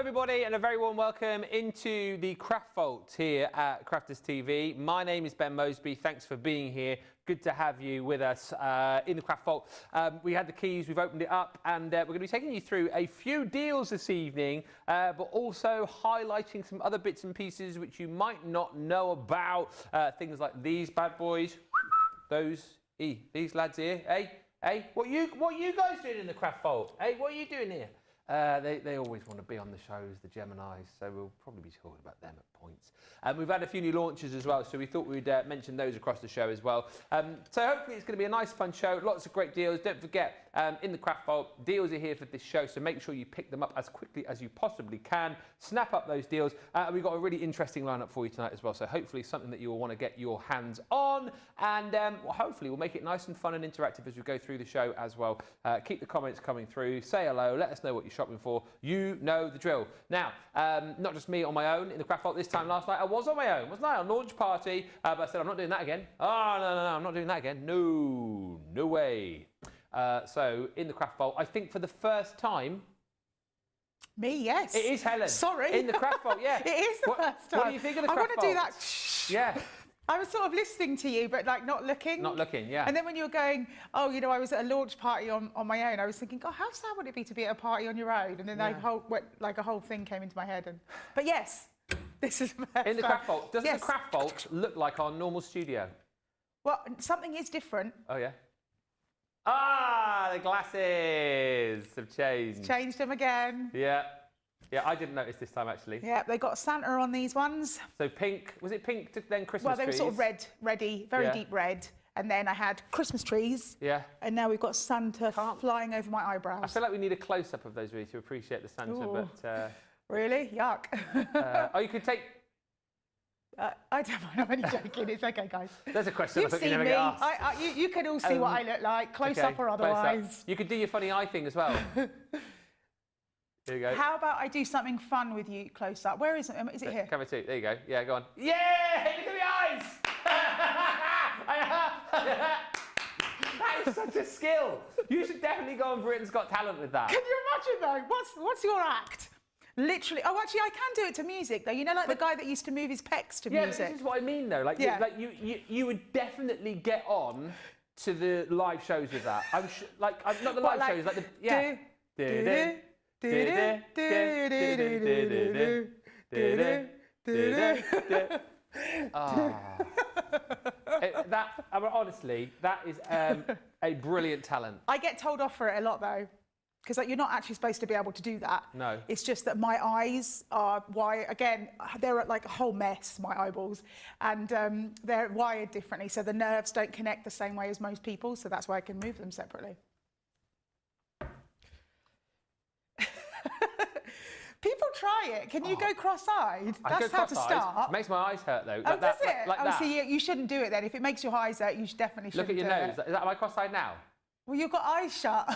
everybody, and a very warm welcome into the Craft Vault here at Crafters TV. My name is Ben Mosby. Thanks for being here. Good to have you with us in the Craft Vault. We had the keys, we've opened it up, and we're going to be taking you through a few deals this evening, but also highlighting some other bits and pieces which you might not know about. Things like these bad boys, these lads here. Hey, what you guys doing in the Craft Vault? Hey, what are you doing here? They always want to be on the shows, the Geminis, so we'll probably be talking about them at points. We've had a few new launches as well, so we thought we'd mention those across the show as well. So hopefully it's going to be a nice, fun show, lots of great deals. Don't forget, in the Craft Vault, deals are here for this show, so make sure you pick them up as quickly as you possibly can. Snap up those deals. We've got a really interesting lineup for you tonight as well, so hopefully something that you will want to get your hands on, and hopefully we'll make it nice and fun and interactive as we go through the show as well. Keep the comments coming through, say hello, let us know what you're shopping for. You know the drill. Now, not just me on my own in the Craft Vault this time last night. I was on my own, wasn't I? On launch party, but I said I'm not doing that again. Oh, no, I'm not doing that again. No way. So in the Craft Vault, I think for the first time. Me, yes. It is Helen. Sorry. In the Craft Vault, yeah. It is the first time. What do you think of the Craft Vault? I want to do that. Yeah. I was sort of listening to you, but like not looking. Not looking, yeah. And then when you were going, oh, you know, I was at a launch party on my own, I was thinking, God, how sad would it be to be at a party on your own? And then a whole thing came into my head. But yes, this is the first in the time. Craft Vault. Doesn't the Craft Vault look like our normal studio? Well, something is different. Oh, yeah. Ah, the glasses have changed. Changed them again. Yeah. Yeah, I didn't notice this time, actually. Yeah, they got Santa on these ones. So pink, was it pink to then Christmas trees? Well, they were sort of ready, very deep red. And then I had Christmas trees. Yeah. And now we've got Santa flying over my eyebrows. I feel like we need a close-up of those really to appreciate the Santa, but... Really? Yuck. Oh, you could take... I don't mind, I'm only joking. It's okay, guys. There's a question I thought you never me. get asked. You can all see what I look like, close up or otherwise. You could do your funny eye thing as well. There you go. How about I do something fun with you close up? Where is it? Is it here? Camera 2. There you go. Yeah, go on. Yeah! Look at the eyes! That is such a skill. You should definitely go on Britain's Got Talent with that. Can you imagine though? What's your act? Literally. Oh, actually, I can do it to music though. You know, like the guy that used to move his pecs to music. Yeah, this is what I mean though. Like, you would definitely get on to the live shows with that. I'm sure, not the live shows, like the honestly, that is a brilliant talent. I get told off for it a lot though, because you're not actually supposed to be able to do that. No. It's just that my eyes are wired, again, they're like a whole mess, my eyeballs, and they're wired differently, so the nerves don't connect the same way as most people, so that's why I can move them separately. People try it. Can you go cross-eyed? That's how to start. It makes my eyes hurt though. Oh, does it? So you shouldn't do it then. If it makes your eyes hurt, you definitely shouldn't do it. Look at your nose. Is that, am I cross-eyed now? Well, you've got eyes shut.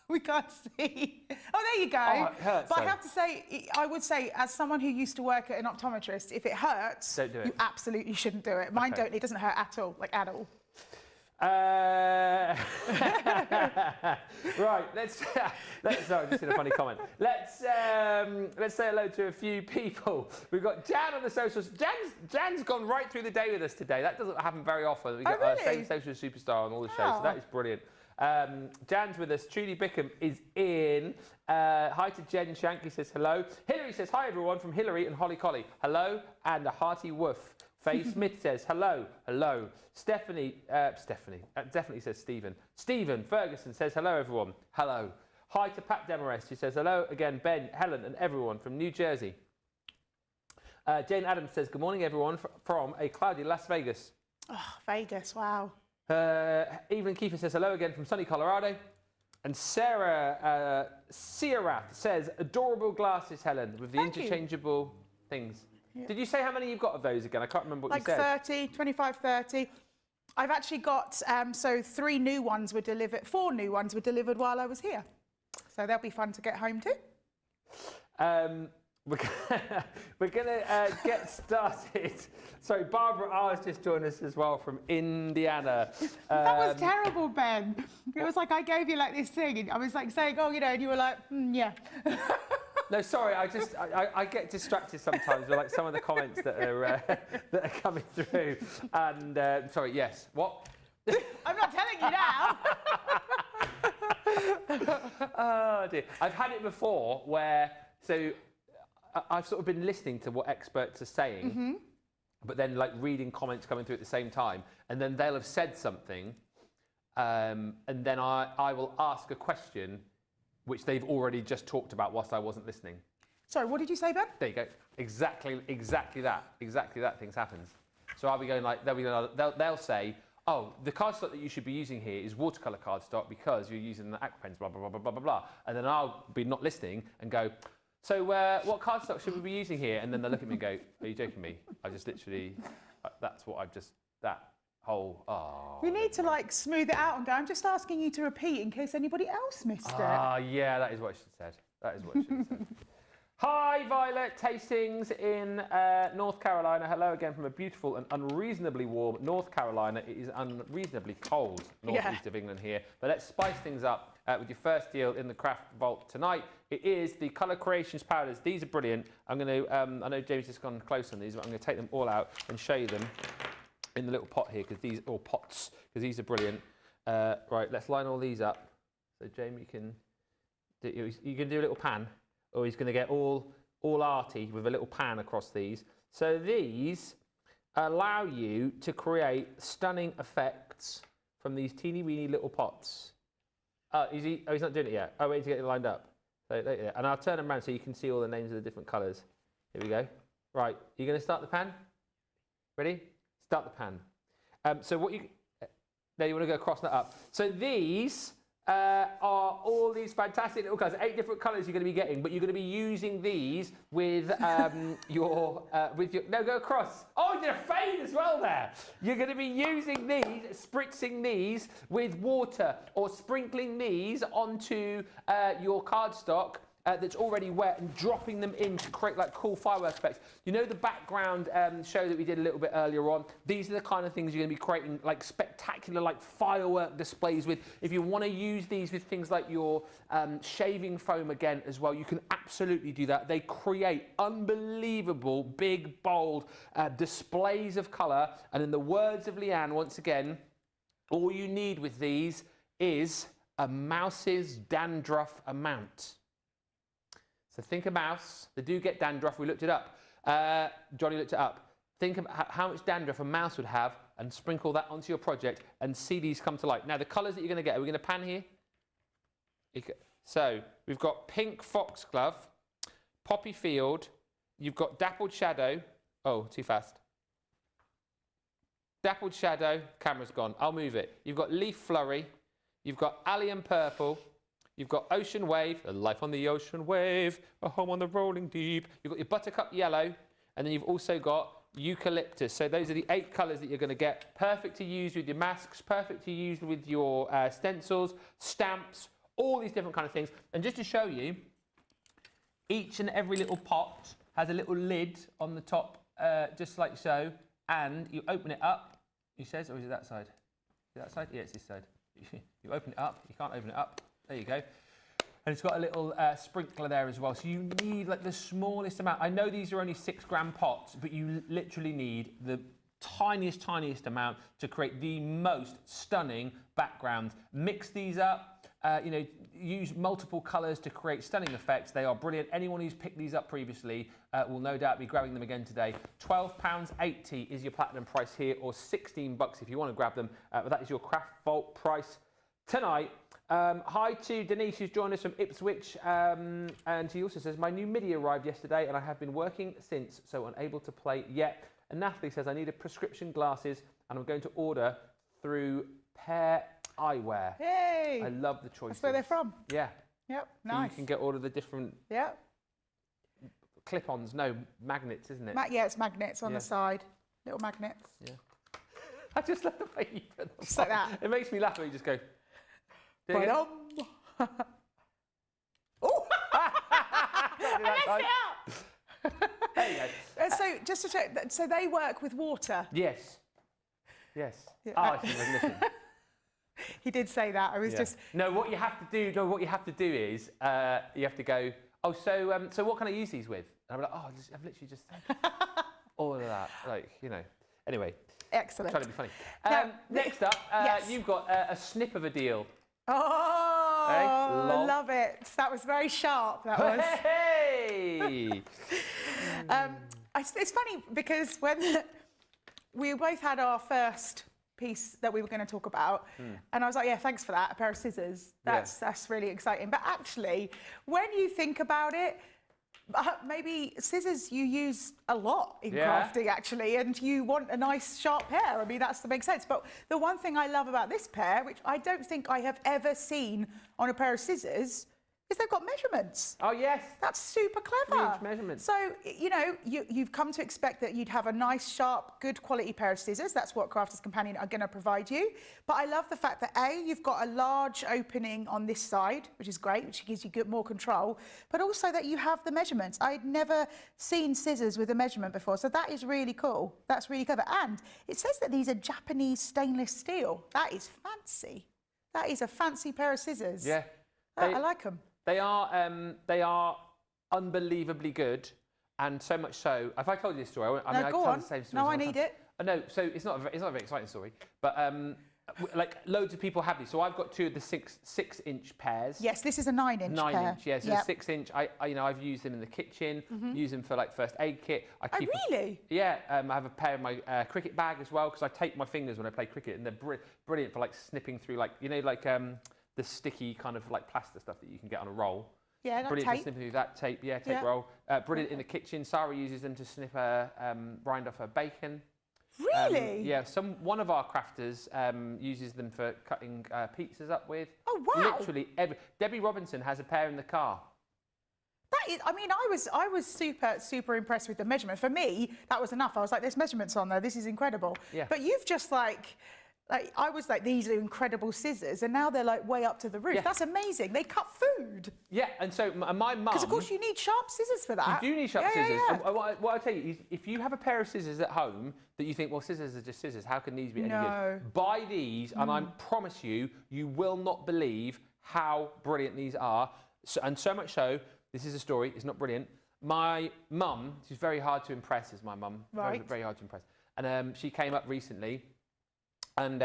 We can't see. Oh, there you go. Oh, it hurts. But I have to say, I would say, as someone who used to work at an optometrist, if it hurts, don't do it. You absolutely shouldn't do it. Mine don't. It doesn't hurt at all, like at all. Right, sorry, just in a funny comment. Let's say hello to a few people. We've got Jan on the socials. Jan's gone right through the day with us today. That doesn't happen very often. We've got our same social superstar on all the shows, so that is brilliant. Jan's with us. Trudy Bickham is in. Hi to Jen Shank. He says hello. Hillary says hi everyone from Hillary and Holly Collie. Hello and a hearty woof. Faye Smith says hello. Stephanie definitely says Stephen. Stephen Ferguson says hello everyone. Hello. Hi to Pat Demarest, who says hello again, Ben, Helen and everyone from New Jersey. Jane Adams says good morning everyone from a cloudy Las Vegas. Oh, Vegas, wow. Evelyn Kiefer says hello again from sunny Colorado. And Sarah Searath says adorable glasses, Helen, with the interchangeable things. Yeah. Did you say how many you've got of those again? I can't remember what you said. Like 30, 25, 30. I've actually got, so 4 new ones were delivered while I was here. So they'll be fun to get home to. We're going to get started. Sorry, Barbara R has just joined us as well from Indiana. That was terrible, Ben. It was like I gave you like this thing, and I was like saying, oh, you know, and you were like, yeah. No, sorry. I get distracted sometimes with like some of the comments that are that are coming through. And sorry. Yes. What? I'm not telling you now. Oh dear. I've had it before where I've sort of been listening to what experts are saying, but then like reading comments coming through at the same time, and then they'll have said something, and then I will ask a question which they've already just talked about whilst I wasn't listening. Sorry, what did you say, Ben? There you go. Exactly that thing happens. So I'll be going like, they'll say, oh, the cardstock that you should be using here is watercolour cardstock because you're using the aqua pens, blah, blah, blah, blah, blah, blah, blah. And then I'll be not listening and go, so what cardstock should we be using here? And then they'll look at me and go, are you joking me? I just literally, that's what I've just, that whole, oh. You need to like smooth it out and go, I'm just asking you to repeat in case anybody else missed it. Ah, yeah, that is what I should have said. That is what I should have said. Hi, Violet Tastings in North Carolina. Hello again from a beautiful and unreasonably warm North Carolina. It is unreasonably cold northeast of England here. But let's spice things up with your first deal in the Craft Vault tonight. It is the Colour Creations powders. These are brilliant. I'm going to, I know James has gone close on these, but I'm going to take them all out and show you them in the little pot here, because these, or pots, because these are brilliant. Right, let's line all these up. So Jamie, you can do a little pan. Or he's going to get all arty with a little pan across these. So these allow you to create stunning effects from these teeny weeny little pots. He's not doing it yet. Oh, wait to get it lined up. So, and I'll turn them around so you can see all the names of the different colours. Here we go. Right, you're going to start the pan? Ready? Start the pan. So what you want to go across that up. So these are all these fantastic little colours. 8 different colours you're going to be getting, but you're going to be using these with your no, go across. Oh, you did a fade as well there. You're going to be using these, spritzing these with water, or sprinkling these onto your cardstock that's already wet and dropping them in to create like cool firework effects. You know the background show that we did a little bit earlier on? These are the kind of things you're going to be creating like spectacular like firework displays with. If you want to use these with things like your shaving foam again as well, you can absolutely do that. They create unbelievable, big, bold displays of colour. And in the words of Leanne, once again, all you need with these is a mouse's dandruff amount. So think a mouse. They do get dandruff. We looked it up. Johnny looked it up. Think of how much dandruff a mouse would have and sprinkle that onto your project and see these come to light. Now, the colours that you're going to get, are we going to pan here? So we've got pink foxglove, poppy field. You've got dappled shadow. Oh, too fast. Dappled shadow. Camera's gone. I'll move it. You've got leaf flurry. You've got allium purple. You've got ocean wave, a life on the ocean wave, a home on the rolling deep. You've got your buttercup yellow, and then you've also got eucalyptus. So those are the 8 colours that you're going to get. Perfect to use with your masks, perfect to use with your stencils, stamps, all these different kind of things. And just to show you, each and every little pot has a little lid on the top, just like so. And you open it up, he says, or is it that side? Is it that side? Yeah, it's this side. You open it up, you can't open it up. There you go. And it's got a little sprinkler there as well. So you need like the smallest amount. I know these are only 6 gram pots, but you literally need the tiniest amount to create the most stunning background. Mix these up, use multiple colors to create stunning effects. They are brilliant. Anyone who's picked these up previously will no doubt be grabbing them again today. £12.80 is your platinum price here, or $16 if you want to grab them. But that is your Craft Vault price tonight. Hi to Denise, who's joined us from Ipswich, and she also says, my new MIDI arrived yesterday and I have been working since, so unable to play yet. And Natalie says, I need a prescription glasses and I'm going to order through Pear Eyewear. Yay! I love the choices. That's where they're from. Yeah. Yep, so nice. you can get all of the different clip-ons, magnets, isn't it? Yeah, it's magnets on the side, little magnets. Yeah. I just love the way you put them just like that. It makes me laugh when you just go, Oh! I messed it up. There you go. So just to check, so they work with water? Yes. Yes. Yeah. I see. Listen. He did say that. I was just. No, what you have to do. No, what you have to do is you have to go. Oh, so what can I use these with? And I'm like, oh, I've literally just said all of that. Like, you know. Anyway. Excellent. Trying to be funny. Now, Next up, yes. you've got a snip of a deal. Oh, Hey, I love it. That was very sharp, that was. Hey! It's funny because when we both had our first piece that we were going to talk about, and I was like, yeah, thanks for that, a pair of scissors. That's really exciting. But actually, when you think about it, maybe scissors you use a lot in crafting, actually, and you want a nice sharp pair. I mean, that makes sense. But the one thing I love about this pair, which I don't think I have ever seen on a pair of scissors, is they've got measurements. Oh, yes. That's super clever. Huge measurements. So, you know, you've come to expect that you'd have a nice, sharp, good quality pair of scissors. That's what Crafters Companion are going to provide you. But I love the fact that, A, you've got a large opening on this side, which is great, which gives you more control, but also that you have the measurements. I'd never seen scissors with a measurement before, so that is really cool. That's really clever. And it says that these are Japanese stainless steel. That is fancy. That is a fancy pair of scissors. Yeah. I like them. They are unbelievably good, and so much so. If I told you this story, I tell the same story. No, I need it. No, so it's not a very exciting story, but like loads of people have these. So I've got two of the six-inch pairs. Yes, this is a 9-inch pair. 9-inch, yeah. So the 6-inch, I've used them in the kitchen. Use them for like first aid kit. Really? Yeah. I have a pair in my cricket bag as well because I tape my fingers when I play cricket, and they're brilliant for like snipping through like the sticky kind of like plaster stuff that you can get on a roll. Yeah, that brilliant tape. for snipping through that tape. Yeah, tape roll. Brilliant in the kitchen. Sarah uses them to snip a rind off her bacon. Really? Yeah. One of our crafters uses them for cutting pizzas up with. Oh wow! Literally Debbie Robinson has a pair in the car. That is, I mean, I was super impressed with the measurement. For me, that was enough. I was like, there's measurements on there. This is incredible. Yeah. But you've just like I was like, these are incredible scissors, and now they're like way up to the roof. Yeah. That's amazing. They cut food. Yeah, and so my mum... Because of course you need sharp scissors for that. You do need sharp scissors. Yeah. And what I'll tell you is, if you have a pair of scissors at home that you think, well, scissors are just scissors, how can these be any good? Buy these, and I promise you, you will not believe how brilliant these are. And so much so, this is a story, it's not brilliant. My mum, she's very hard to impress, is my mum. Right. Very hard to impress. And she came up recently, and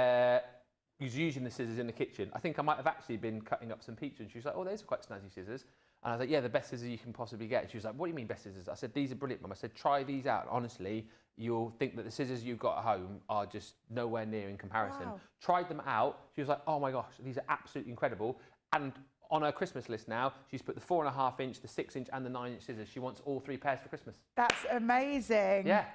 was using the scissors in the kitchen. I think I might have actually been cutting up some pizza, and she was like, oh, those are quite snazzy scissors. And I was like, yeah, the best scissors you can possibly get. And she was like, what do you mean best scissors? I said, these are brilliant, Mum. I said, try these out. Honestly, you'll think that the scissors you've got at home are just nowhere near in comparison. Wow. Tried them out. She was like, oh my gosh, these are absolutely incredible. And on her Christmas list now, she's put the 4.5-inch, the 6-inch, and the 9-inch scissors. She wants all 3 pairs for Christmas. That's amazing. Yeah.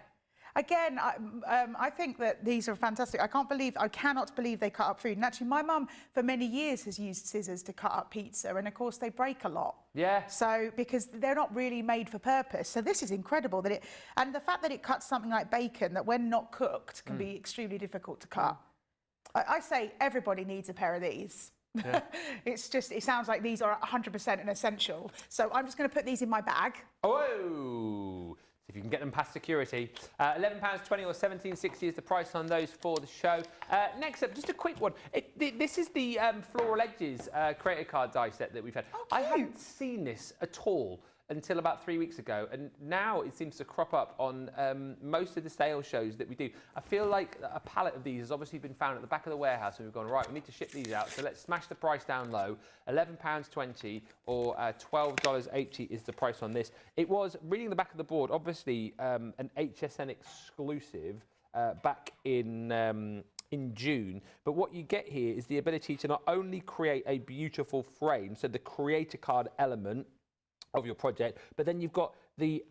Again, I think that these are fantastic. I cannot believe they cut up food. And actually, my mum, for many years, has used scissors to cut up pizza. And of course, they break a lot. Yeah. So, because they're not really made for purpose. So this is incredible. And the fact that it cuts something like bacon, that when not cooked, can be extremely difficult to cut. I say everybody needs a pair of these. Yeah. It sounds like these are 100% an essential. So I'm just going to put these in my bag. Oh! If you can get them past security. £11.20 or £17.60 is the price on those for the show. Next up, just a quick one. This is the Floral Edges creator card die set that we've had. Oh, I hadn't seen this at all until about 3 weeks ago, and now it seems to crop up on most of the sales shows that we do. I feel like a pallet of these has obviously been found at the back of the warehouse, and we've gone, right, we need to ship these out, so let's smash the price down low. £11.20 or $12.80 is the price on this. It was, reading the back of the board, obviously an HSN exclusive back in June, but what you get here is the ability to not only create a beautiful frame, so the creator card element of your project, but then you've got the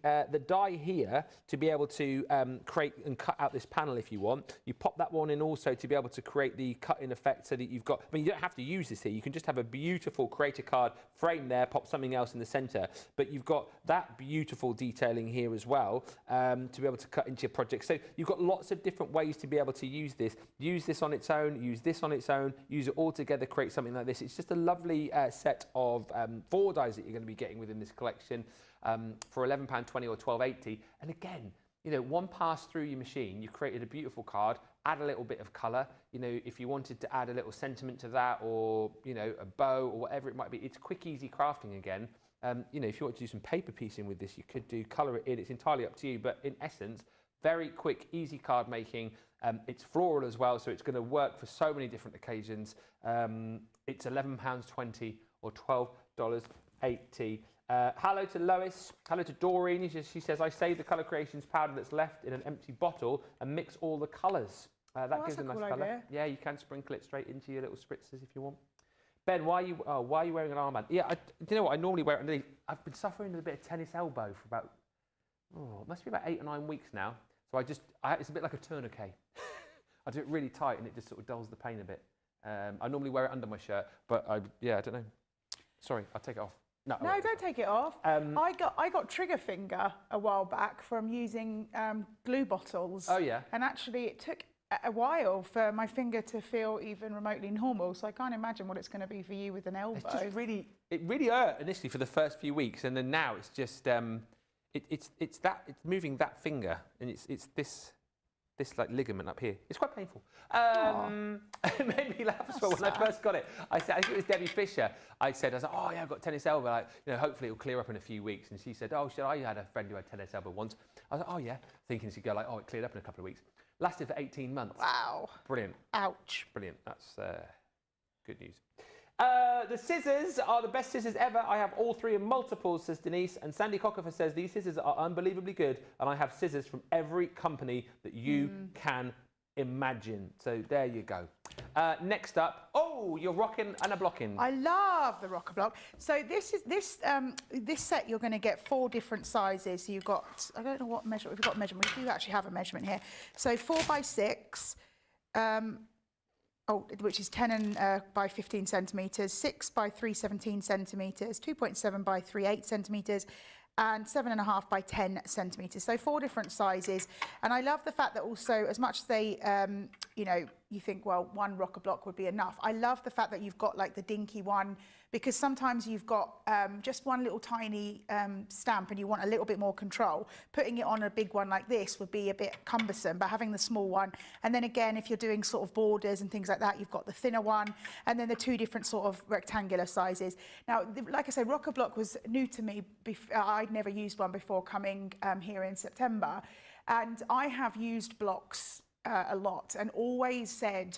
die here to be able to create and cut out this panel if you want. You pop that one in also to be able to create the cut-in effect so that you've got, I mean, you don't have to use this here. You can just have a beautiful creator card frame there, pop something else in the center, but you've got that beautiful detailing here as well to be able to cut into your project. So you've got lots of different ways to be able to use this. Use this on its own, use this on its own, use it all together, create something like this. It's just a lovely set of 4 dies that you're going to be getting within this collection. For £11.20 or $12.80. And again, you know, one pass through your machine, you created a beautiful card, add a little bit of colour. You know, if you wanted to add a little sentiment to that, or, you know, a bow or whatever it might be, it's quick, easy crafting again. you know, if you want to do some paper piecing with this, you could do colour it in. It's entirely up to you, but in essence, very quick, easy card making. It's floral as well, so it's going to work for so many different occasions. It's £11.20 or $12.80. Hello to Lois. Hello to Doreen. She says, I save the colour creations powder that's left in an empty bottle and mix all the colours. That gives a nice colour. Yeah, you can sprinkle it straight into your little spritzers if you want. Ben, why are you wearing an armband? Yeah, do you know what? I normally wear it underneath. I've been suffering with a bit of tennis elbow for about, it must be about 8 or 9 weeks now. So it's a bit like a tourniquet. I do it really tight and it just sort of dulls the pain a bit. I normally wear it under my shirt, but I don't know. Sorry, I'll take it off. No, don't take it off. I got trigger finger a while back from using glue bottles. Oh yeah. And actually it took a while for my finger to feel even remotely normal, so I can't imagine what it's going to be for you with an elbow. It really hurt initially for the first few weeks, and then now it's just it's moving that finger, and it's this like ligament up here. It's quite painful. It made me laugh as well when I first got it. I think it was Debbie Fisher. I was like, oh yeah, I've got tennis elbow. Like, you know, hopefully it'll clear up in a few weeks. And she said, oh, I had a friend who had tennis elbow once. I was like, oh yeah, thinking she'd go like, oh, it cleared up in a couple of weeks. Lasted for 18 months. Wow. Brilliant. Ouch. Brilliant. That's good news. The scissors are the best scissors ever. I have all 3 in multiples, says Denise. And Sandy Cockerfer says, these scissors are unbelievably good. And I have scissors from every company that you can imagine. So there you go. Next up, you're rocking and a blocking. I love the rocker block. So this set you're going to get 4 different sizes. So you've got, I don't know what measurement, we've got measurement. We do actually have a measurement here. So 4 by 6, which is 10 by 15 centimetres, 6 by 317 centimetres, 2.7 by 38 centimetres, and 7.5 by 10 centimetres. So 4 different sizes. And I love the fact that also, as much as they, you know, you think, well, 1 rocker block would be enough. I love the fact that you've got like the dinky one, because sometimes you've got just one little tiny stamp and you want a little bit more control. Putting it on a big one like this would be a bit cumbersome, but having the small one, and then again, if you're doing sort of borders and things like that, you've got the thinner one, and then the 2 different sort of rectangular sizes. Now, like I said, rocker block was new to me. I'd never used one before coming here in September, and I have used blocks a lot and always said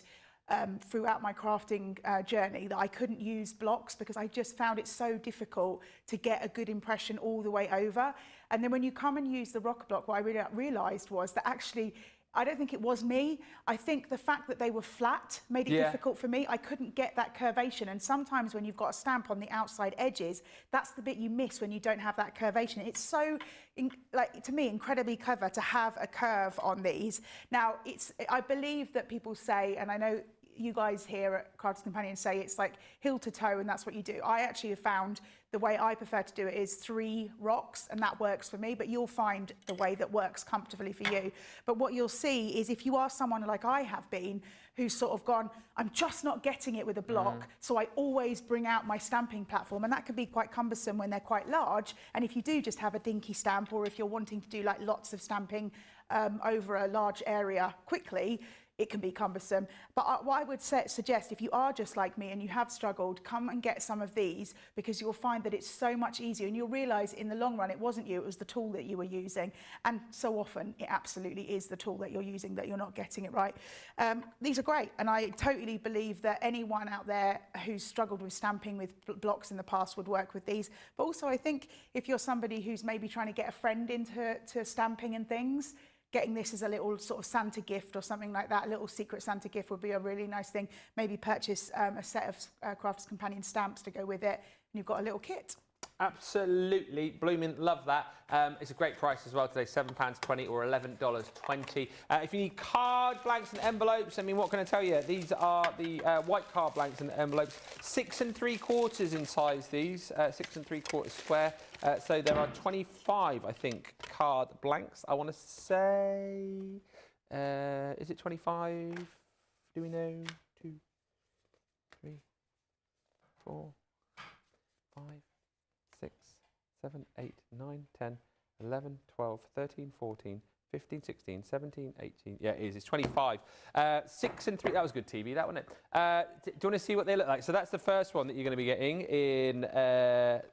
throughout my crafting journey that I couldn't use blocks because I just found it so difficult to get a good impression all the way over. And then when you come and use the rocker block, what I really realised was that actually I don't think it was me. I think the fact that they were flat made it difficult for me. I couldn't get that curvation. And sometimes when you've got a stamp on the outside edges, that's the bit you miss when you don't have that curvation. It's so, like, to me, incredibly clever to have a curve on these. Now, I believe that people say, and I know you guys here at Crafters Companion say it's like heel to toe and that's what you do. I actually have found the way I prefer to do it is 3 rocks, and that works for me, but you'll find the way that works comfortably for you. But what you'll see is if you are someone like I have been, who's sort of gone, I'm just not getting it with a block, so I always bring out my stamping platform, and that can be quite cumbersome when they're quite large. And if you do just have a dinky stamp, or if you're wanting to do like lots of stamping over a large area quickly, it can be cumbersome. But what I would suggest, if you are just like me and you have struggled, come and get some of these, because you'll find that it's so much easier, and you'll realise in the long run it wasn't you, it was the tool that you were using. And so often it absolutely is the tool that you're using that you're not getting it right. These are great, and I totally believe that anyone out there who's struggled with stamping with blocks in the past would work with these. But also I think if you're somebody who's maybe trying to get a friend into stamping and things, getting this as a little sort of Santa gift or something like that, a little secret Santa gift would be a really nice thing. Maybe purchase a set of Crafters Companion stamps to go with it, and you've got a little kit. Absolutely, blooming love that. It's a great price as well today, £7.20 or $11.20. If you need card blanks and envelopes, I mean, what can I tell you? These are the white card blanks and envelopes, 6 3/4 in size. These 6 3/4 square. So there are 25, I think, card blanks. I want to say, is it 25? Do we know? 2, 3, 4, 5. 6, 7, 8, 9, 10, 11, 12, 13, 14, 15, 16, 17, 18. Yeah, it is. It's 25. 6 and 3. That was good TV, that wasn't it? Do you want to see what they look like? So that's the first one that you're going to be getting in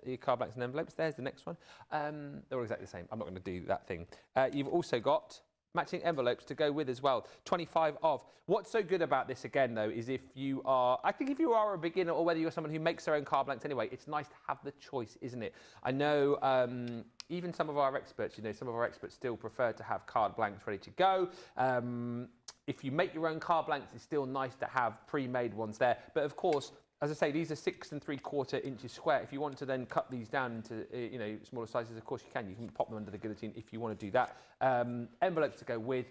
your card blanks and envelopes. There's the next one. They're all exactly the same. I'm not going to do that thing. You've also got matching envelopes to go with as well. 25 of. What's so good about this again though is if you are, I think if you are a beginner or whether you're someone who makes their own card blanks anyway, it's nice to have the choice, isn't it? I know even some of our experts, some of our experts still prefer to have card blanks ready to go. If you make your own card blanks, it's still nice to have pre-made ones there. But of course, as I say, these are 6 3/4 inches square. If you want to then cut these down into smaller sizes, of course you can. You can pop them under the guillotine if you want to do that. Envelopes to go with.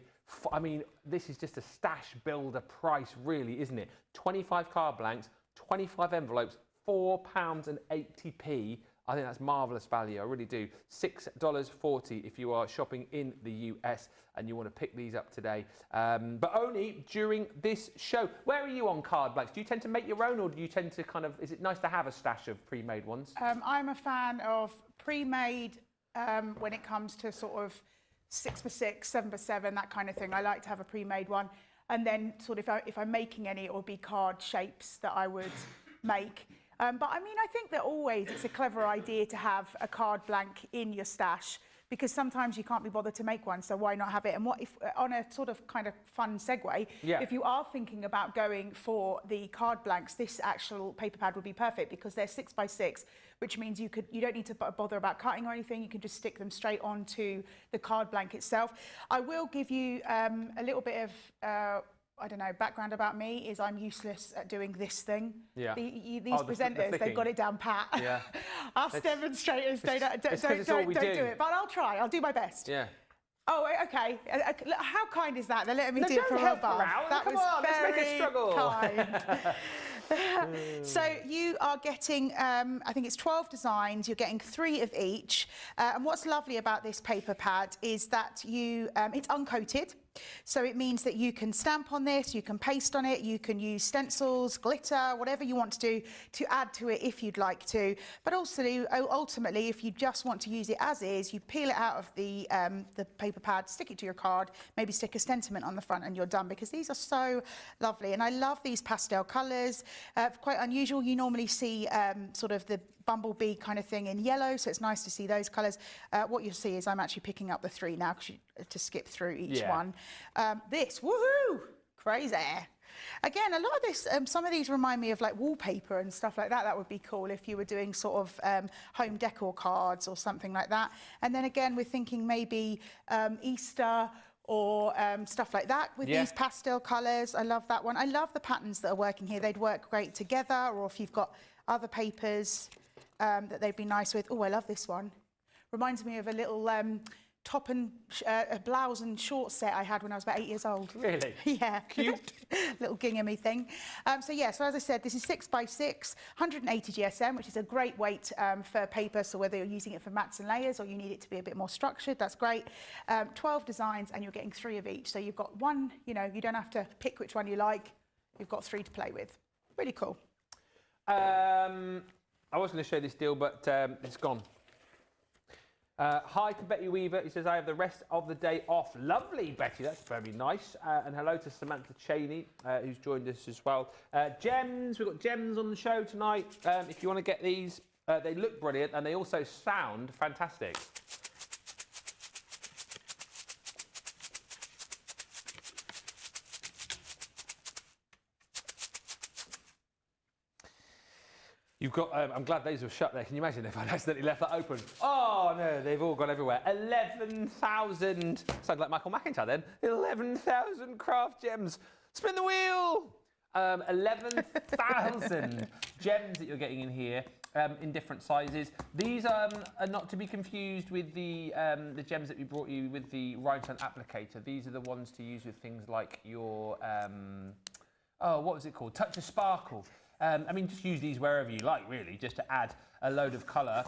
I mean, this is just a stash builder price, really, isn't it? 25 card blanks, 25 envelopes, £4.80. I think that's marvellous value. I really do. $6.40 if you are shopping in the US and you want to pick these up today. But only during this show. Where are you on card blanks? Do you tend to make your own or do you tend to kind of, is it nice to have a stash of pre-made ones? I'm a fan of pre-made when it comes to sort of 6x6, 7x7, that kind of thing. I like to have a pre-made one. And then sort of if I'm making any, it will be card shapes that I would make. But I mean, I think that always it's a clever idea to have a card blank in your stash because sometimes you can't be bothered to make one, so why not have it? And what if, on a sort of kind of fun segue, if you are thinking about going for the card blanks, this actual paper pad would be perfect because they're 6x6, which means you don't need to bother about cutting or anything. You can just stick them straight onto the card blank itself. I will give you a little bit of I don't know, background about me is I'm useless at doing this thing. Yeah. These presenters, they've got it down pat. Yeah. Us demonstrators don't do it. But I'll try. I'll do my best. Yeah. Oh, okay. How kind is that? They're letting me do it from above. That was very let's make a struggle. Kind. So you are getting, I think it's 12 designs. You're getting 3 of each. And what's lovely about this paper pad is that it's uncoated. So it means that you can stamp on this, you can paste on it, you can use stencils, glitter, whatever you want to do to add to it if you'd like to. But also, ultimately, if you just want to use it as is, you peel it out of the paper pad, stick it to your card, maybe stick a sentiment on the front and you're done because these are so lovely. And I love these pastel colours. Quite unusual. You normally see sort of the bumblebee kind of thing in yellow, so it's nice to see those colours. What you'll see is I'm actually picking up the 3 now to skip through each one. This, woohoo, crazy. Again, a lot of this, some of these remind me of like wallpaper and stuff like that. That would be cool if you were doing sort of home decor cards or something like that. And then again, we're thinking maybe Easter or stuff like that with these pastel colours. I love that one. I love the patterns that are working here. They'd work great together, or if you've got other papers that they'd be nice with. Oh, I love this one. Reminds me of a little top and a blouse and shorts set I had when I was about 8 years old. Really? Yeah. Cute. Little ginghamy thing. So as I said, this is 6x6, 180 GSM, which is a great weight for paper. So whether you're using it for mats and layers or you need it to be a bit more structured, that's great. 12 designs and you're getting 3 of each. So you've got one, you don't have to pick which one you like. You've got 3 to play with. Really cool. I was going to show this deal, but it's gone. Hi to Betty Weaver. He says, I have the rest of the day off. Lovely, Betty. That's very nice. And hello to Samantha Cheney, who's joined us as well. Gems. We've got gems on the show tonight. If you want to get these, they look brilliant and they also sound fantastic. You've got, I'm glad those were shut there. Can you imagine if I'd accidentally left that open? Oh no, they've all gone everywhere. 11,000, sounds like Michael McIntyre then. 11,000 craft gems. Spin the wheel! 11,000 gems that you're getting in here in different sizes. These are not to be confused with the gems that we brought you with the rhinestone applicator. These are the ones to use with things like your, what was it called? Touch of Sparkle. I mean, just use these wherever you like, really, just to add a load of colour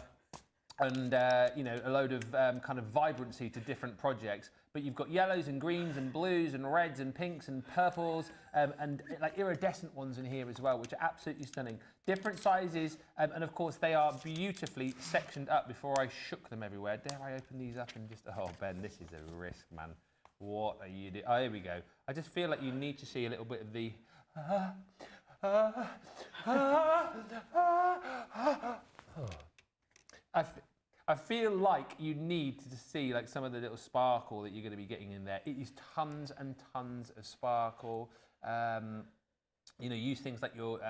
and, a load of kind of vibrancy to different projects. but you've got yellows and greens and blues and reds and pinks and purples and like iridescent ones in here as well, which are absolutely stunning. Different sizes, and of course they are beautifully sectioned up before I shook them everywhere. Dare I open these up and just, oh Ben, this is a risk, man. What are you doing? Oh, here we go. I just feel like you need to see a little bit of the... I feel like you need to see like some of the little sparkle that you're going to be getting in there. It is tons and tons of sparkle. You know, use things like your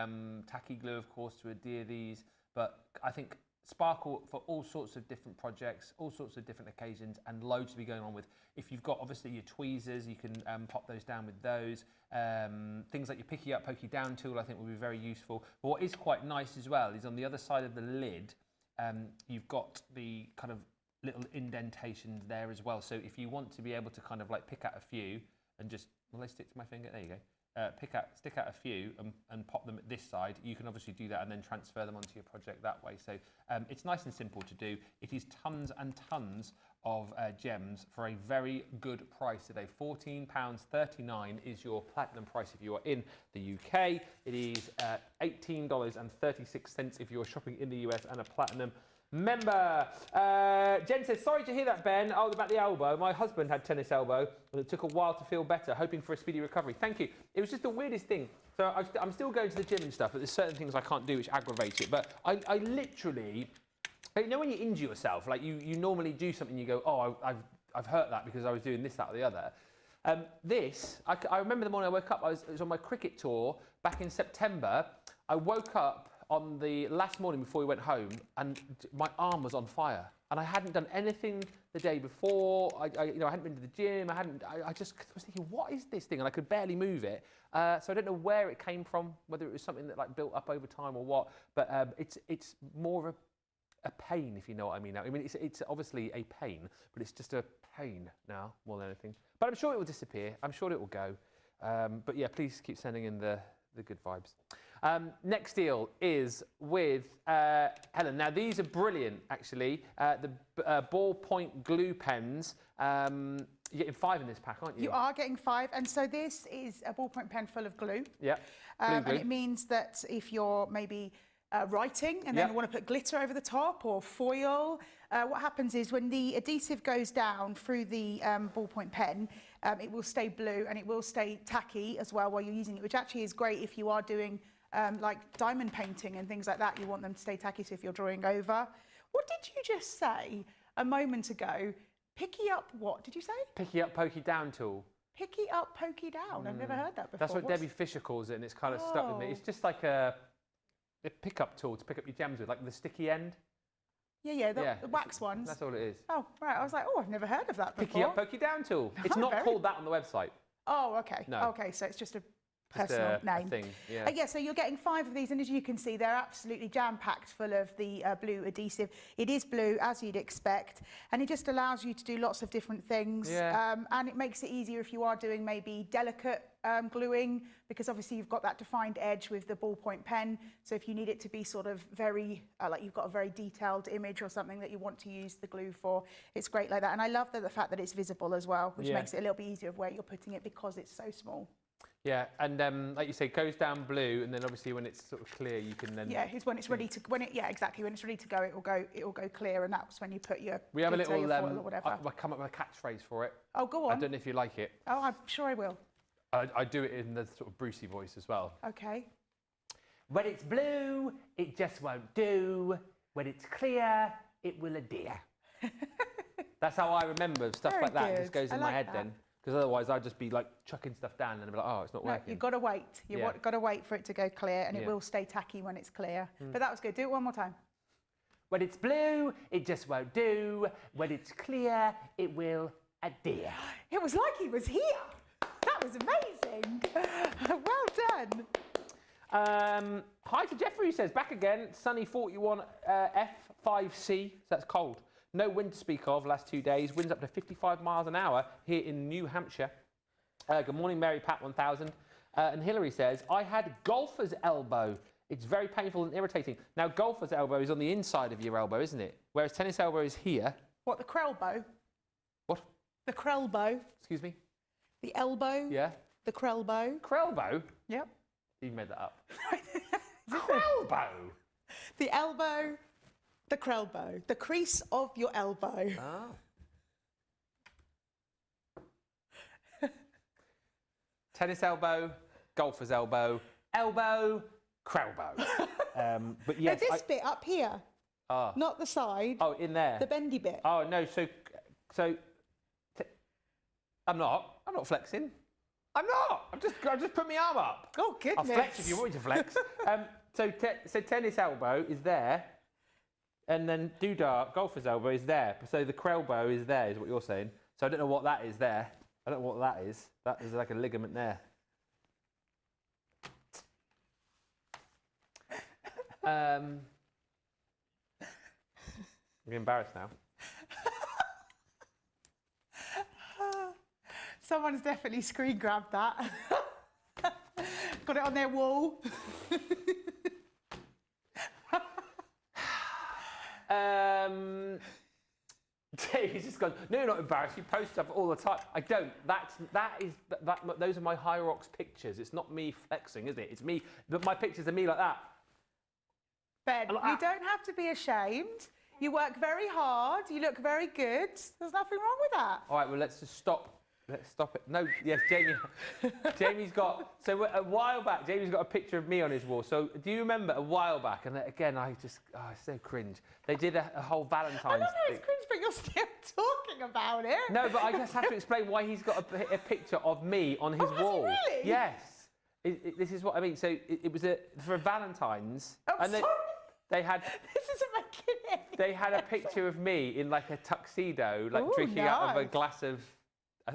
tacky glue, of course, to adhere these. But I think sparkle for all sorts of different projects, all sorts of different occasions, and loads to be going on with. If you've got obviously your tweezers, you can pop those down with those. Things like your picky up, pokey down tool, I think will be very useful. But what is quite nice as well is on the other side of the lid, you've got the kind of little indentations there as well. So if you want to be able to kind of like pick out a few and just, will they stick to my finger? There you go. Stick out a few and pop them at this side. You can obviously do that and then transfer them onto your project that way. So it's nice and simple to do. It is tons and tons of gems for a very good price today. £14.39 is your platinum price if you are in the UK. It is $18.36 if you're shopping in the US and a platinum member. Jen says, sorry to hear that, Ben. Oh, about the elbow. My husband had tennis elbow and it took a while to feel better, hoping for a speedy recovery. Thank you. It was just the weirdest thing. So I'm still going to the gym and stuff, but there's certain things I can't do which aggravate it. But I literally, you know when you injure yourself, like you normally do something, you go, oh, I've hurt that because I was doing this, that or the other. I remember the morning I woke up, it was on my cricket tour back in September. I woke up on the last morning before we went home, and my arm was on fire, and I hadn't done anything the day before. I hadn't been to the gym. I just was thinking, what is this thing? And I could barely move it. So I don't know where it came from, whether it was something that like built up over time or what. But it's more of a pain, if you know what I mean. I mean, it's obviously a pain, but it's just a pain now more than anything. But I'm sure it will disappear. I'm sure it will go. But yeah, please keep sending in the good vibes. Next deal is with Helen. Now, these are brilliant, actually. The ballpoint glue pens. You're getting 5 in this pack, aren't you? You are getting 5. And so this is a ballpoint pen full of glue. Yeah, glue. And it means that if you're maybe writing and then you want to put glitter over the top or foil, what happens is when the adhesive goes down through the ballpoint pen, it will stay blue and it will stay tacky as well while you're using it, which actually is great if you are doing like diamond painting and things like that. You want them to stay tacky, so if you're drawing over. What did you just say a moment ago? Picky up, what did you say? Picky up, pokey down tool. Picky up, pokey down. I've never heard that before. That's what Debbie Fisher calls it, and it's kind of stuck with me. It's just like a pickup tool to pick up your gems with, like the sticky end. Yeah, the wax ones. That's all it is. Oh, right. I was like, oh, I've never heard of that before. Picky up, pokey down tool. It's not called that on the website. Oh, okay. No. Okay, so it's just a personal name. A thing, yeah. Yeah, so you're getting 5 of these, and as you can see, they're absolutely jam-packed full of the blue adhesive. It is blue, as you'd expect, and it just allows you to do lots of different things. Yeah. And it makes it easier if you are doing maybe delicate gluing, because obviously you've got that defined edge with the ballpoint pen. So if you need it to be sort of very, like you've got a very detailed image or something that you want to use the glue for, it's great like that. And I love the fact that it's visible as well, which makes it a little bit easier of where you're putting it because it's so small. Yeah, and like you say, it goes down blue, and then obviously when it's sort of clear, you can then. Yeah, it's when it's ready to. Exactly. When it's ready to go, it will go clear, and that's when you put your. We have a little. Foil or whatever. I come up with a catchphrase for it. Oh, go on. I don't know if you like it. Oh, I'm sure I will. I do it in the sort of Brucey voice as well. Okay. When it's blue, it just won't do. When it's clear, it will adhere. That's how I remember stuff Very like that. good. It just goes in my head then. Because otherwise I'd just be like chucking stuff down and I'd be like, oh, it's not working. You've got to wait. You've got to wait for it to go clear, and it will stay tacky when it's clear. But that was good. Do it one more time. When it's blue, it just won't do. When it's clear, it will adhere. It was like he was here. That was amazing. Well done. Hi to Jeffrey, who says, back again, sunny 41 F5C, so that's cold. No wind to speak of last 2 days. Winds up to 55 miles an hour here in New Hampshire. Good morning, Mary Pat 1000. And Hillary says, I had golfer's elbow. It's very painful and irritating. Now, golfer's elbow is on the inside of your elbow, isn't it? Whereas tennis elbow is here. What, the Krelbow? What? The crelbo. Excuse me? The elbow. Yeah. The crelbo. Crelbo? Yep. You made that up. Crelbo? The elbow, the crelbo. The crease of your elbow. Oh. Tennis elbow, golfer's elbow, elbow, crelbo. But yes, this bit up here, not the side. Oh, in there. The bendy bit. Oh no, so I'm not flexing. I'm not. I just put my arm up. Oh goodness. I'll flex if you want me to flex. So tennis elbow is there, and then doodah, golfer's elbow is there. So the crelbo is there, is what you're saying. So I don't know what that is there. I don't know what that is. That is like a ligament there. I'm embarrassed now. Someone's definitely screen grabbed that. Got it on their wall. He's just gone, no, you're not embarrassed. You post stuff all the time. I don't. Those are my Hyrox pictures. It's not me flexing, is it? It's me. But my pictures are me like that. Ben, you don't have to be ashamed. You work very hard. You look very good. There's nothing wrong with that. All right, well, let's just stop. Let's stop it. No, yes, Jamie's got, so a while back, Jamie's got a picture of me on his wall. So do you remember a while back, and again, it's so cringe. They did a whole Valentine's I don't know thing. it's cringe, but you're still talking about it. No, but I just have to explain why he's got a picture of me on his wall. Has he really? Yes. This is what I mean. So it was for a Valentine's. I'm sorry. They had. This isn't making any They had a picture of me in like a tuxedo, like drinking out of a glass of.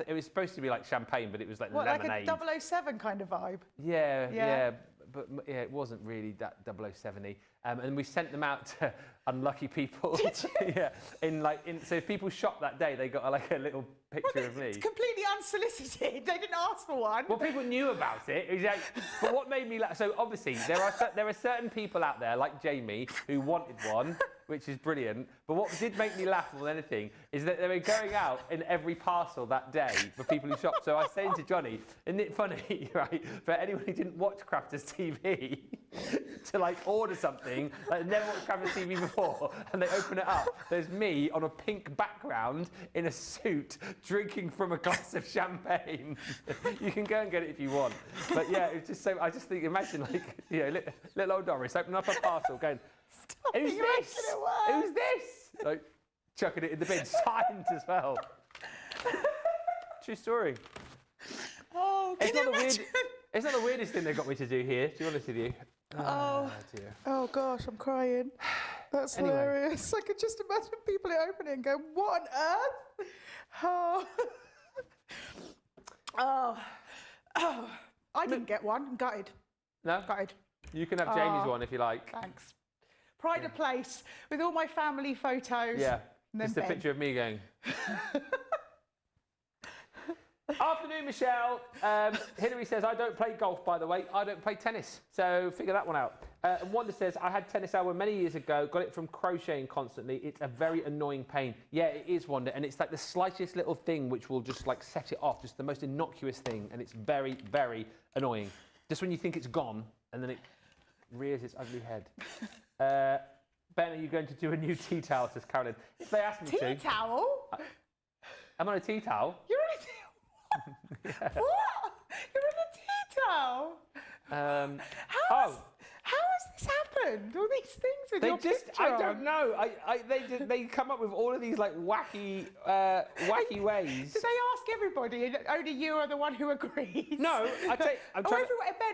It was supposed to be like champagne, but it was like lemonade. Like a 007 kind of vibe. Yeah. But it wasn't really that 007-y. And we sent them out to unlucky people. Did you? Yeah. So if people shopped that day, they got like a little picture of me. It's completely unsolicited. They didn't ask for one. Well, people knew about it. It was like, but what made me laugh? So obviously there are certain people out there like Jamie who wanted one, which is brilliant. But what did make me laugh more than anything is that they were going out in every parcel that day for people who shopped. So I was saying to Johnny, isn't it funny, right, for anyone who didn't watch Crafters TV to like order something, like never watched Crafters TV before, and they open it up. There's me on a pink background in a suit drinking from a glass of champagne. You can go and get it if you want. But yeah, it's just so, I just think, imagine like, little old Doris opening up a parcel going, who's this? Who's this? Like, chucking it in the bin, signed as well. True story. Oh, It's not the weirdest thing they got me to do here, to be honest with you. Oh dear. Oh gosh, I'm crying. That's Anyway. hilarious. I could just imagine people opening it and going, what on earth? Oh. Oh. I didn't get one. I'm gutted. No? Gutted. You can have Jamie's one if you like. Thanks. Pride of place with all my family photos. Yeah. And then Just a Ben. picture of me going. Afternoon, Michelle. Hillary says, I don't play golf, by the way. I don't play tennis. So figure that one out. And Wanda says, I had tennis elbow many years ago. Got it from crocheting constantly. It's a very annoying pain. Yeah, it is, Wanda. And it's like the slightest little thing which will just like set it off. Just the most innocuous thing. And it's very, very annoying. Just when you think it's gone and then it rears its ugly head. Ben, are you going to do a new tea towel, says Carolyn. If they ask me to. Tea towel? I'm on a tea towel. You're on a tea Yeah. What? You're on a tea towel? How has this happened? All these things with your picture I on. don't know. They come up with all of these like wacky ways. Did they ask everybody and only you are the one who agrees? No,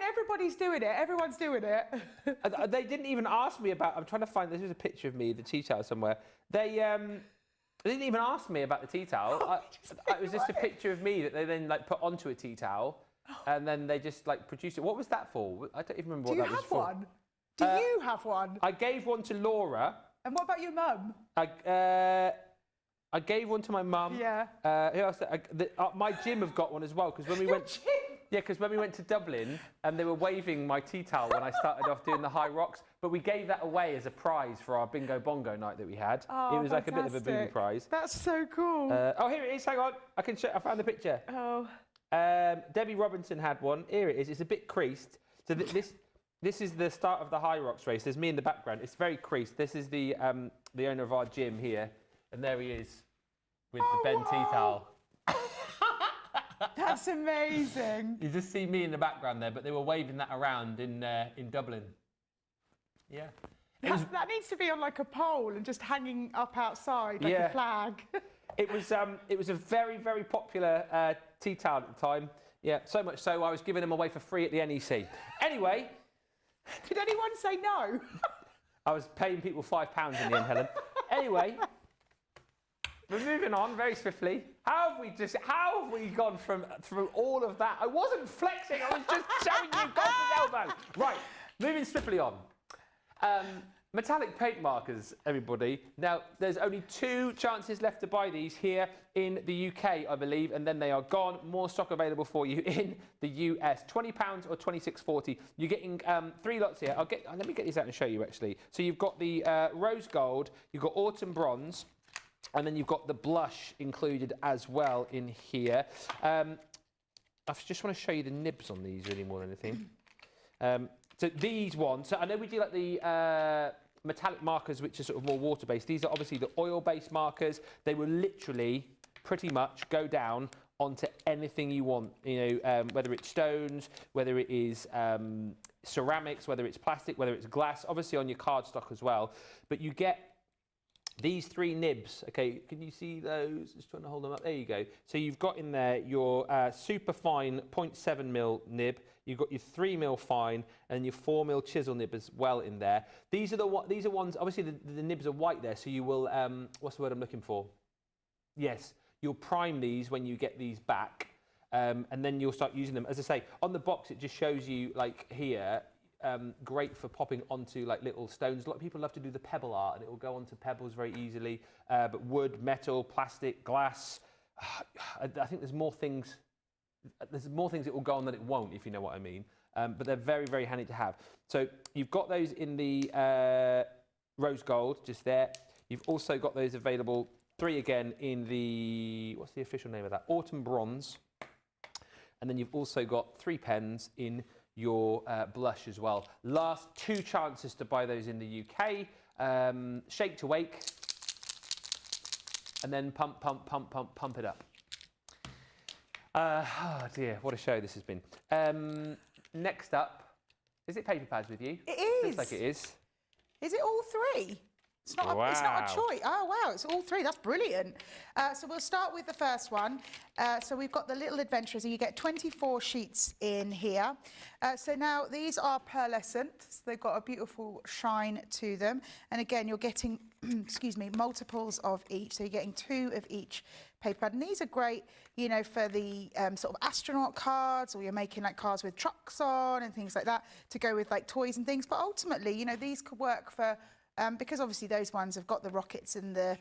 everybody's doing it. Everyone's doing it. They didn't even ask me about. I'm trying to find. There's a picture of me, the tea towel somewhere. They didn't even ask me about the tea towel. It was just a picture of me that they then like put onto a tea towel, and then they just like produced it. What was that for? I don't even remember what that was for. Do you have one? I gave one to Laura. And what about your mum? I gave one to my mum. Yeah. Who else? My gym have got one as well because when we Your went. gym? Yeah, because when we went to Dublin, they were waving my tea towel when I started off doing the high rocks, but we gave that away as a prize for our bingo bongo night that we had. Oh, it was like a bit of a booby fantastic. prize. That's so cool. Oh, here it is. Hang on. I can show. I found the picture. Oh. Debbie Robinson had one. Here it is. It's a bit creased. So this is the start of the high rocks race. There's me in the background. It's very creased. This is the owner of our gym here, and there he is with the Ben tea towel. That's amazing. You just see me in the background there, but they were waving that around in Dublin. Yeah. That needs to be on like a pole and just hanging up outside like a flag. It was a very, very popular tea towel at the time. Yeah, so much so I was giving them away for free at the NEC. Anyway. Did anyone say no? I was paying people £5 in the end, Helen. Anyway, we're moving on very swiftly. How have we gone through all of that? I wasn't flexing, I was just showing you golfer's elbow. Right, moving swiftly on. Metallic paint markers, everybody. Now, there's only 2 chances left to buy these here in the UK, I believe, and then they are gone. More stock available for you in the US. £20 or $26.40. You're getting 3 lots here. Let me get these out and show you, actually. So you've got the rose gold, you've got autumn bronze, and then you've got the blush included as well in here. I just want to show you the nibs on these really more than anything. So these ones, so I know we do like the metallic markers, which are sort of more water-based. These are obviously the oil-based markers. They will literally pretty much go down onto anything you want, you know, whether it's stones, whether it is ceramics, whether it's plastic, whether it's glass, obviously on your cardstock as well. But you get these 3 nibs, okay, can you see those? Just trying to hold them up, there you go. So you've got in there your super fine 0.7mm nib, you've got your 3mm fine and your 4mm chisel nib as well in there. These are ones, obviously the nibs are white there, so you will, what's the word I'm looking for? Yes, you'll prime these when you get these back, and then you'll start using them. As I say, on the box it just shows you, like here, great for popping onto like little stones. A lot of people love to do the pebble art and it will go onto pebbles very easily, but wood, metal, plastic, glass, I think there's more things that will go on than it won't, if you know what I mean, but they're very, very handy to have. So you've got those in the rose gold just there. You've also got those available, 3 again in the, what's the official name of that, autumn bronze, and then you've also got 3 pens in your blush as well. Last 2 chances to buy those in the UK. Shake to wake, and then pump it up. Oh dear, what a show this has been. Next up, is it paper pads with you? It is. Looks like it is. Is it all 3? It's not a choice. Oh, wow, it's all 3. That's brilliant. So we'll start with the first one. So we've got the Little Adventurers. You get 24 sheets in here. So now these are pearlescent. So they've got a beautiful shine to them. And again, you're getting, excuse me, multiples of each. So you're getting 2 of each paper pad. And these are great, you know, for the sort of astronaut cards, or you're making like cards with trucks on and things like that to go with like toys and things. But ultimately, you know, these could work for, because obviously those ones have got the rockets and the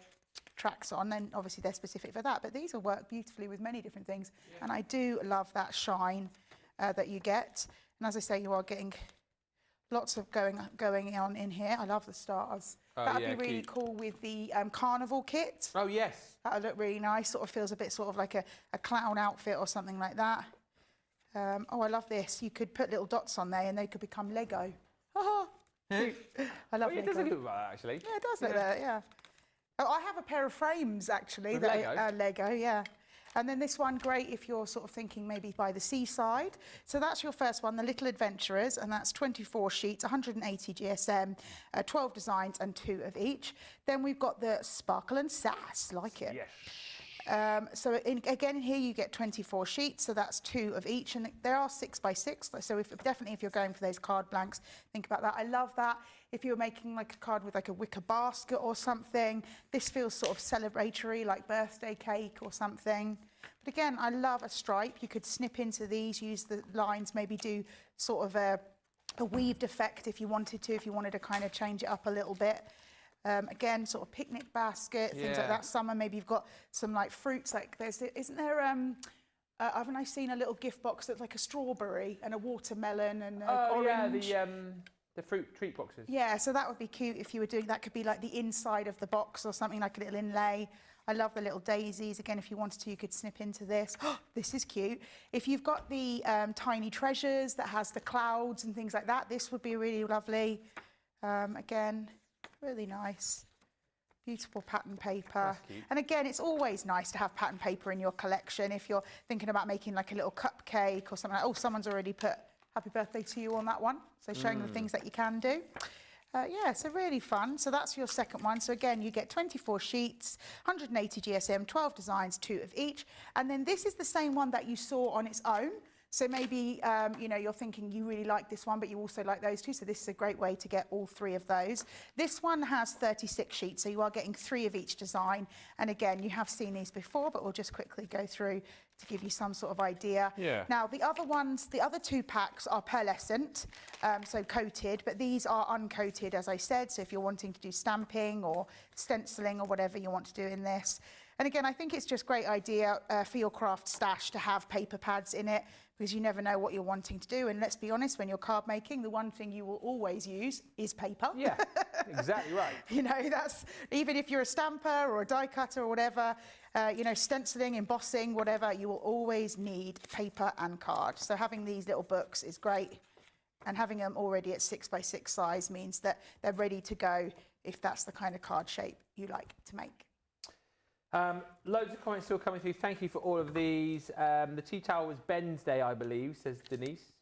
tracks on, and obviously they're specific for that, but these will work beautifully with many different things. Yeah. And I do love that shine that you get. And as I say, you are getting lots of going on in here. I love the stars. Oh, that'd be really cool with the carnival kit. Oh, yes. That would look really nice. Sort of feels a bit sort of like a clown outfit or something like that. Oh, I love this. You could put little dots on there and they could become Lego. I love Lego. It does look like that, actually. Yeah, it does look like that, yeah. Oh, I have a pair of frames, actually. With Lego? Lego, yeah. And then this one, great if you're sort of thinking maybe by the seaside. So that's your first one, the Little Adventurers, and that's 24 sheets, 180 GSM, 12 designs and 2 of each. Then we've got the Sparkle and Sass, like it. Yes. So again, here you get 24 sheets, so that's 2 of each, and there are 6 by 6. So definitely if you're going for those card blanks, think about that. I love that. If you're making like a card with like a wicker basket or something, this feels sort of celebratory, like birthday cake or something. But again, I love a stripe. You could snip into these, use the lines, maybe do sort of a weaved effect if you wanted to kind of change it up a little bit. Again, sort of picnic basket, things like that. Summer, maybe you've got some like fruits, like isn't there haven't I seen a little gift box that's like a strawberry and a watermelon and a orange? Yeah, the fruit treat boxes. Yeah, so that would be cute if you were doing that. Could be like the inside of the box or something, like a little inlay. I love the little daisies. Again, if you wanted to, you could snip into this. This is cute. If you've got the tiny treasures that has the clouds and things like that, this would be really lovely. Again, really nice. Beautiful pattern paper. And again, it's always nice to have pattern paper in your collection if you're thinking about making like a little cupcake or something like, oh, someone's already put happy birthday to you on that one. So showing the things that you can do. Yeah, so really fun. So that's your second one. So again, you get 24 sheets, 180 GSM, 12 designs, 2 of each. And then this is the same one that you saw on its own. So maybe, you know, you're thinking you really like this one, but you also like those two. So this is a great way to get all 3 of those. This one has 36 sheets, so you are getting 3 of each design. And again, you have seen these before, but we'll just quickly go through to give you some sort of idea. Yeah. Now, the other ones, the other 2 packs are pearlescent, so coated, but these are uncoated, as I said. So if you're wanting to do stamping or stenciling or whatever you want to do in this. And again, I think it's just a great idea for your craft stash to have paper pads in it, because you never know what you're wanting to do. And let's be honest, when you're card making, the one thing you will always use is paper. Yeah, exactly right. You know, that's, even if you're a stamper or a die cutter or whatever, you know, stenciling, embossing, whatever, you will always need paper and card. So having these little books is great. And having them already at 6x6 size means that they're ready to go if that's the kind of card shape you like to make. Loads of comments still coming through. Thank you for all of these. The tea towel was Ben's day, I believe, says Denise.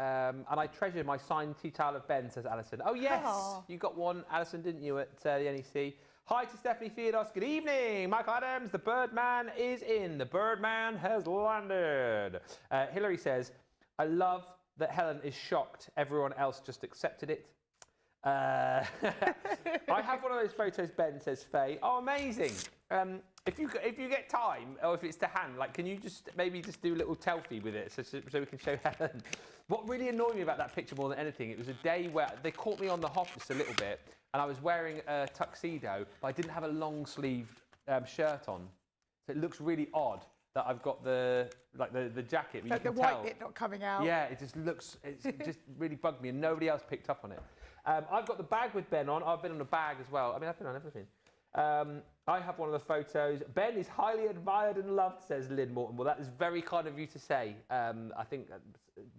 And I treasure my signed tea towel of Ben, says Alison. Oh, yes, you got one, Alison, didn't you, at the NEC? Hi to Stephanie Theodos. Good evening. Michael Adams, the Birdman is in. The Birdman has landed. Hilary says, I love that Helen is shocked. Everyone else just accepted it. I have one of those photos, Ben, says Faye. Oh, amazing. If you get time, or if it's to hand, like, can you just maybe just do a little selfie with it so we can show Helen? What really annoyed me about that picture more than anything, it was a day where they caught me on the hop just a little bit, and I was wearing a tuxedo, but I didn't have a long sleeved shirt on, so it looks really odd that I've got the jacket. But the white bit not coming out. Yeah, it just really bugged me, and nobody else picked up on it. I've got the bag with Ben on. I've been on a bag as well. I mean, I've been on everything. I have one of the photos. Ben is highly admired and loved, says Lynn Morton. Well, that is very kind of you to say. I think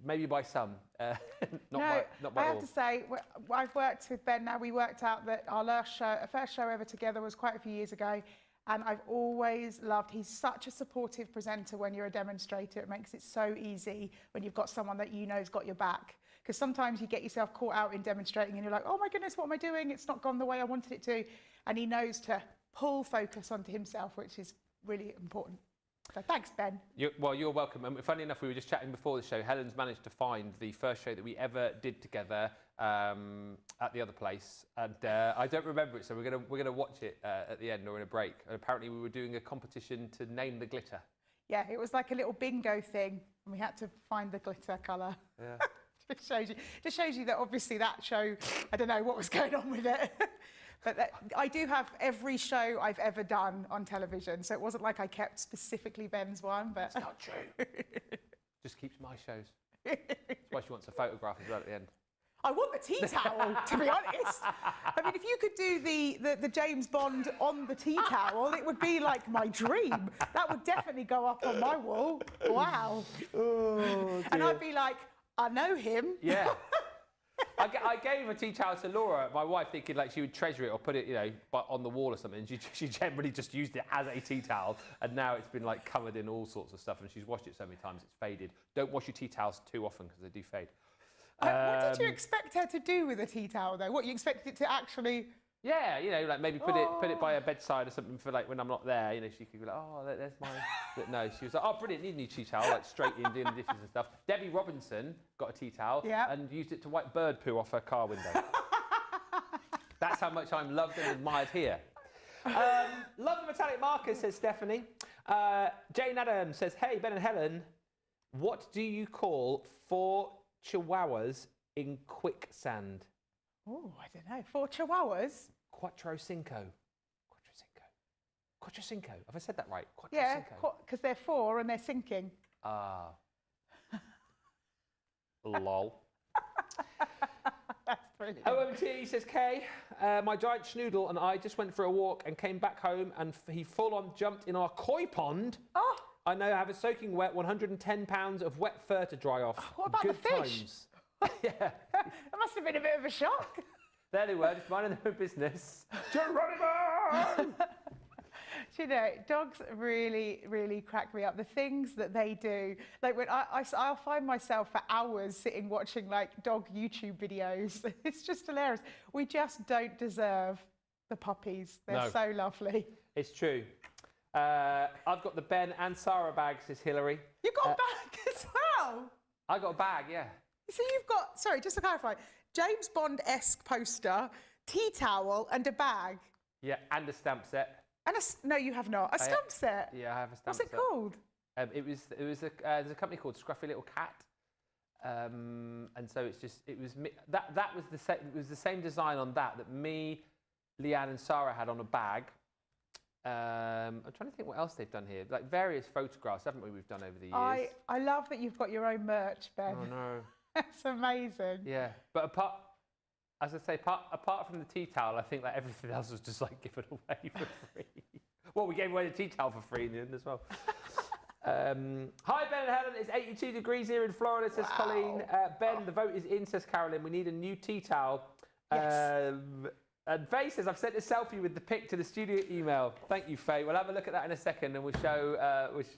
maybe by some, not by all. I have to say, I've worked with Ben now. We worked out that our first show ever together was quite a few years ago. And I've always loved, he's such a supportive presenter when you're a demonstrator. It makes it so easy when you've got someone that you know's got your back. Because sometimes you get yourself caught out in demonstrating and you're like, oh my goodness, what am I doing? It's not gone the way I wanted it to. And he knows to pull focus onto himself, which is really important. So thanks, Ben. You're welcome. And funny enough, we were just chatting before the show. Helen's managed to find the first show that we ever did together at the other place, and I don't remember it. So we're gonna watch it at the end or in a break. And apparently, we were doing a competition to name the glitter. Yeah, it was like a little bingo thing, and we had to find the glitter colour. Yeah. Just shows you that obviously that show, I don't know what was going on with it. But I do have every show I've ever done on television, so it wasn't like I kept specifically Ben's one. But it's not true. Just keeps my shows. That's why she wants a photograph as well at the end. I want the tea towel, to be honest. I mean, if you could do the James Bond on the tea towel, it would be like my dream. That would definitely go up on my wall. Wow. Oh, dear. And I'd be like, I know him. Yeah. I gave a tea towel to Laura, my wife, thinking like she would treasure it or put it, you know, on the wall or something. And she generally just used it as a tea towel, and now it's been like covered in all sorts of stuff. And she's washed it so many times it's faded. Don't wash your tea towels too often because they do fade. What did you expect her to do with a tea towel, though? What, you expected it to actually? Yeah, you know, like maybe put it by her bedside or something for like when I'm not there. You know, she could be like, oh, there's my. But no, she was like, oh, brilliant, need a new tea towel, like straight in doing the dishes and stuff. Debbie Robinson got a tea towel and used it to wipe bird poo off her car window. That's how much I'm loved and admired here. Love the metallic markers, says Stephanie. Jane Adams says, hey, Ben and Helen, what do you call 4 chihuahuas in quicksand? Oh, I don't know. 4 chihuahuas? Quattro Cinco. Have I said that right? Quattro Yeah, Cinco. because they're 4 and they're sinking. Ah. Lol. That's brilliant. OMT, says Kay, my giant schnoodle and I just went for a walk and came back home and he full-on jumped in our koi pond. Oh. I know I have a soaking wet 110 pounds of wet fur to dry off. What about Good the fish? Times. Yeah. That must have been a bit of a shock. There they were, just minding their own business. Geronimo! Do you know, dogs really, really crack me up. The things that they do, like when I'll find myself for hours sitting watching like dog YouTube videos. It's just hilarious. We just don't deserve the puppies. They're No. so lovely. It's true. I've got the Ben and Sarah bag, says Hillary. You got a bag as well. I got a bag, yeah. So you've got, sorry, just to clarify, James Bond-esque poster, tea towel, and a bag. Yeah, and a stamp set. And no, you have not. A stamp set. Yeah, I have a stamp What's set. it called? There's a company called Scruffy Little Cat, and so it was the same design on that me, Leanne, and Sarah had on a bag. I'm trying to think what else they've done here, like various photographs, haven't we? We've done over the years. I love that you've got your own merch, Ben. Oh no. That's amazing. Yeah, but apart from the tea towel, I think like everything else was just like given away for free. Well, we gave away the tea towel for free in the end as well. Hi Ben and Helen, it's 82 degrees here in Florida, says Colleen. Ben, the vote is in, says Carolyn. We need a new tea towel. Yes. And Faye says, I've sent a selfie with the pic to the studio email. Thank you, Faye. We'll have a look at that in a second and we'll show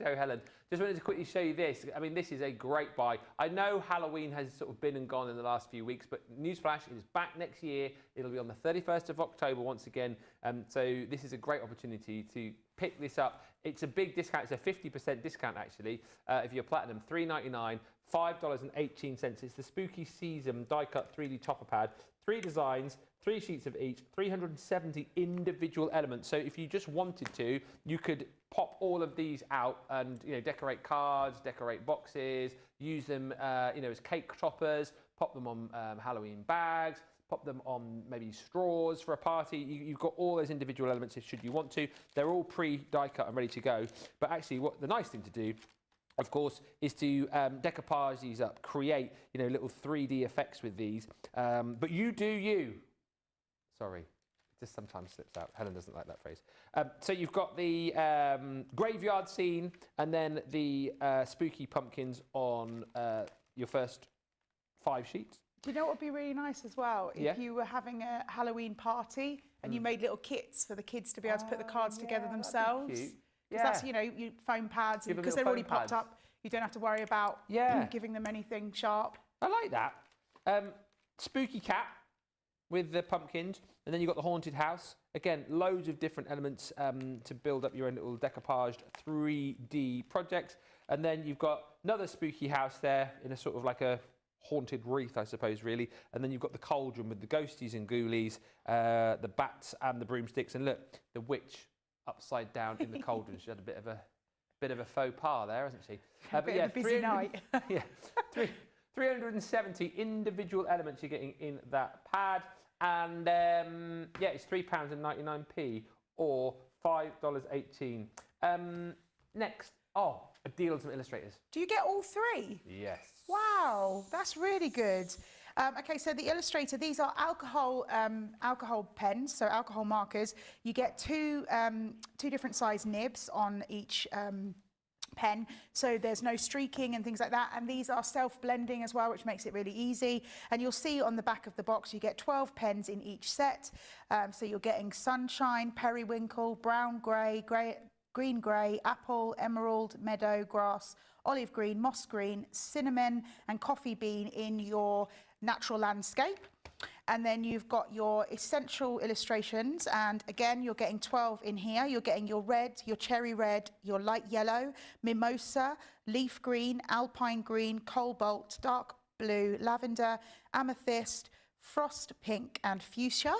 Helen. Just wanted to quickly show you this. I mean, this is a great buy. I know Halloween has sort of been and gone in the last few weeks, but newsflash, it is back next year. It'll be on the 31st of October once again. So this is a great opportunity to pick this up. It's a big discount. It's a 50% discount, actually. If you're Platinum, $3.99, $5.18. It's the Spooky Season die-cut 3D topper pad. 3 designs, 3 sheets of each, 370 individual elements. So if you just wanted to, you could pop all of these out and decorate cards, decorate boxes, use them as cake toppers, pop them on Halloween bags, pop them on maybe straws for a party. You've got all those individual elements should you want to. They're all pre-die cut and ready to go. But actually, what the nice thing to do, of course, is to decoupage these up, create little 3D effects with these. But you do you. Sorry, it just sometimes slips out. Helen doesn't like that phrase. So you've got the graveyard scene and then the spooky pumpkins on your first 5 sheets. Do you know what would be really nice as well? If you were having a Halloween party and you made little kits for the kids to be able to put the cards together themselves. Because that's, you foam pads, because they're already popped up, you don't have to worry about giving them anything sharp. I like that. Spooky cat with the pumpkins, and then you've got the haunted house. Again, loads of different elements to build up your own little decoupaged 3D project. And then you've got another spooky house there in a sort of like a haunted wreath, I suppose, really. And then you've got the cauldron with the ghosties and ghoulies, the bats and the broomsticks. And look, the witch upside down in the cauldron. She had a bit of a faux pas there, hasn't she? But yeah, a busy night. Yeah, 370 individual elements you're getting in that pad, and yeah, it's £3.99 or $5.18. Next, a deal on some illustrators. Do you get all 3? Yes. Wow, that's really good. Okay, so the Illustrator, these are alcohol pens, so alcohol markers. You get two different size nibs on each pen, so there's no streaking and things like that. And these are self-blending as well, which makes it really easy. And you'll see on the back of the box, you get 12 pens in each set. So you're getting sunshine, periwinkle, brown grey, green grey, apple, emerald, meadow, grass, olive green, moss green, cinnamon and coffee bean in your natural landscape. And then you've got your essential illustrations, and again you're getting 12 in here. You're getting your red, your cherry red, your light yellow, mimosa, leaf green, alpine green, cobalt, dark blue, lavender, amethyst, frost pink and fuchsia.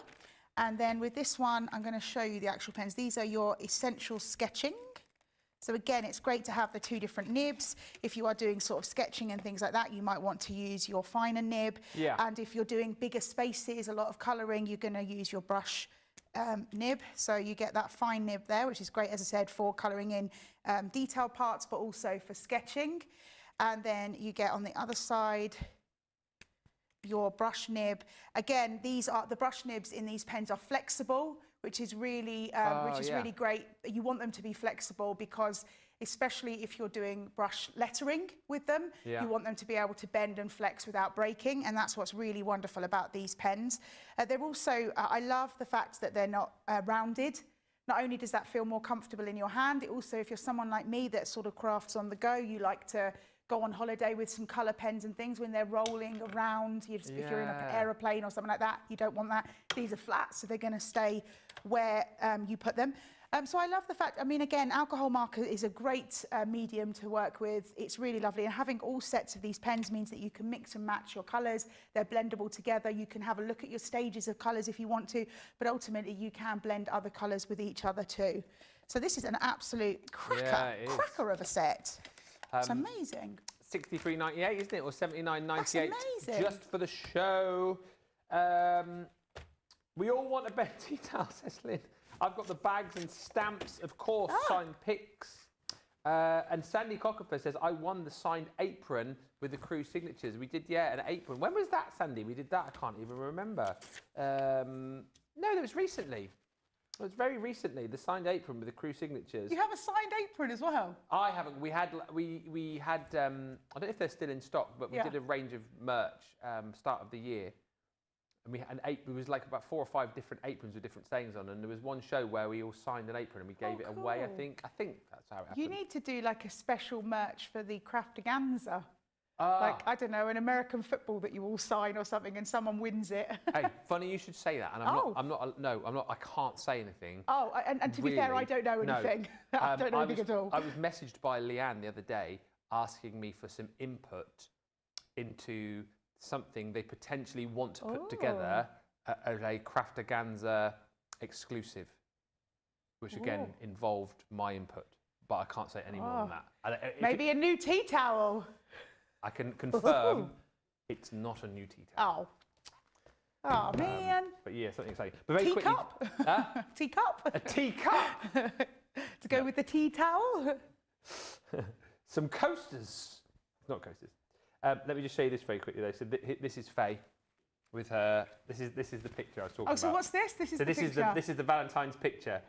And then with this one, I'm going to show you the actual pens. These are your essential sketching. So again, it's great to have the 2 different nibs. If you are doing sort of sketching and things like that, you might want to use your finer nib. Yeah. And if you're doing bigger spaces, a lot of colouring, you're going to use your brush nib, so you get that fine nib there, which is great, as I said, for colouring in detailed parts, but also for sketching. And then you get on the other side your brush nib. Again, the brush nibs in these pens are flexible, which is really really great. You want them to be flexible because, especially if you're doing brush lettering with them, you want them to be able to bend and flex without breaking, and that's what's really wonderful about these pens. They're also, I love the fact that they're not rounded. Not only does that feel more comfortable in your hand, it also, if you're someone like me that sort of crafts on the go, you like to go on holiday with some colour pens and things when they're rolling around. If you're in an aeroplane or something like that, you don't want that. These are flat, so they're going to stay where you put them. So I love the fact, I mean, again, alcohol marker is a great medium to work with. It's really lovely. And having all sets of these pens means that you can mix and match your colours. They're blendable together. You can have a look at your stages of colours if you want to, but ultimately you can blend other colours with each other too. So this is an absolute cracker of a set. It's amazing. $63.98, isn't it? Or $79.98. That's amazing. Just for the show. We all want a better detail, says Lynn. I've got the bags and stamps, of course, signed pics. And Sandy Cockerfer says, I won the signed apron with the crew signatures. We did, an apron. When was that, Sandy? We did that? I can't even remember. No, that was recently. It was very recently, the signed apron with the crew signatures. You have a signed apron as well? I haven't. We had I don't know if they're still in stock, but we did a range of merch start of the year. And we had it was like about 4 or 5 different aprons with different sayings on, and there was one show where we all signed an apron and we gave it away, I think. I think that's how it happened. You need to do like a special merch for the crafterganza. Like, I don't know, an American football that you all sign or something and someone wins it. Hey, funny you should say that. And I'm not, I can't say anything. Oh, and to be fair, I don't know anything. No. I don't know anything at all. I was messaged by Leanne the other day asking me for some input into something they potentially want to put together as a crafterganza exclusive, which again involved my input, but I can't say any more than that. Maybe a new tea towel. I can confirm it's not a new tea towel. Oh man. But yeah, something exciting. But very quickly, teacup. A teacup. To go with the tea towel. Some coasters. Not coasters. Let me just show you this very quickly though. So this is Faye with her. This is the picture I was talking about. Oh, so what's this? This is the picture. This is the Valentine's picture.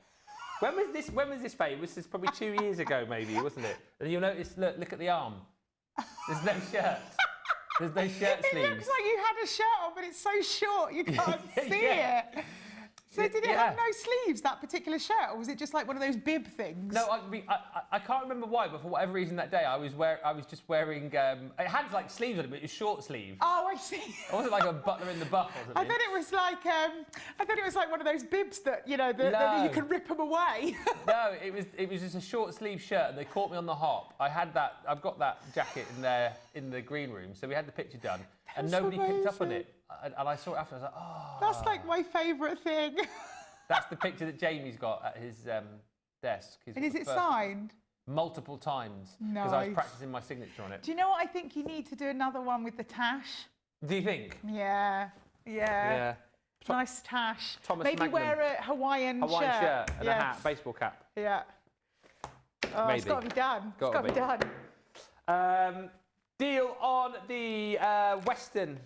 When was this Faye? This is probably 2 years ago, maybe, wasn't it? And you'll notice. Look at the arm. There's no shirt. There's no shirt sleeves. It looks like you had a shirt on, but it's so short you can't see it. So did it have no sleeves, that particular shirt, or was it just like one of those bib things? No, I can't remember why, but for whatever reason that day I was just wearing. It had like sleeves on it, but it was short sleeve. Oh, I see. I wasn't like a butler in the buff or something. I thought it was like one of those bibs that that you can rip them away. No, it was just a short sleeve shirt, and they caught me on the hop. I've got that jacket in the green room, so we had the picture done, and nobody picked up on it. And I saw it after, I was like, oh. That's like my favourite thing. That's the picture that Jamie's got at his desk. And is it signed? Multiple times. Because I was practising my signature on it. Do you know what? I think you need to do another one with the tash. Do you think? Yeah. Nice tash. Thomas Maybe Magnum. Wear a Hawaiian shirt and a hat, baseball cap. Yeah. Oh, Maybe. It's got to be done. It's got to be done. Deal on the Western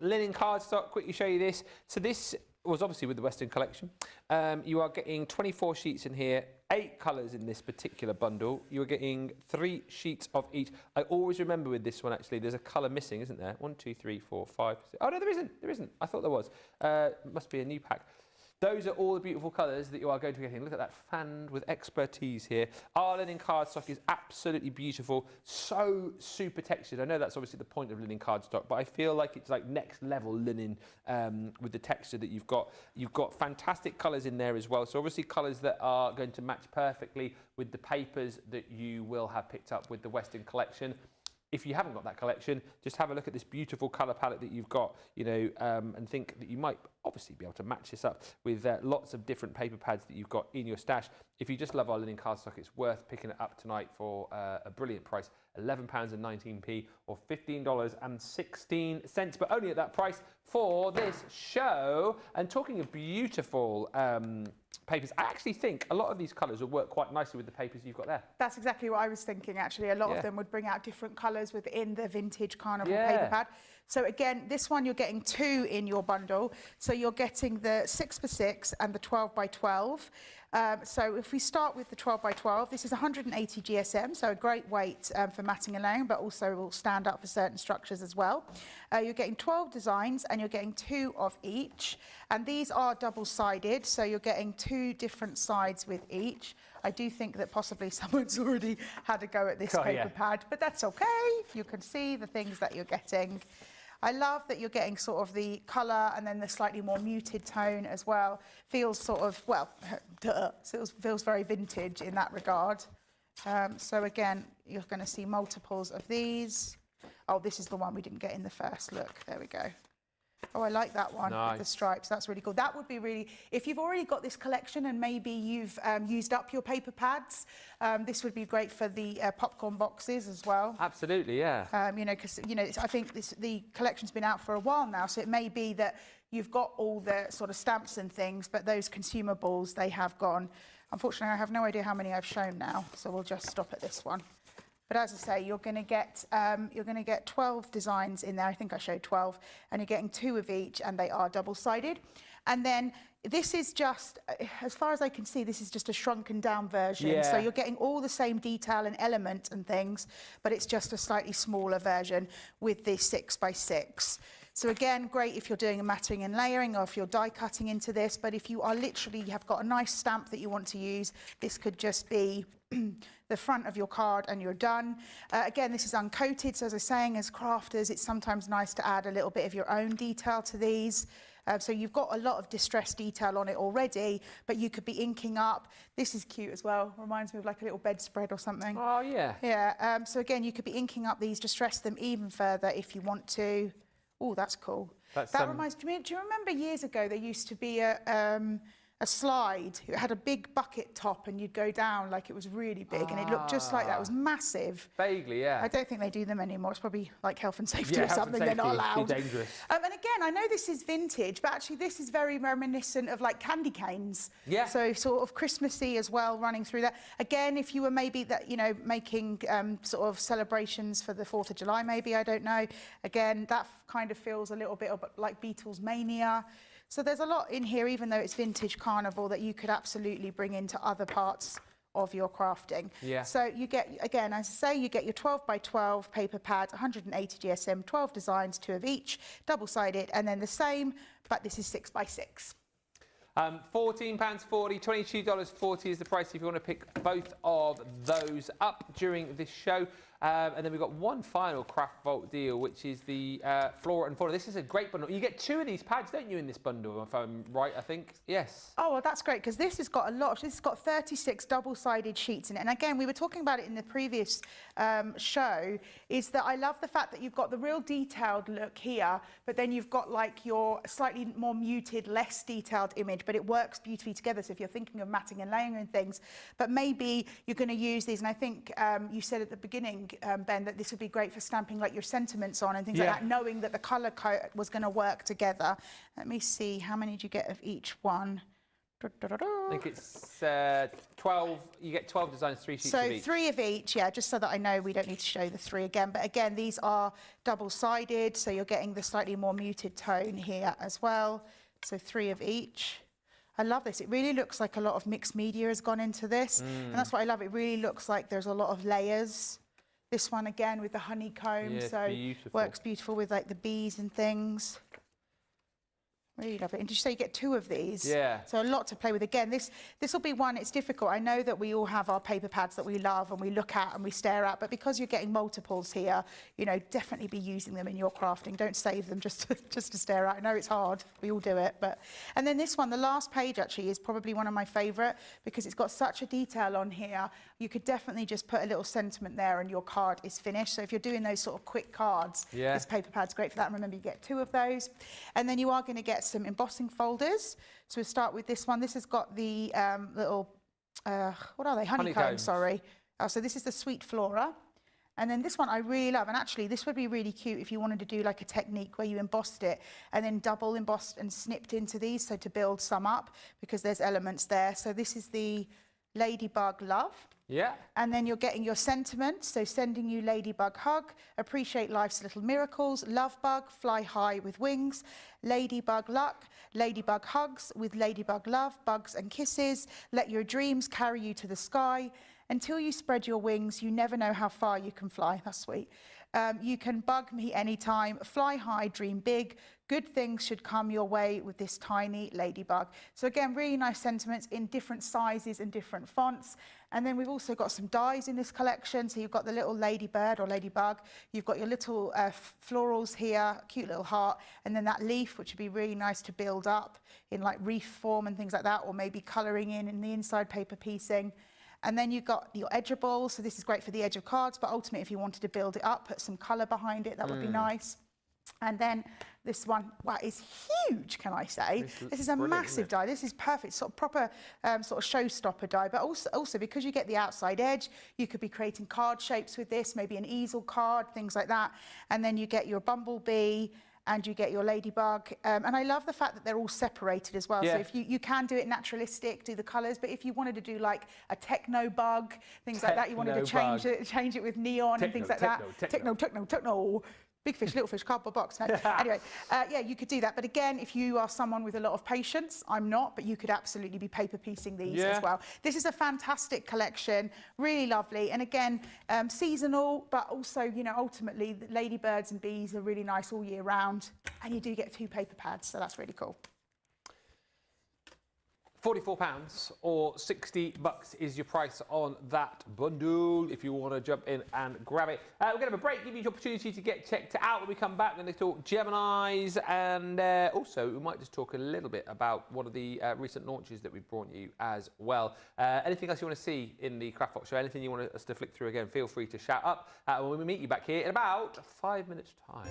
linen cardstock. Quickly show you this. So this was obviously with the Western collection. You are getting 24 sheets in here, 8 colours in this particular bundle. You are getting 3 sheets of each. I always remember with this one, actually, there's a colour missing, isn't there? 1, 2, 3, 4, 5, 6. Oh, no, there isn't. There isn't. I thought there was. Must be a new pack. Those are all the beautiful colours that you are going to be getting. Look at that fanned with expertise here. Our linen cardstock is absolutely beautiful. So super textured. I know that's obviously the point of linen cardstock, but I feel like it's like next level linen with the texture that you've got. You've got fantastic colours in there as well. So obviously colours that are going to match perfectly with the papers that you will have picked up with the Western collection. If you haven't got that collection, just have a look at this beautiful colour palette that you've got, and think that you might obviously be able to match this up with lots of different paper pads that you've got in your stash. If you just love our linen cardstock, it's worth picking it up tonight for a brilliant price £11.19p or $15.16, but only at that price for this show. And talking of beautiful papers, I actually think a lot of these colours will work quite nicely with the papers you've got there. That's exactly what I was thinking, actually. A lot of them would bring out different colours within the vintage carnival paper pad. So again, this one you're getting 2 in your bundle. So you're getting the 6x6 and the 12x12. So if we start with the 12x12, this is 180 GSM, so a great weight for matting and layering, but also will stand up for certain structures as well. You're getting 12 designs and you're getting 2 of each. And these are double-sided, so you're getting 2 different sides with each. I do think that possibly someone's already had a go at this paper pad, but that's okay. You can see the things that you're getting. I love that you're getting sort of the colour and then the slightly more muted tone as well. Feels sort of, well, feels very vintage in that regard. So again, you're going to see multiples of these. Oh, this is the one we didn't get in the first look. There we go. Oh, I like that one with the stripes. That's really cool. That would be really, if you've already got this collection and maybe you've used up your paper pads, this would be great for the popcorn boxes as well. Absolutely, yeah. You know, because, you know, I think the collection's been out for a while now, so it may be that you've got all the sort of stamps and things, but those consumables, they have gone. Unfortunately, I have no idea how many I've shown now, so we'll just stop at this one. But as I say, you're going to get 12 designs in there. I think I showed 12, and you're getting 2 of each, and they are double-sided. And then this is just, as far as I can see, this is just a shrunken down version. Yeah. So you're getting all the same detail and element and things, but it's just a slightly smaller version with the 6x6. So again, great if you're doing a matting and layering or if you're die cutting into this, but if you are literally, you have got a nice stamp that you want to use, this could just be the front of your card and you're done. Again, this is uncoated, so as I was saying, as crafters, it's sometimes nice to add a little bit of your own detail to these. So you've got a lot of distressed detail on it already, but you could be inking up. This is cute as well. Reminds me of like a little bedspread or something. Oh, yeah. Yeah, so again, you could be inking up these, distress them even further if you want to. Oh, that's cool. That reminds me, do you remember years ago there used to be a slide? It had a big bucket top and you'd go down like it was really big and it looked just like that. It was massive. Vaguely, yeah. I don't think they do them anymore. It's probably like health and safety or something. They're not allowed. Too dangerous. And again, I know this is vintage, but actually this is very reminiscent of like candy canes. Yeah. So sort of Christmassy as well, running through that. Again, if you were maybe that, you know, making sort of celebrations for the 4th of July, maybe, I don't know. Again, that kind of feels a little bit like Beatles Mania. So there's a lot in here, even though it's vintage carnival, that you could absolutely bring into other parts of your crafting. Yeah. So you get, again, as I say, you get your 12x12 paper pad, 180 GSM, 12 designs, 2 of each, double-sided, and then the same, but this is 6x6. £14.40, $22.40 is the price if you want to pick both of those up during this show. And then we've got one final Craft Vault deal, which is the Flora and Fauna. This is a great bundle. You get 2 of these pads, don't you, in this bundle, if I'm right, I think? Yes. Oh, well, that's great, because this has got a lot. This has got 36 double-sided sheets in it. And again, we were talking about it in the previous show, is that I love the fact that you've got the real detailed look here, but then you've got like your slightly more muted, less detailed image, but it works beautifully together. So if you're thinking of matting and layering and things, but maybe you're going to use these, and I think you said at the beginning, Ben, that this would be great for stamping like your sentiments on and things like that, knowing that the colour coat was going to work together. Let me see, how many do you get of each one? I think it's 12, you get 12 designs, 3 sheets of each. So 3 of each, yeah, just so that I know we don't need to show the 3 again. But again, these are double-sided, so you're getting the slightly more muted tone here as well. So 3 of each. I love this. It really looks like a lot of mixed media has gone into this. And that's what I love. It really looks like there's a lot of layers. This one again with the honeycomb, so beautiful. Works beautiful with like the bees and things. Really love it. And did you say you get 2 of these? Yeah. So a lot to play with. Again, this will be one, it's difficult. I know that we all have our paper pads that we love and we look at and we stare at, but because you're getting multiples here, you know, definitely be using them in your crafting. Don't save them just to stare at. I know it's hard. We all do it. And then this one, the last page actually is probably one of my favourite because it's got such a detail on here. You could definitely just put a little sentiment there and your card is finished. So if you're doing those sort of quick cards, this paper pad's great for that. And remember, you get 2 of those. And then you are going to get some embossing folders. So we'll start with this one. This has got the little, what are they? Honeycomb, sorry. So this is the Sweet Flora. And then this one I really love, and actually this would be really cute if you wanted to do like a technique where you embossed it and then double embossed and snipped into these, so to build some up, because there's elements there. So this is the Ladybug Love. Yeah. And then you're getting your sentiments, so sending you ladybug hug, appreciate life's little miracles, love bug, fly high with wings, ladybug luck, ladybug hugs with ladybug love, bugs and kisses, let your dreams carry you to the sky. Until you spread your wings, you never know how far you can fly. That's sweet. You can bug me anytime, fly high, dream big. Good things should come your way with this tiny ladybug. So again, really nice sentiments in different sizes and different fonts. And then we've also got some dies in this collection. So you've got the little ladybird or ladybug. You've got your little florals here, cute little heart. And then that leaf, which would be really nice to build up in like reef form and things like that, or maybe colouring in the inside paper piecing. And then you've got your edgeable, so this is great for the edge of cards, but ultimately if you wanted to build it up, put some colour behind it, that would be nice. And then this one, wow, is huge, can I say? This is a massive die. This is perfect, sort of proper sort of showstopper die, but also because you get the outside edge, you could be creating card shapes with this, maybe an easel card, things like that. And then you get your bumblebee, and you get your ladybug. And I love the fact that they're all separated as well. Yeah. So if you can do it naturalistic, do the colours, but if you wanted to do like a techno bug, things like that, you wanted to change it with neon and things like that. Techno. Big fish, little fish, cardboard box. No. Anyway, yeah, you could do that. But again, if you are someone with a lot of patience, I'm not, but you could absolutely be paper piecing these as well. This is a fantastic collection, really lovely. And again, seasonal, but also, you know, ultimately, the ladybirds and bees are really nice all year round. And you do get 2 paper pads, so that's really cool. £44 or $60 is your price on that bundle if you want to jump in and grab it. We're going to have a break, give you the opportunity to get checked out. When we come back, we're going to talk Geminis, and also we might just talk a little bit about one of the recent launches that we've brought you as well. Anything else you want to see in the Craft Box show, anything you want us to flick through again, feel free to shout up when we meet you back here in about 5 minutes' time.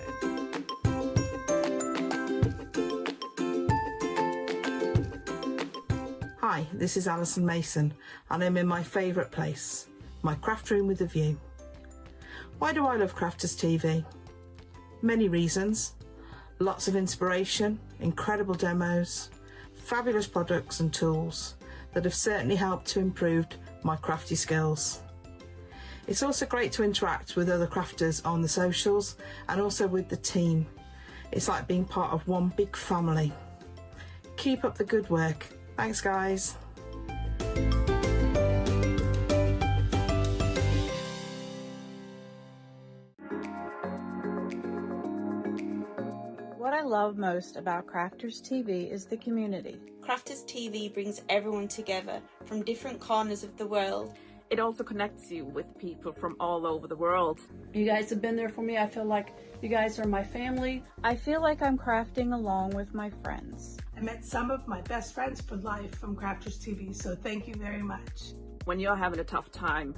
Hi, this is Alison Mason, and I'm in my favourite place, my craft room with a view. Why do I love Crafters TV? Many reasons. Lots of inspiration, incredible demos, fabulous products and tools that have certainly helped to improve my crafty skills. It's also great to interact with other crafters on the socials and also with the team. It's like being part of one big family. Keep up the good work. Thanks, guys. What I love most about Crafters TV is the community. Crafters TV brings everyone together from different corners of the world. It also connects you with people from all over the world. You guys have been there for me. I feel like you guys are my family. I feel like I'm crafting along with my friends. I met some of my best friends for life from Crafters TV, so thank you very much. When you're having a tough time,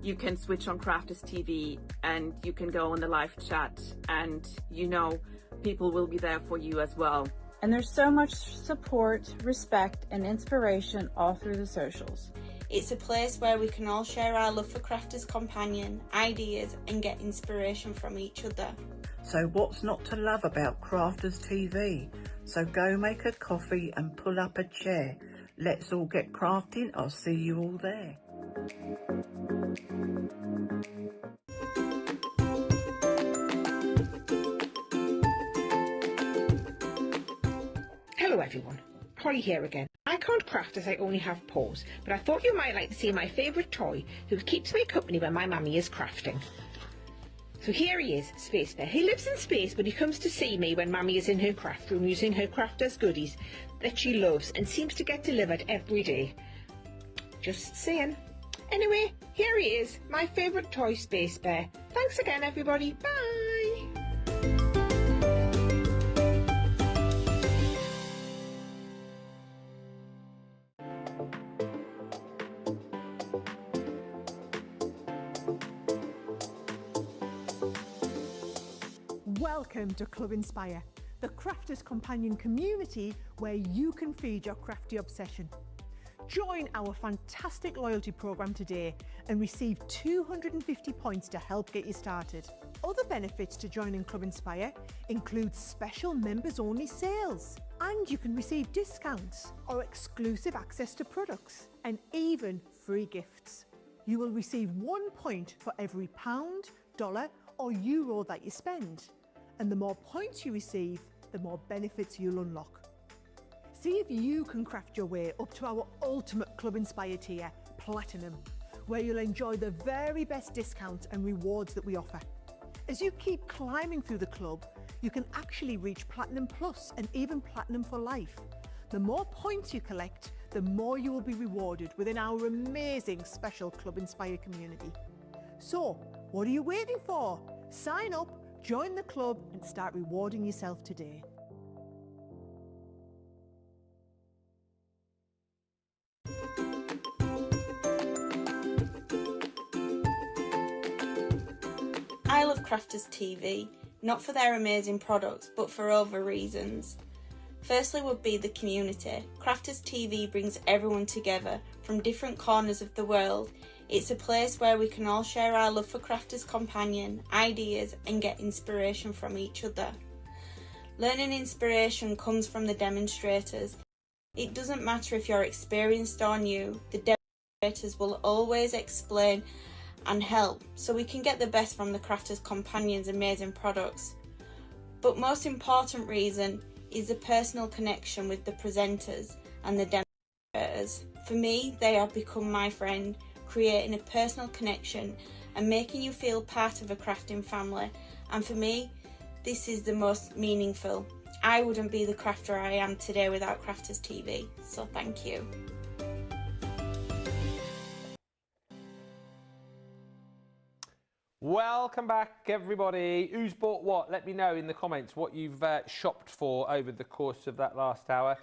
you can switch on Crafters TV and you can go on the live chat, and you know people will be there for you as well. And there's so much support, respect, and inspiration all through the socials. It's a place where we can all share our love for Crafters Companion, ideas, and get inspiration from each other. So what's not to love about Crafters TV? So go make a coffee and pull up a chair. Let's all get crafting. I'll see you all there. Hello everyone, Holly here again. I can't craft as I only have paws, but I thought you might like to see my favourite toy who keeps me company when my mummy is crafting. So here he is, Space Bear. He lives in space, but he comes to see me when mummy is in her craft room using her crafters goodies that she loves and seems to get delivered every day. Just saying. Anyway, here he is, my favourite toy, Space Bear. Thanks again everybody, bye! Welcome to Club Inspire, the Crafters Companion community where you can feed your crafty obsession. Join our fantastic loyalty program today and receive 250 points to help get you started. Other benefits to joining Club Inspire include special members-only sales, and you can receive discounts or exclusive access to products, and even free gifts. You will receive 1 point for every pound, dollar or euro that you spend, and the more points you receive, the more benefits you'll unlock. See if you can craft your way up to our ultimate Club Inspire tier, Platinum, where you'll enjoy the very best discounts and rewards that we offer. As you keep climbing through the club, you can actually reach Platinum Plus and even Platinum for life. The more points you collect, the more you will be rewarded within our amazing special Club Inspire community. So, what are you waiting for? Sign up, join the club and start rewarding yourself today. I love Crafters TV, not for their amazing products, but for other reasons. Firstly would be the community. Crafters TV brings everyone together from different corners of the world. It's a place where we can all share our love for Crafters Companion, ideas and get inspiration from each other. Learning inspiration comes from the demonstrators. It doesn't matter if you're experienced or new, the demonstrators will always explain and help, so we can get the best from the Crafters Companion's amazing products. But most important reason is the personal connection with the presenters and the demonstrators. For me, they have become my friend, creating a personal connection and making you feel part of a crafting family. And for me, this is the most meaningful. I wouldn't be the crafter I am today without Crafters TV, so thank you. Welcome back, everybody. Who's bought what? Let me know in the comments what you've shopped for over the course of that last hour.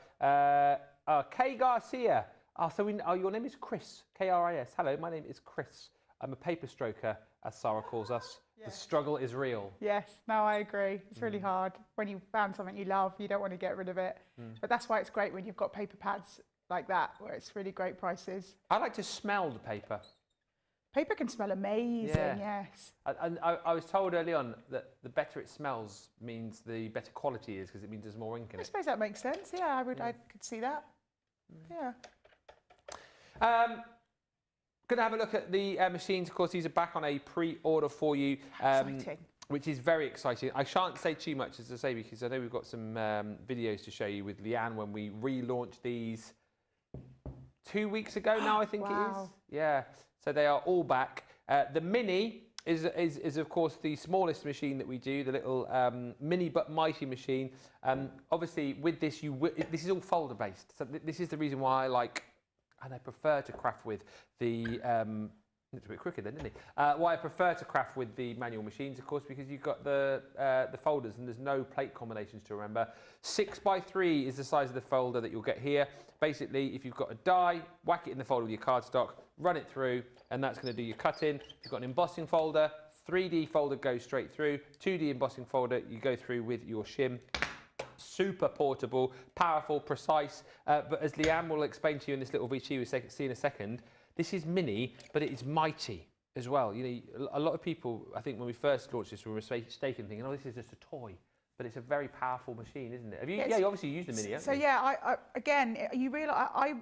Kay Garcia. Your name is Chris. K-R-I-S. Hello, my name is Chris. I'm a paper stroker, as Sarah calls us. Yes. The struggle is real. Yes, no, I agree. It's really hard. When you've found something you love, you don't want to get rid of it. But that's why it's great when you've got paper pads like that, where it's really great prices. I like to smell the paper. Paper can smell amazing, yes. I was told early on that the better it smells means the better quality is, because it means there's more ink in it. I suppose that makes sense. Yeah, I could see that. Yeah. Going to have a look at the machines. Of course, these are back on a pre-order for you, which is very exciting. I shan't say too much, as I say, because I know we've got some videos to show you with Leanne when we relaunched these 2 weeks ago now, I think it is. Yeah. So they are all back. The Mini is of course the smallest machine that we do, the little mini but mighty machine. Obviously with this, this is all folder based. So this is the reason why I like, and I prefer to craft with the, it's a bit quicker then, isn't it? Why I prefer to craft with the manual machines, of course, because you've got the folders and there's no plate combinations to remember. 6x3 is the size of the folder that you'll get here. Basically, if you've got a die, whack it in the folder with your cardstock, run it through, and that's going to do your cutting. If you've got an embossing folder, 3D folder goes straight through. 2D embossing folder, you go through with your shim. Super portable, powerful, precise. But as Leanne will explain to you in this little VT we'll see in a second, this is mini, but it is mighty as well. You know, a lot of people, I think when we first launched this, were mistaken thinking, oh, this is just a toy. But it's a very powerful machine, isn't it? Have you, yeah, you obviously used the Mini, haven't you? So yeah, again, you realise I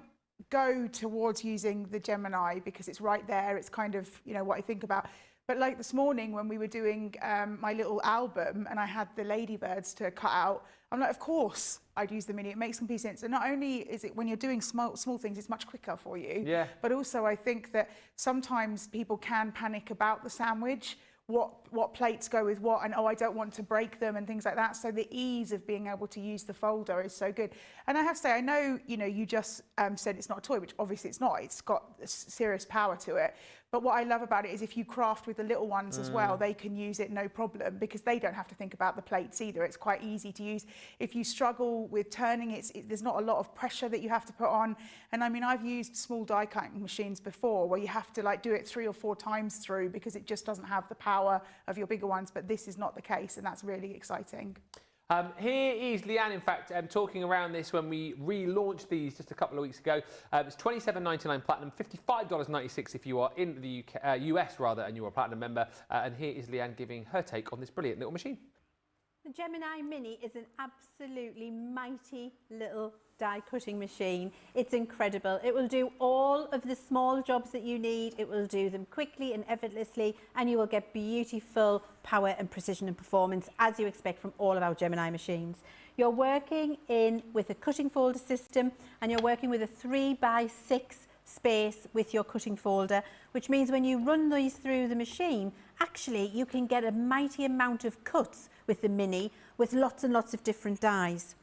go towards using the Gemini because it's right there. It's kind of, you know, what I think about. But like this morning when we were doing my little album and I had the ladybirds to cut out, I'm like, of course I'd use the Mini. It makes complete sense. And not only is it when you're doing small things, it's much quicker for you. Yeah. But also I think that sometimes people can panic about the sandwich. What plates go with what, and oh, I don't want to break them and things like that. So the ease of being able to use the folder is so good. And I have to say, I know, you know, you just said it's not a toy, which obviously it's not. It's got serious power to it. But what I love about it is if you craft with the little ones as well, they can use it no problem because they don't have to think about the plates either. It's quite easy to use. If you struggle with turning, there's not a lot of pressure that you have to put on. And I mean, I've used small die cutting machines before where you have to like do it 3 or 4 times through because it just doesn't have the power of your bigger ones. But this is not the case, and that's really exciting. Here is Leanne, in fact, talking around this when we relaunched these just a couple of weeks ago. It's $27.99 platinum, $55.96 if you are in the US rather, and you are a platinum member. And here is Leanne giving her take on this brilliant little machine. The Gemini Mini is an absolutely mighty little die cutting machine. It's incredible. It will do all of the small jobs that you need. It will do them quickly and effortlessly, and you will get beautiful power and precision and performance as you expect from all of our Gemini machines. You're working with a cutting folder system, and you're working with a 3x6 space with your cutting folder, which means when you run these through the machine, actually you can get a mighty amount of cuts with the Mini with lots and lots of different dies.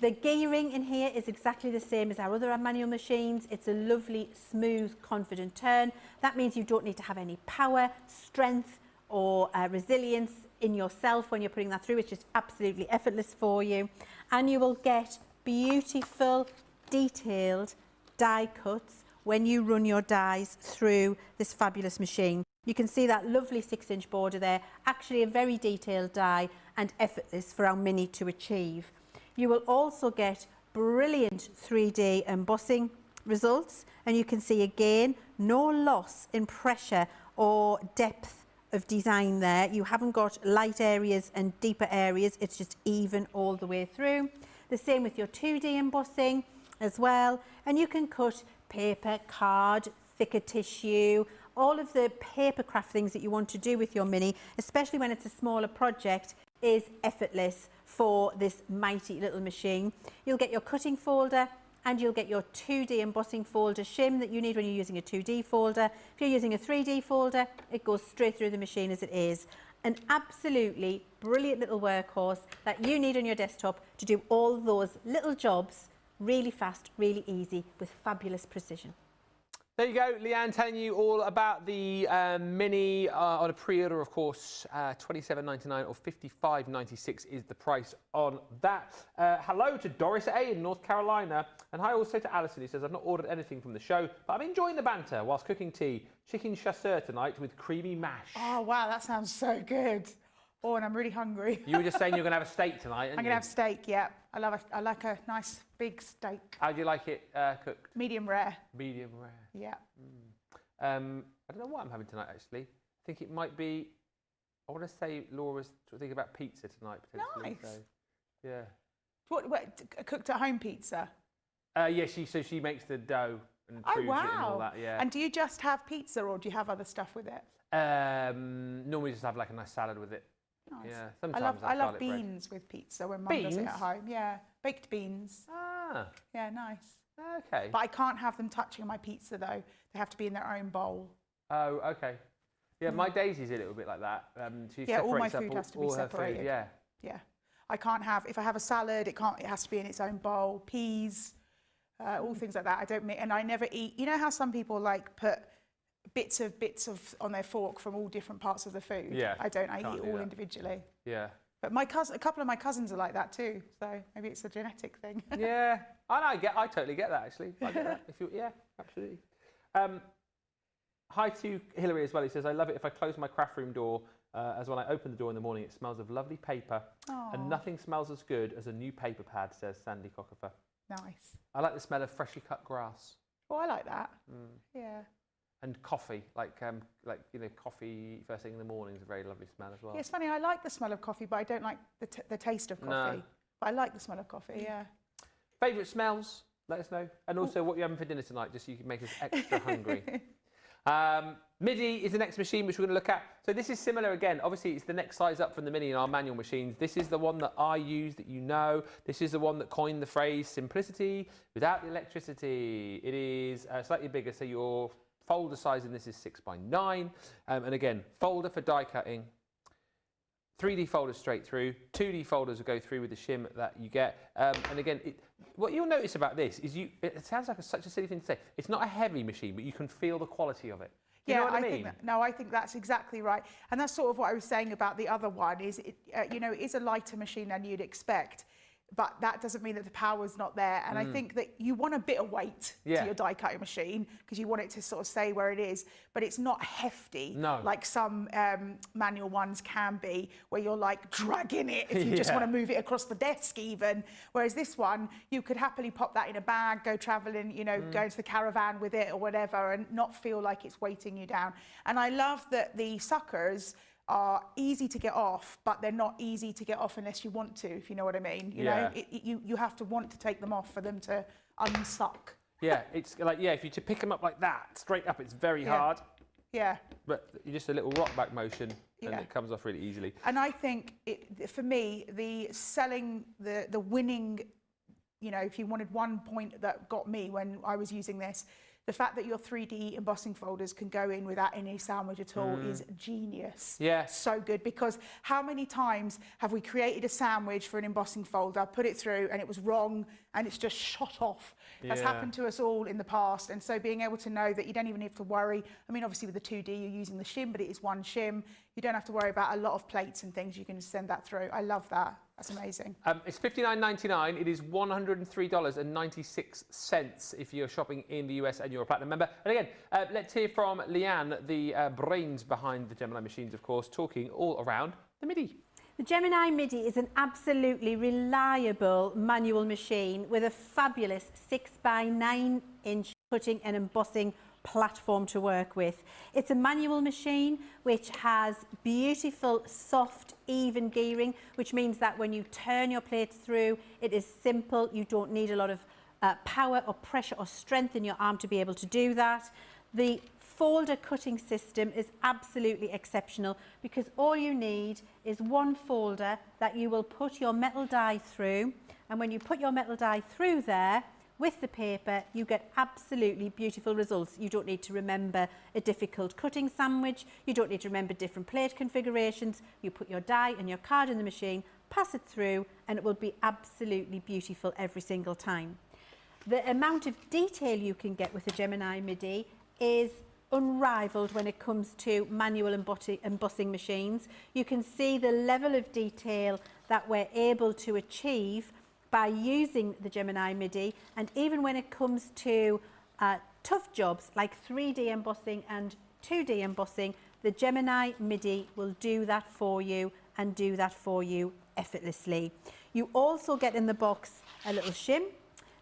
The gearing in here is exactly the same as our other manual machines. It's a lovely, smooth, confident turn. That means you don't need to have any power, strength or resilience in yourself when you're putting that through. It's just absolutely effortless for you. And you will get beautiful, detailed die cuts when you run your dies through this fabulous machine. You can see that lovely 6-inch border there, actually a very detailed die and effortless for our Mini to achieve. You will also get brilliant 3D embossing results, and you can see again no loss in pressure or depth of design there. You haven't got light areas and deeper areas, it's just even all the way through. The same with your 2D embossing as well, and you can cut paper, card, thicker tissue, all of the paper craft things that you want to do with your Mini, especially when it's a smaller project, is effortless for this mighty little machine. You'll get your cutting folder and you'll get your 2D embossing folder shim that you need when you're using a 2D folder. If you're using a 3D folder, it goes straight through the machine as it is. An absolutely brilliant little workhorse that you need on your desktop to do all those little jobs really fast, really easy, with fabulous precision. There you go, Leanne telling you all about the Mini on a pre-order, of course. $27.99 or $55.96 is the price on that. Hello to Doris A in North Carolina. And hi also to Alison, who says, I've not ordered anything from the show, but I'm enjoying the banter whilst cooking tea. Chicken chasseur tonight with creamy mash. Oh, wow, that sounds so good. Oh, and I'm really hungry. You were just saying you're going to have a steak tonight, aren't I'm going to have steak, yeah. I like a nice big steak. How do you like it cooked? Medium rare. Medium rare. Yeah. I don't know what I'm having tonight, actually. I think it might be, I want to say Laura's thinking about pizza tonight, potentially. Nice. So, yeah. What, cooked at home pizza? Yeah, she makes the dough and proves it and all that, yeah. And do you just have pizza or do you have other stuff with it? Normally just have like a nice salad with it. Nice. Yeah, sometimes I love beans with pizza when Mum does it at home. Yeah, baked beans. Ah. Yeah, nice. Okay. But I can't have them touching my pizza though. They have to be in their own bowl. Oh, okay. Yeah, my Daisy's a little bit like that. She all my separates food has to be all her separated. food, yeah. Yeah. I can't have, if I have a salad, it has to be in its own bowl. Peas, all things like that. I don't make, and I never eat. You know how some people like put bits of on their fork from all different parts of the food? Yeah. I don't. I eat all individually. Yeah. But a couple of my cousins are like that too. So maybe it's a genetic thing. Yeah. I totally get that actually. I get that. Yeah, absolutely. Hi to Hilary as well. He says, I love it if I close my craft room door, as when I open the door in the morning, it smells of lovely paper. Aww. And nothing smells as good as a new paper pad, says Sandy Cockerfer. Nice. I like the smell of freshly cut grass. Oh, I like that. Yeah. And coffee, like coffee first thing in the morning is a very lovely smell as well. Yeah, it's funny. I like the smell of coffee, but I don't like the taste of coffee. No. But I like the smell of coffee. Yeah. Favourite smells? Let us know. And also what you're having for dinner tonight, just so you can make us extra hungry. MIDI is the next machine which we're going to look at. So this is similar again. Obviously, it's the next size up from the Mini in our manual machines. This is the one that I use, that you know. This is the one that coined the phrase simplicity without the electricity. It is slightly bigger, so your folder size in this is 6x9. And again, folder for die cutting. 3D folders straight through. 2D folders will go through with the shim that you get. And again, what you'll notice about this is it sounds like such a silly thing to say. It's not a heavy machine, but you can feel the quality of it. You know what I mean? I think that's exactly right. And that's sort of what I was saying about the other one is, it is a lighter machine than you'd expect. but that doesn't mean that the power's not there. And I think that you want a bit of weight to your die cutting machine because you want it to sort of stay where it is, but it's not hefty like some manual ones can be, where you're like dragging it if you just want to move it across the desk even. Whereas this one, you could happily pop that in a bag, go traveling, you know, go into the caravan with it or whatever, and not feel like it's weighting you down. And I love that the suckers are easy to get off, but they're not easy to get off unless you want to, if you know what I mean. You know, you have to want to take them off for them to unsuck. Yeah, it's like, if you to pick them up like that, straight up, it's very hard. Yeah. But just a little rock back motion and it comes off really easily. And I think, for me, the winning, you know, if you wanted one point that got me when I was using this, the fact that your 3D embossing folders can go in without any sandwich at all is genius. Yeah. So good, because how many times have we created a sandwich for an embossing folder, put it through, and it was wrong, and it's just shot off? That's happened to us all in the past. And so being able to know that you don't even have to worry. I mean, obviously with the 2D, you're using the shim, but it is one shim. You don't have to worry about a lot of plates and things. You can send that through. I love that. That's amazing. It's $59.99. It is $103.96 if you're shopping in the US and you're a Platinum member. And again, let's hear from Leanne, the brains behind the Gemini machines, of course, talking all around the MIDI. The Gemini MIDI is an absolutely reliable manual machine with a fabulous 6x9 inch cutting and embossing platform to work with. It's a manual machine which has beautiful, soft, even gearing, which means that when you turn your plates through, it is simple. You don't need a lot of power or pressure or strength in your arm to be able to do that. The folder cutting system is absolutely exceptional because all you need is one folder that you will put your metal die through, and when you put your metal die through there with the paper, you get absolutely beautiful results. You don't need to remember a difficult cutting sandwich, you don't need to remember different plate configurations. You put your die and your card in the machine, pass it through, and it will be absolutely beautiful every single time. The amount of detail you can get with the Gemini MIDI is unrivaled when it comes to manual embossing machines. You can see the level of detail that we're able to achieve by using the Gemini MIDI, and even when it comes to tough jobs like 3D embossing and 2D embossing, the Gemini MIDI will do that for you and do that for you effortlessly. You also get in the box a little shim.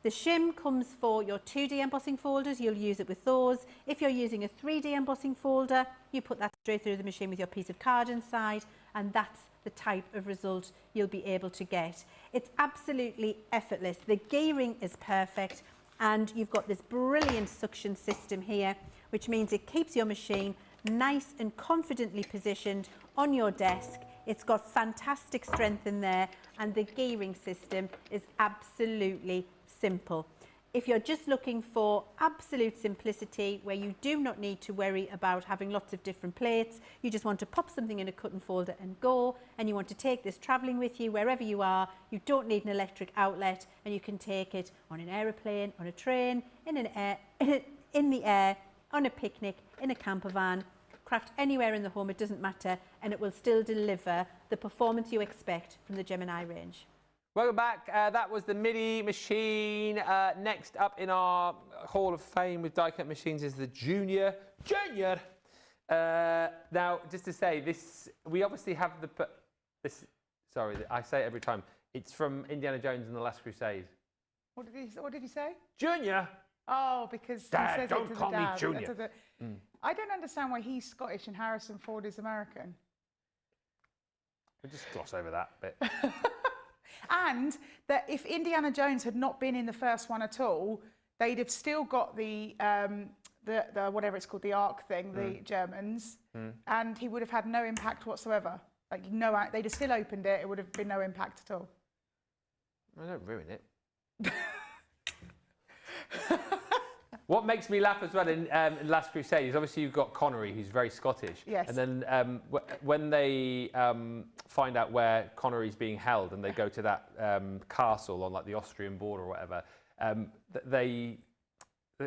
The shim comes for your 2D embossing folders. You'll use it with those. If you're using a 3D embossing folder, you put that straight through the machine with your piece of card inside, and that's the type of result you'll be able to get. It's absolutely effortless. The gearing is perfect, and you've got this brilliant suction system here, which means it keeps your machine nice and confidently positioned on your desk. It's got fantastic strength in there, and the gearing system is absolutely simple. If you're just looking for absolute simplicity, where you do not need to worry about having lots of different plates, you just want to pop something in a cut and folder and go, and you want to take this traveling with you wherever you are, you don't need an electric outlet, and you can take it on an aeroplane, on a train, in the air, on a picnic, in a camper van, craft anywhere in the home, it doesn't matter, and it will still deliver the performance you expect from the Gemini range. Welcome back. That was the MIDI machine. Next up in our Hall of Fame with die-cut machines is the Junior. Now, just to say, this we obviously have this. Sorry, I say it every time. It's from Indiana Jones and the Last Crusade. What did he say? Junior. Oh, because Dad, he says don't it to call the me dad. Junior. I don't understand why he's Scottish and Harrison Ford is American. We'll just gloss over that bit. And that if Indiana Jones had not been in the first one at all, they'd have still got the whatever it's called, the Ark thing, the Germans, and he would have had no impact whatsoever. Like they'd have still opened it. It would have been no impact at all. I don't ruin it. What makes me laugh as well in Last Crusade is obviously you've got Connery, who's very Scottish. Yes. And then when they find out where Connery's being held and they go to that castle on like the Austrian border or whatever,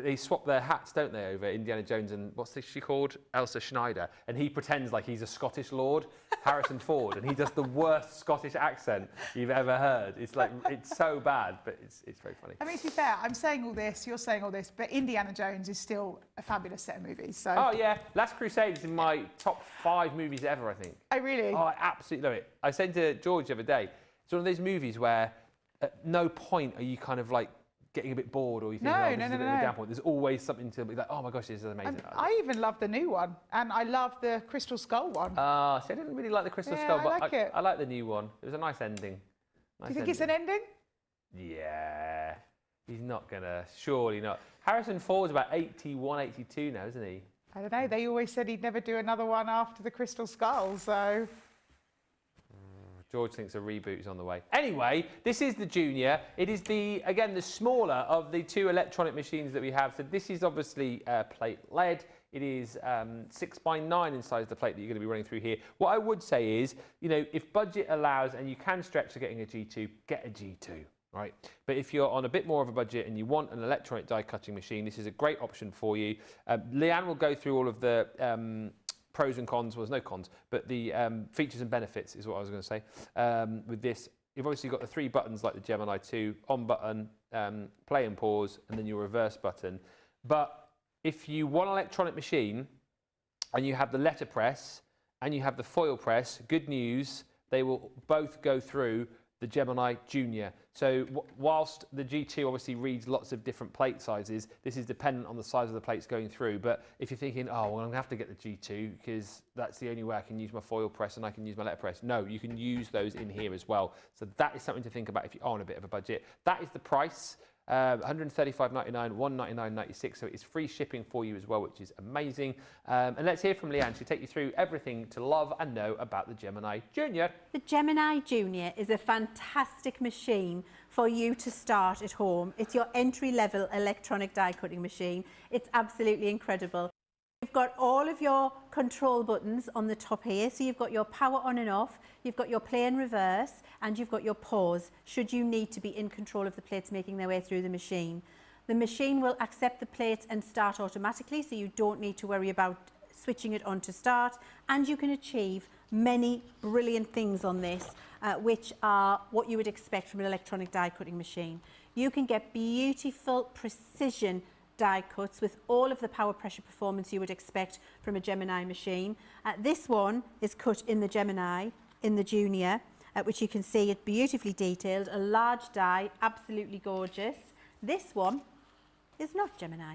they swap their hats, don't they, over Indiana Jones and what's she called? Elsa Schneider. And he pretends like he's a Scottish lord, Harrison Ford, and he does the worst Scottish accent you've ever heard. It's like, it's so bad, but it's very funny. I mean, to be fair, I'm saying all this, you're saying all this, but Indiana Jones is still a fabulous set of movies. So. Oh, yeah. Last Crusade is in my top 5 movies ever, I think. Oh, really? Oh, I absolutely love it. I said to George the other day, it's one of those movies where at no point are you kind of like getting a bit bored or you think, oh, this is a bit of a down point. There's always something to be like, oh my gosh, this is amazing. I even love the new one, and I love the Crystal Skull one. See, I didn't really like the Crystal Skull, but I like the new one. It was a nice ending. Do you think it's an ending? Yeah. He's not gonna, surely not. Harrison Ford's about 81, 82 now, isn't he? I don't know. They always said he'd never do another one after the Crystal Skull, so. George thinks a reboot is on the way. Anyway, this is the Junior. It is again, the smaller of the 2 electronic machines that we have. So this is obviously plate LED. It is 6x9 in size, the plate that you're going to be running through here. What I would say is, you know, if budget allows and you can stretch to getting a G2, get a G2, right? But if you're on a bit more of a budget and you want an electronic die cutting machine, this is a great option for you. Leanne will go through all of the pros and cons. Well, there's no cons, but the features and benefits is what I was going to say. With this, you've obviously got the 3 buttons like the Gemini 2, on button, play and pause, and then your reverse button. But if you want an electronic machine and you have the letterpress and you have the foil press, good news, they will both go through the Gemini Junior. So whilst the G2 obviously reads lots of different plate sizes, this is dependent on the size of the plates going through. But if you're thinking, oh, well, I'm gonna have to get the G2 because that's the only way I can use my foil press and I can use my letterpress. No, you can use those in here as well. So that is something to think about if you are on a bit of a budget. That is the price. $135.99, $199.96, so it's free shipping for you as well, which is amazing. And let's hear from Leanne. She'll take you through everything to love and know about the Gemini Junior. The Gemini Junior is a fantastic machine for you to start at home. It's your entry-level electronic die cutting machine. It's absolutely incredible. You've got all of your control buttons on the top here. So you've got your power on and off, you've got your play and reverse, and you've got your pause, should you need to be in control of the plates making their way through the machine. The machine will accept the plates and start automatically, so you don't need to worry about switching it on to start, and you can achieve many brilliant things on this, which are what you would expect from an electronic die cutting machine. You can get beautiful precision die cuts with all of the power pressure performance you would expect from a Gemini machine. This one is cut in the Gemini, in the Junior, which you can see it beautifully detailed, a large die, absolutely gorgeous. This one is not Gemini.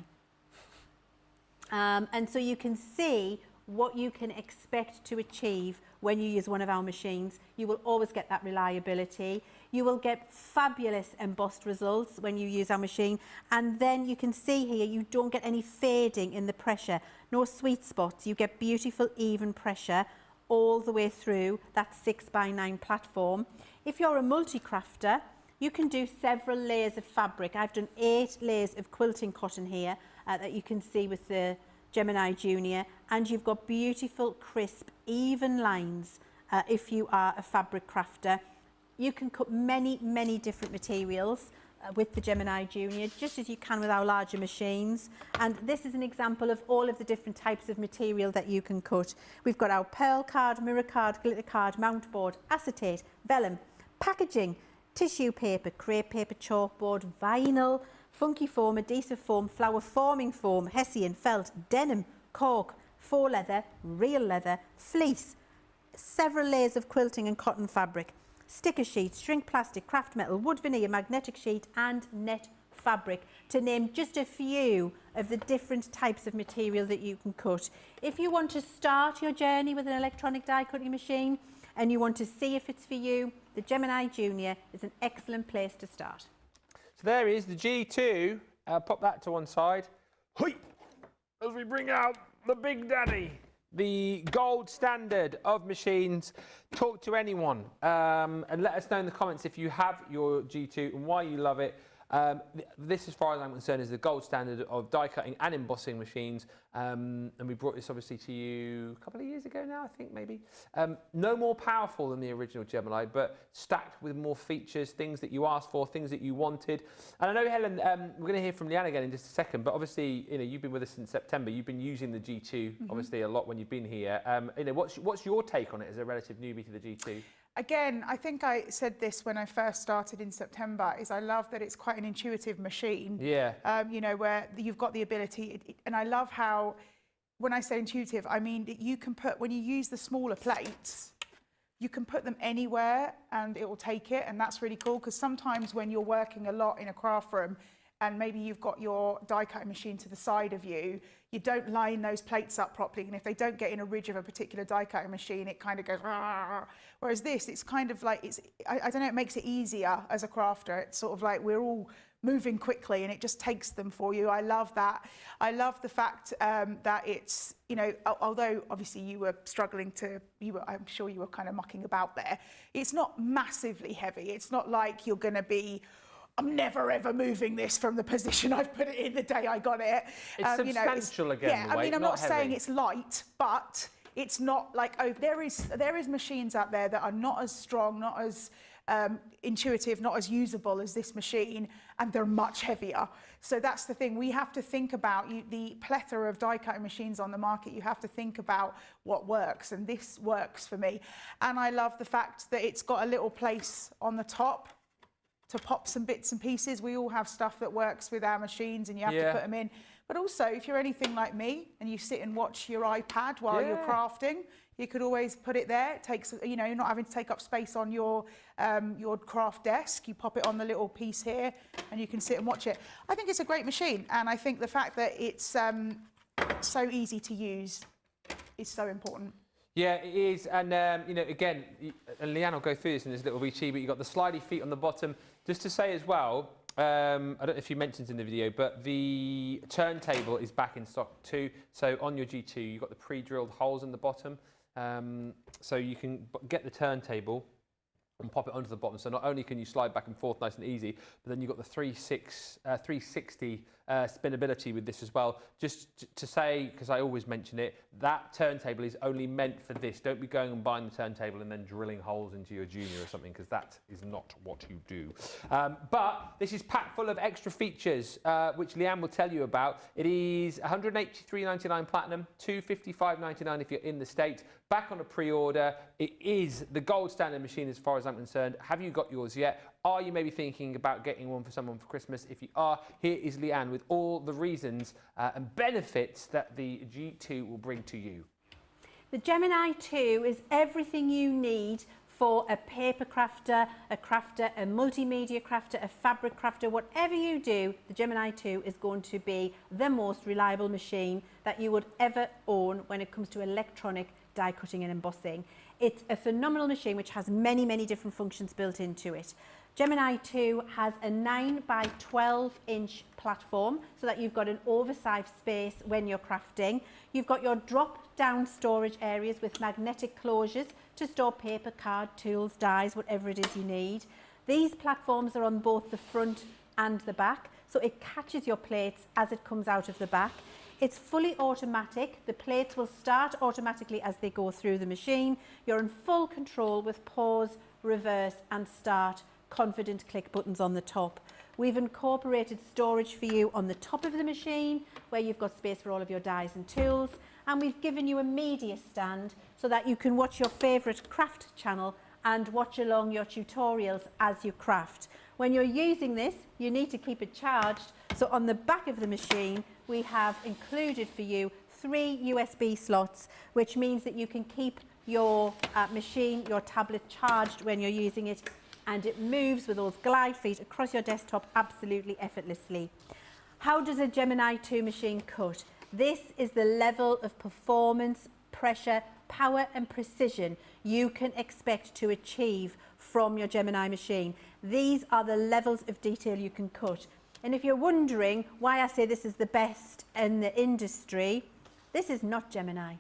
And so you can see what you can expect to achieve when you use one of our machines. You will always get that reliability. You will get fabulous embossed results when you use our machine. And then you can see here, you don't get any fading in the pressure, no sweet spots. You get beautiful, even pressure all the way through that 6x9 platform. If you're a multi-crafter, you can do several layers of fabric. I've done 8 layers of quilting cotton here that you can see with the Gemini Junior, and you've got beautiful, crisp, even lines if you are a fabric crafter. You can cut many, many different materials with the Gemini Junior, just as you can with our larger machines. And this is an example of all of the different types of material that you can cut. We've got our pearl card, mirror card, glitter card, mount board, acetate, vellum, packaging, tissue paper, crepe paper, chalkboard, vinyl, funky foam, adhesive foam, flower forming foam, hessian, felt, denim, cork, faux leather, real leather, fleece, several layers of quilting and cotton fabric, sticker sheets, shrink plastic, craft metal, wood veneer, magnetic sheet and net fabric, to name just a few of the different types of material that you can cut. If you want to start your journey with an electronic die cutting machine and you want to see if it's for you, the Gemini Junior is an excellent place to start. So there is the G2. Pop that to one side. Hoi! As we bring out the Big Daddy, the gold standard of machines. Talk to anyone and let us know in the comments if you have your G2 and why you love it. This, as far as I'm concerned, is the gold standard of die cutting and embossing machines. And we brought this obviously to you a couple of years ago now, I think maybe. No more powerful than the original Gemini, but stacked with more features, things that you asked for, things that you wanted. And I know, Helen, we're going to hear from Leanne again in just a second, but obviously, you know, you've been with us since September. You've been using the G2 obviously a lot when you've been here. You know, what's your take on it as a relative newbie to the G2? Again, I think I said this when I first started in September, is I love that it's quite an intuitive machine. Yeah. You know, where you've got the ability, and I love how, when I say intuitive, I mean that you can put, when you use the smaller plates, you can put them anywhere and it will take it, and that's really cool, because sometimes when you're working a lot in a craft room, and maybe you've got your die cutting machine to the side of you, you don't line those plates up properly, and if they don't get in a ridge of a particular die cutting machine, it kind of goes, "Rah." Whereas this, it's kind of like, I don't know, it makes it easier as a crafter. It's sort of like we're all moving quickly and it just takes them for you. I love that. I love the fact that it's, you know, although obviously you were struggling to, I'm sure you were kind of mucking about there, it's not massively heavy. It's not like you're going to be, I'm never ever moving this from the position I've put it in the day I got it. It's substantial, you know, again. Yeah, I mean, I'm not saying heavy. it's light, but it's not like, oh, there is machines out there that are not as strong, not as intuitive, not as usable as this machine, and they're much heavier. So that's the thing. We have to think about the plethora of die cutting machines on the market. You have to think about what works, and this works for me. And I love the fact that it's got a little place on the top to pop some bits and pieces. We all have stuff that works with our machines and you have to put them in. But also, if you're anything like me and you sit and watch your iPad while you're crafting, you could always put it there. It takes, you know, you're not having to take up space on your craft desk. You pop it on the little piece here and you can sit and watch it. I think it's a great machine, and I think the fact that it's so easy to use is so important. Yeah, it is, and you know, again, and Leanne will go through this in this little VT, but you've got the slidey feet on the bottom. Just to say as well, I don't know if you mentioned in the video, but the turntable is back in stock too. So on your G2, you've got the pre-drilled holes in the bottom, so you can get the turntable and pop it onto the bottom. So not only can you slide back and forth nice and easy, but then you've got the 360 spinability with this as well. Just to say, because I always mention it, that turntable is only meant for this. Don't be going and buying the turntable and then drilling holes into your Junior or something, because that is not what you do. But this is packed full of extra features, which Leanne will tell you about. It is $183.99 platinum, $255.99 if you're in the States. Back on a pre-order. It is the gold standard machine as far as I'm concerned. Have you got yours yet? Are you maybe thinking about getting one for someone for Christmas? If you are, here is Leanne with all the reasons and benefits that the G2 will bring to you. The Gemini 2 is everything you need for a paper crafter, a multimedia crafter, a fabric crafter. Whatever you do, the Gemini 2 is going to be the most reliable machine that you would ever own when it comes to electronic die cutting and embossing. It's a phenomenal machine which has many, many different functions built into it. Gemini 2 has a 9 by 12 inch platform so that you've got an oversized space when you're crafting. You've got your drop down storage areas with magnetic closures to store paper, card, tools, dies, whatever it is you need. These platforms are on both the front and the back, so it catches your plates as it comes out of the back. It's fully automatic. The plates will start automatically as they go through the machine. You're in full control with pause, reverse and start confident click buttons on the top. We've incorporated storage for you on the top of the machine where you've got space for all of your dies and tools, and we've given you a media stand so that you can watch your favourite craft channel and watch along your tutorials as you craft. When you're using this, you need to keep it charged, so on the back of the machine we have included for you 3 USB slots, which means that you can keep your machine, your tablet charged when you're using it, and it moves with those glide feet across your desktop absolutely effortlessly. How does a Gemini 2 machine cut? This is the level of performance, pressure, power and precision you can expect to achieve from your Gemini machine. These are the levels of detail you can cut. And if you're wondering why I say this is the best in the industry, this is not Gemini.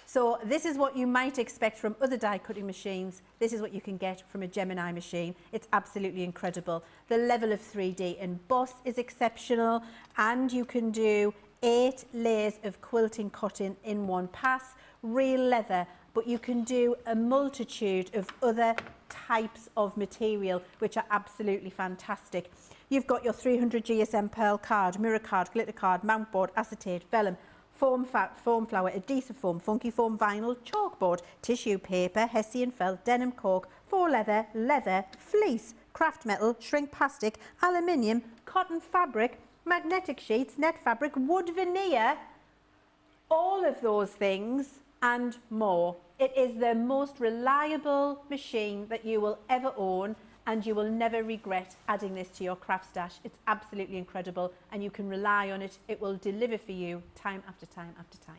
So this is what you might expect from other die cutting machines. This is what you can get from a Gemini machine. It's absolutely incredible. The level of 3D emboss is exceptional, and you can do 8 layers of quilting cotton in one pass, real leather, but you can do a multitude of other types of material which are absolutely fantastic. You've got your 300 GSM pearl card, mirror card, glitter card, mount board, acetate, vellum, foam flower, adhesive foam, funky foam vinyl, chalkboard, tissue paper, hessian felt, denim cork, faux leather, leather, fleece, craft metal, shrink plastic, aluminium, cotton fabric, magnetic sheets, net fabric, wood veneer, all of those things and more. It is the most reliable machine that you will ever own, and you will never regret adding this to your craft stash. It's absolutely incredible, and you can rely on it. It will deliver for you time after time after time.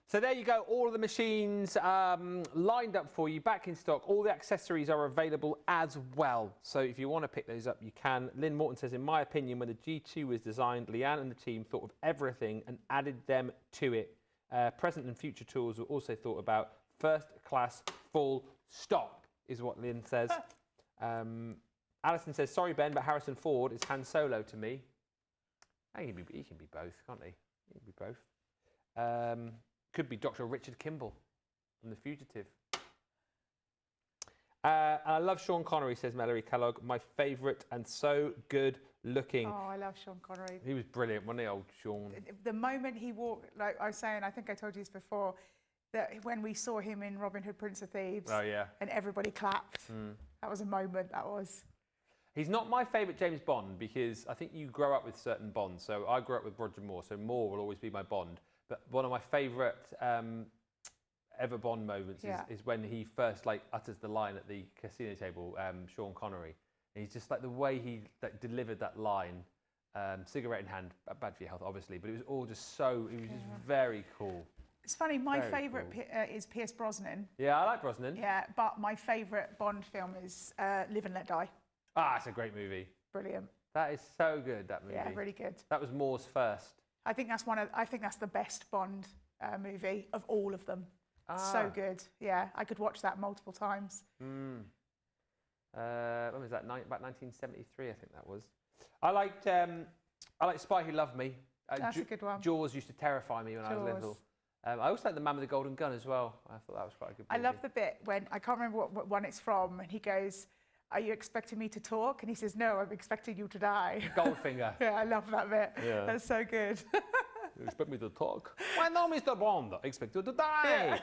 So there you go, all of the machines lined up for you, back in stock. All the accessories are available as well. So if you want to pick those up, you can. Lynn Morton says, in my opinion, when the G2 was designed, Leanne and the team thought of everything and added them to it. Present and future tools were also thought about. First class, full stop, is what Lynn says. Alison says, sorry, Ben, but Harrison Ford is Han Solo to me. He can be both, can't he? He can be both. Could be Dr. Richard Kimball from The Fugitive. And I love Sean Connery, says Mallory Kellogg. My favourite and so good looking. Oh, I love Sean Connery. He was brilliant, wasn't he, old Sean? The moment he walked, like I was saying, I think I told you this before, that when we saw him in Robin Hood, Prince of Thieves, oh, yeah. and everybody clapped. That was a moment, that was. He's not my favourite James Bond, because I think you grow up with certain Bonds. So I grew up with Roger Moore, so Moore will always be my Bond. But one of my favourite ever Bond moments is when he first utters the line at the casino table, Sean Connery. And he's just like the way he delivered that line, cigarette in hand, bad for your health obviously, but it was all just so, it was just very cool. It's funny, my Very favourite cool. is Pierce Brosnan. Yeah, I like Brosnan. Yeah, but my favourite Bond film is Live and Let Die. Ah, it's a great movie. Brilliant. That is so good, that movie. Yeah, really good. That was Moore's first. I think that's the best Bond movie of all of them. So good. Yeah, I could watch that multiple times. When was that? About 1973, I think that was. I liked Spy Who Loved Me. That's a good one. Jaws used to terrify me when I was little. I also like The Man with the Golden Gun as well. I thought that was quite a good movie. I love the bit when, I can't remember what one it's from, and he goes, are you expecting me to talk? And he says, no, I'm expecting you to die. Goldfinger. Yeah, I love that bit. Yeah. That's so good. You expect me to talk? Why no, Mr. Bond? I expect you to die.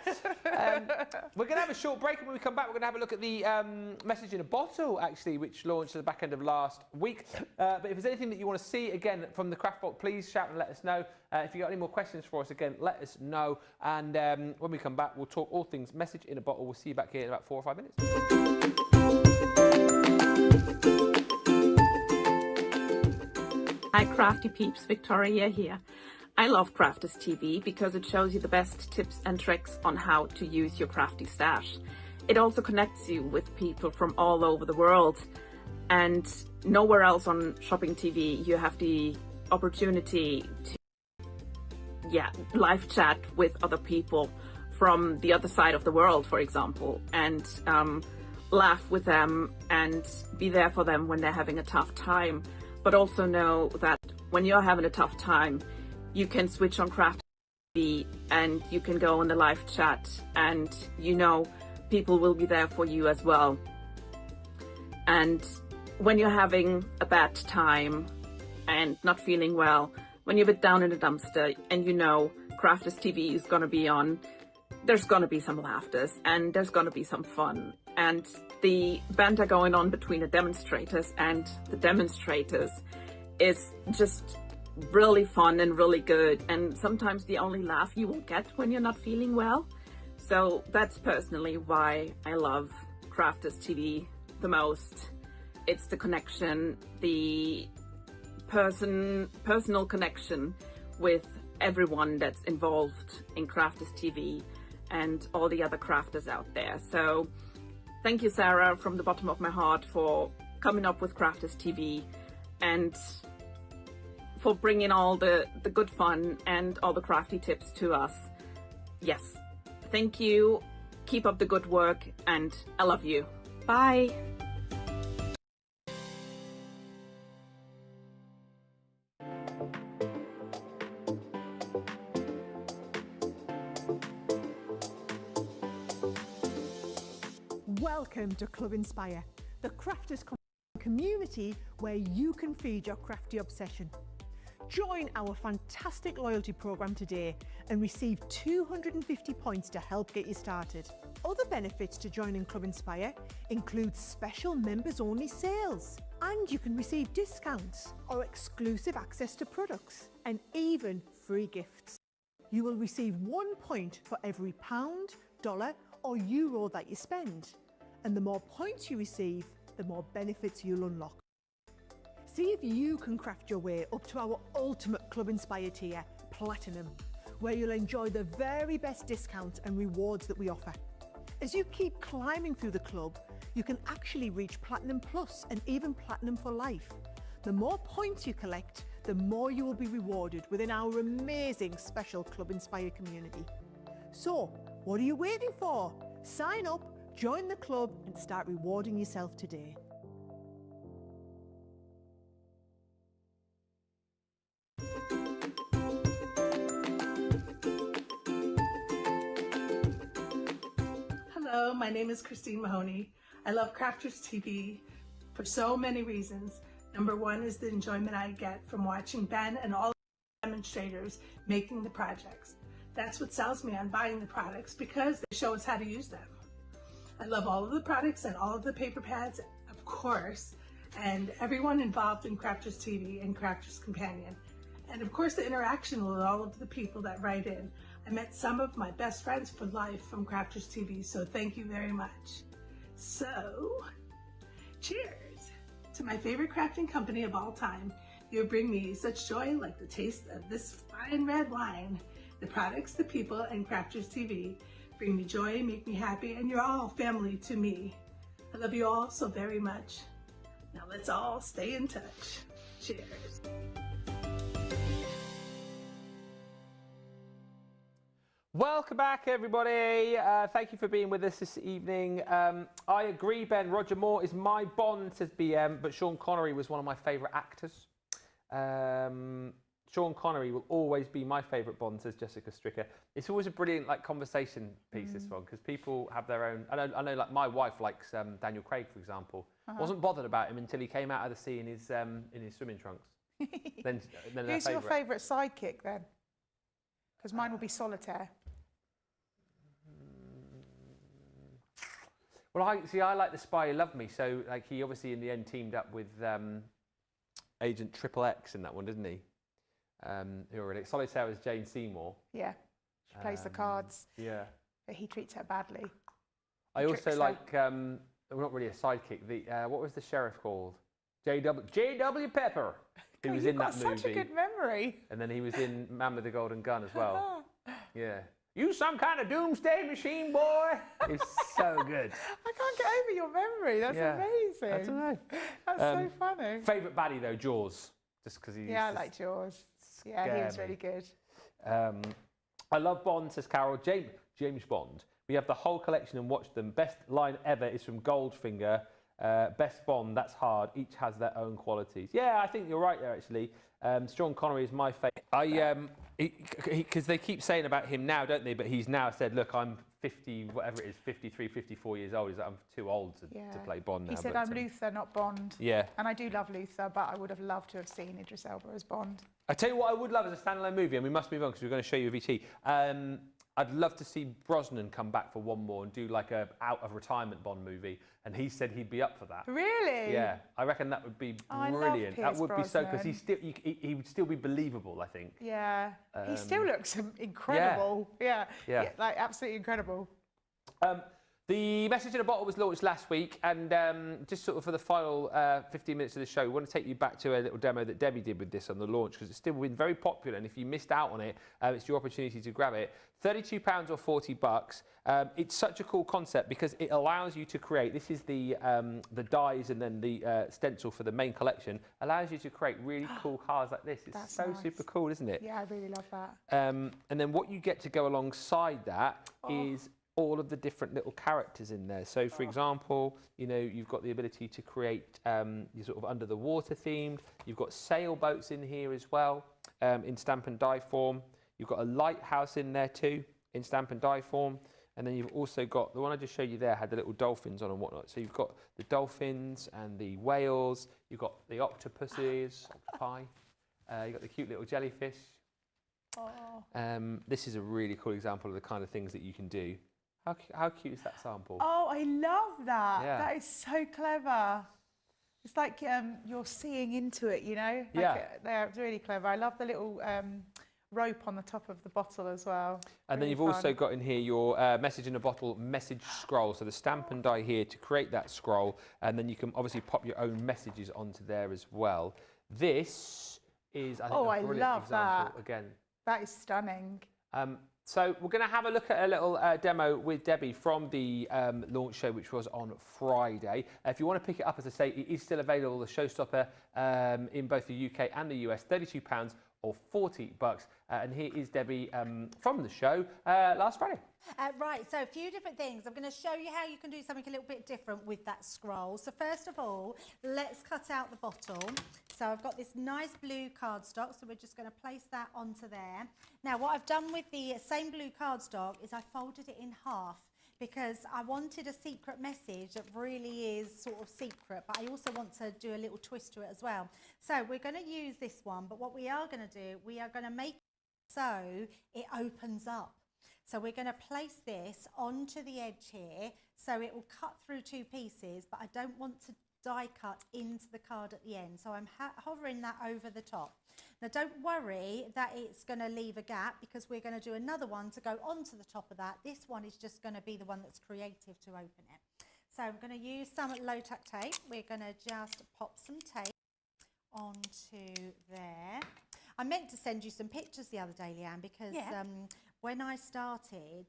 We're going to have a short break, and when we come back, we're going to have a look at the message in a bottle, actually, which launched at the back end of last week. But if there's anything that you want to see, again, from the Craft Vault, please shout and let us know. If you've got any more questions for us, again, let us know. And when we come back, we'll talk all things message in a bottle. We'll see you back here in about 4 or 5 minutes. Hi Crafty Peeps, Victoria here. I love Crafters TV because it shows you the best tips and tricks on how to use your crafty stash. It also connects you with people from all over the world, and nowhere else on Shopping TV you have the opportunity to live chat with other people from the other side of the world, for example, and laugh with them and be there for them when they're having a tough time. But also know that when you're having a tough time, you can switch on Craft TV and you can go on the live chat, and people will be there for you as well. And when you're having a bad time and not feeling well, when you're a bit down in the dumpster and Crafters TV is going to be on, there's going to be some laughters and there's going to be some fun. And the banter going on between the demonstrators and the demonstrators is just really fun and really good, and sometimes the only laugh you will get when you're not feeling well. So that's personally why I love Crafters TV the most. It's the connection, the personal connection with everyone that's involved in Crafters TV and all the other crafters out there. So thank you, Sarah, from the bottom of my heart for coming up with Crafters TV and for bringing all the good fun and all the crafty tips to us. Yes, Thank you. Keep up the good work, and I love you. Bye. Welcome to Club Inspire, the crafters community where you can feed your crafty obsession. Join our fantastic loyalty program today and receive 250 points to help get you started. Other benefits to joining Club Inspire include special members-only sales, and you can receive discounts or exclusive access to products, and even free gifts. You will receive 1 point for every pound, dollar or euro that you spend, and the more points you receive, the more benefits you'll unlock. See if you can craft your way up to our ultimate Club Inspire tier, Platinum, where you'll enjoy the very best discounts and rewards that we offer. As you keep climbing through the club, you can actually reach Platinum Plus and even Platinum for life. The more points you collect, the more you will be rewarded within our amazing special Club Inspire community. So, what are you waiting for? Sign up, join the club and start rewarding yourself today. Hello, my name is Christine Mahoney. I love Crafters TV for so many reasons. Number one is the enjoyment I get from watching Ben and all the demonstrators making the projects. That's what sells me on buying the products, because they show us how to use them. I love all of the products and all of the paper pads, of course, and everyone involved in Crafters TV and Crafters Companion. And of course the interaction with all of the people that write in. I met some of my best friends for life from Crafters TV, so thank you very much. So, cheers to my favorite crafting company of all time. You bring me such joy like the taste of this fine red wine. The products, the people, and Crafters TV bring me joy, make me happy, and you're all family to me. I love you all so very much. Now let's all stay in touch. Cheers. Welcome back, everybody. Thank you for being with us this evening. I agree, Ben. Roger Moore is my Bond, says BM, but Sean Connery was one of my favourite actors. Sean Connery will always be my favourite Bond, says Jessica Stricker. It's always a brilliant conversation piece, this one, because people have their own. I know, like my wife likes Daniel Craig, for example. Wasn't bothered about him until he came out of the sea in his swimming trunks. then Who's your favourite sidekick then? Because mine will be Solitaire. Well, I like The Spy Who Loved Me. So, he obviously in the end teamed up with Agent XXX in that one, didn't he? Solitaire was Jane Seymour. Yeah, she plays the cards. Yeah. But he treats her badly. I also like, well, not really a sidekick. What was the sheriff called? J.W. Pepper. He was in that movie. Such a good memory. And then he was in Man with the Golden Gun as well. Yeah. You some kind of doomsday machine, boy? It's so good. I can't get over your memory. That's amazing. I don't know. That's so funny. Favourite baddie though, Jaws. Just because he's. Yeah, I like Jaws. Yeah, he was really good. I love Bond, says Carol. James Bond. We have the whole collection and watch them. Best line ever is from Goldfinger. Best Bond, that's hard. Each has their own qualities. Yeah, I think you're right there, actually. Sean Connery is my favourite. Because they keep saying about him now, don't they? But he's now said, look, I'm 50, whatever it is, 53, 54 years old. He's like, I'm too old to play Bond now. He said, I'm Luther, not Bond. Yeah. And I do love Luther, but I would have loved to have seen Idris Elba as Bond. I tell you what I would love as a standalone movie, and we must move on because we're going to show you a VT. I'd love to see Brosnan come back for one more and do like a out of retirement Bond movie, and he said he'd be up for that. Really? Yeah, I reckon that would be brilliant. That would be so, because he would still be believable, I think. Yeah, he still looks incredible. Yeah, like absolutely incredible. The Message in a Bottle was launched last week, and just sort of for the final 15 minutes of the show, we want to take you back to a little demo that Debbie did with this on the launch, because it's still been very popular, and if you missed out on it, it's your opportunity to grab it. £32 or $40. It's such a cool concept because it allows you to create, this is the dies and then the stencil for the main collection, allows you to create really cool cards like this. It's so nice. Super cool, isn't it? Yeah, I really love that. And then what you get to go alongside that is all of the different little characters in there. So for example, you know, you've got the ability to create your sort of under the water themed. You've got sailboats in here as well, in stamp and die form. You've got a lighthouse in there too, in stamp and die form. And then you've also got, the one I just showed you there had the little dolphins on and whatnot. So you've got the dolphins and the whales. You've got the octopuses, octopi. You've got the cute little jellyfish. This is a really cool example of the kind of things that you can do. How cute is that sample? Oh, I love that. Yeah. That is so clever. It's like you're seeing into it, you know? Like Yeah. They're really clever. I love the little rope on the top of the bottle as well. And then you've also got in here your Message in a Bottle message scroll. So the stamp and die here to create that scroll. And then you can obviously pop your own messages onto there as well. This is, I think, a brilliant example. That. Again. That is stunning. So we're going to have a look at a little demo with Debbie from the launch show, which was on Friday. If you want to pick it up, as I say, it is still available, the showstopper, in both the UK and the US, £32 or $40. And here is Debbie from the show last Friday. Right, so a few different things. I'm going to show you how you can do something a little bit different with that scroll. So first of all, let's cut out the bottle. So I've got this nice blue cardstock, so we're just going to place that onto there. Now what I've done with the same blue cardstock is I folded it in half, because I wanted a secret message that really is sort of secret, but I also want to do a little twist to it as well. So we're going to use this one, but what we are going to do, we are going to make it so it opens up. So we're going to place this onto the edge here, so it will cut through two pieces, but I don't want to die cut into the card at the end. So I'm hovering that over the top. Now don't worry that it's going to leave a gap, because we're going to do another one to go onto the top of that. This one is just going to be the one that's creative to open it. So I'm going to use some low tack tape. We're going to just pop some tape onto there. I meant to send you some pictures the other day, Leanne, because when I started,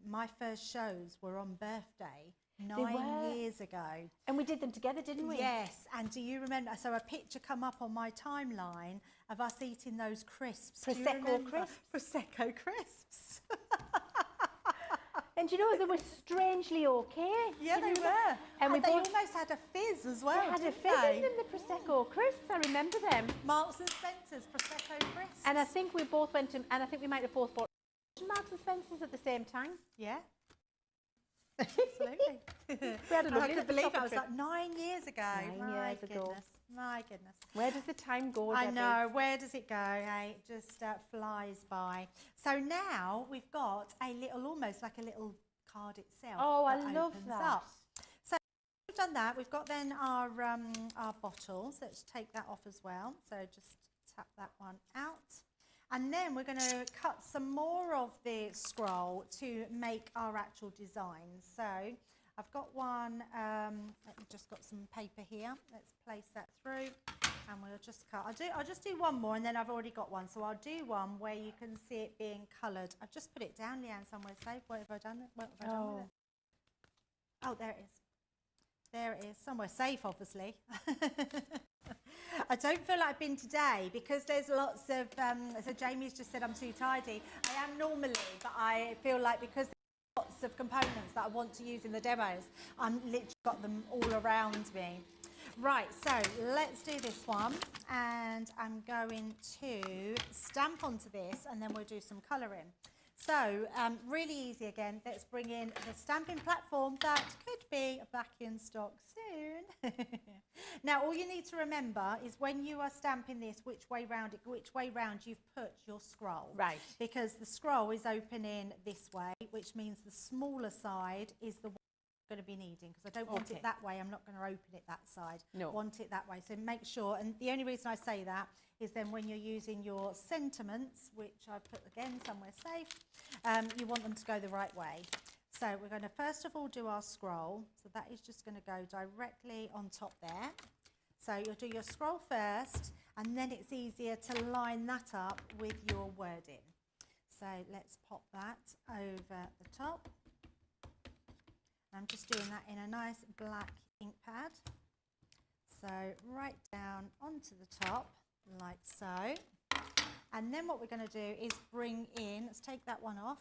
my first shows were on birthday 9 years ago. And we did them together, didn't we? Yes, and do you remember, so a picture come up on my timeline of us eating those crisps. Prosecco crisps. Prosecco crisps. And you know, they were strangely okay. Yeah, they were. And they almost had a fizz as well, They had a fizz in them, the Prosecco crisps, I remember them. Marks and Spencer's Prosecco crisps. And I think we both went to, and I think we might have both bought Marks and Spencer's at the same time. Yeah. Absolutely. We had a I couldn't believe it. I was like 9 years ago. 9 years ago. My goodness. Where does the time go, I Debbie? know. Where does it go? Hey, it just flies by. So now we've got a little, almost like a little card itself. Oh, I love opens that. Up. So we've done that. We've got then our bottles. Let's take that off as well. So just tap that one out. And then we're going to cut some more of the scroll to make our actual designs. So I've got one, I've just got some paper here. Let's place that through and we'll just cut. I'll just do one more, and then I've already got one. So I'll do one where you can see it being coloured. I've just put it down, Leanne, somewhere safe. What have I done? What have I done with it? Oh, there it is. There it is, somewhere safe, obviously. I don't feel like I've been today because there's lots of, so Jamie's just said I'm too tidy. I am normally, but I feel like because there's lots of components that I want to use in the demos, I'm literally got them all around me. Right, so let's do this one, and I'm going to stamp onto this, and then we'll do some colouring. So, really easy again. Let's bring in the stamping platform that could be back in stock soon. Now, all you need to remember is when you are stamping this, which way round you've put your scroll. Right. Because the scroll is opening this way, which means the smaller side is the one I'm going to be needing, because I don't want it that way. I'm not going to open it that side. No. I want it that way. So make sure, and the only reason I say that is then when you're using your sentiments, which I put again somewhere safe, you want them to go the right way. So we're going to first of all do our scroll. So that is just going to go directly on top there. So you'll do your scroll first, and then it's easier to line that up with your wording. So let's pop that over the top. I'm just doing that in a nice black ink pad. So right down onto the top, like so. And then what we're going to do is bring in, let's take that one off,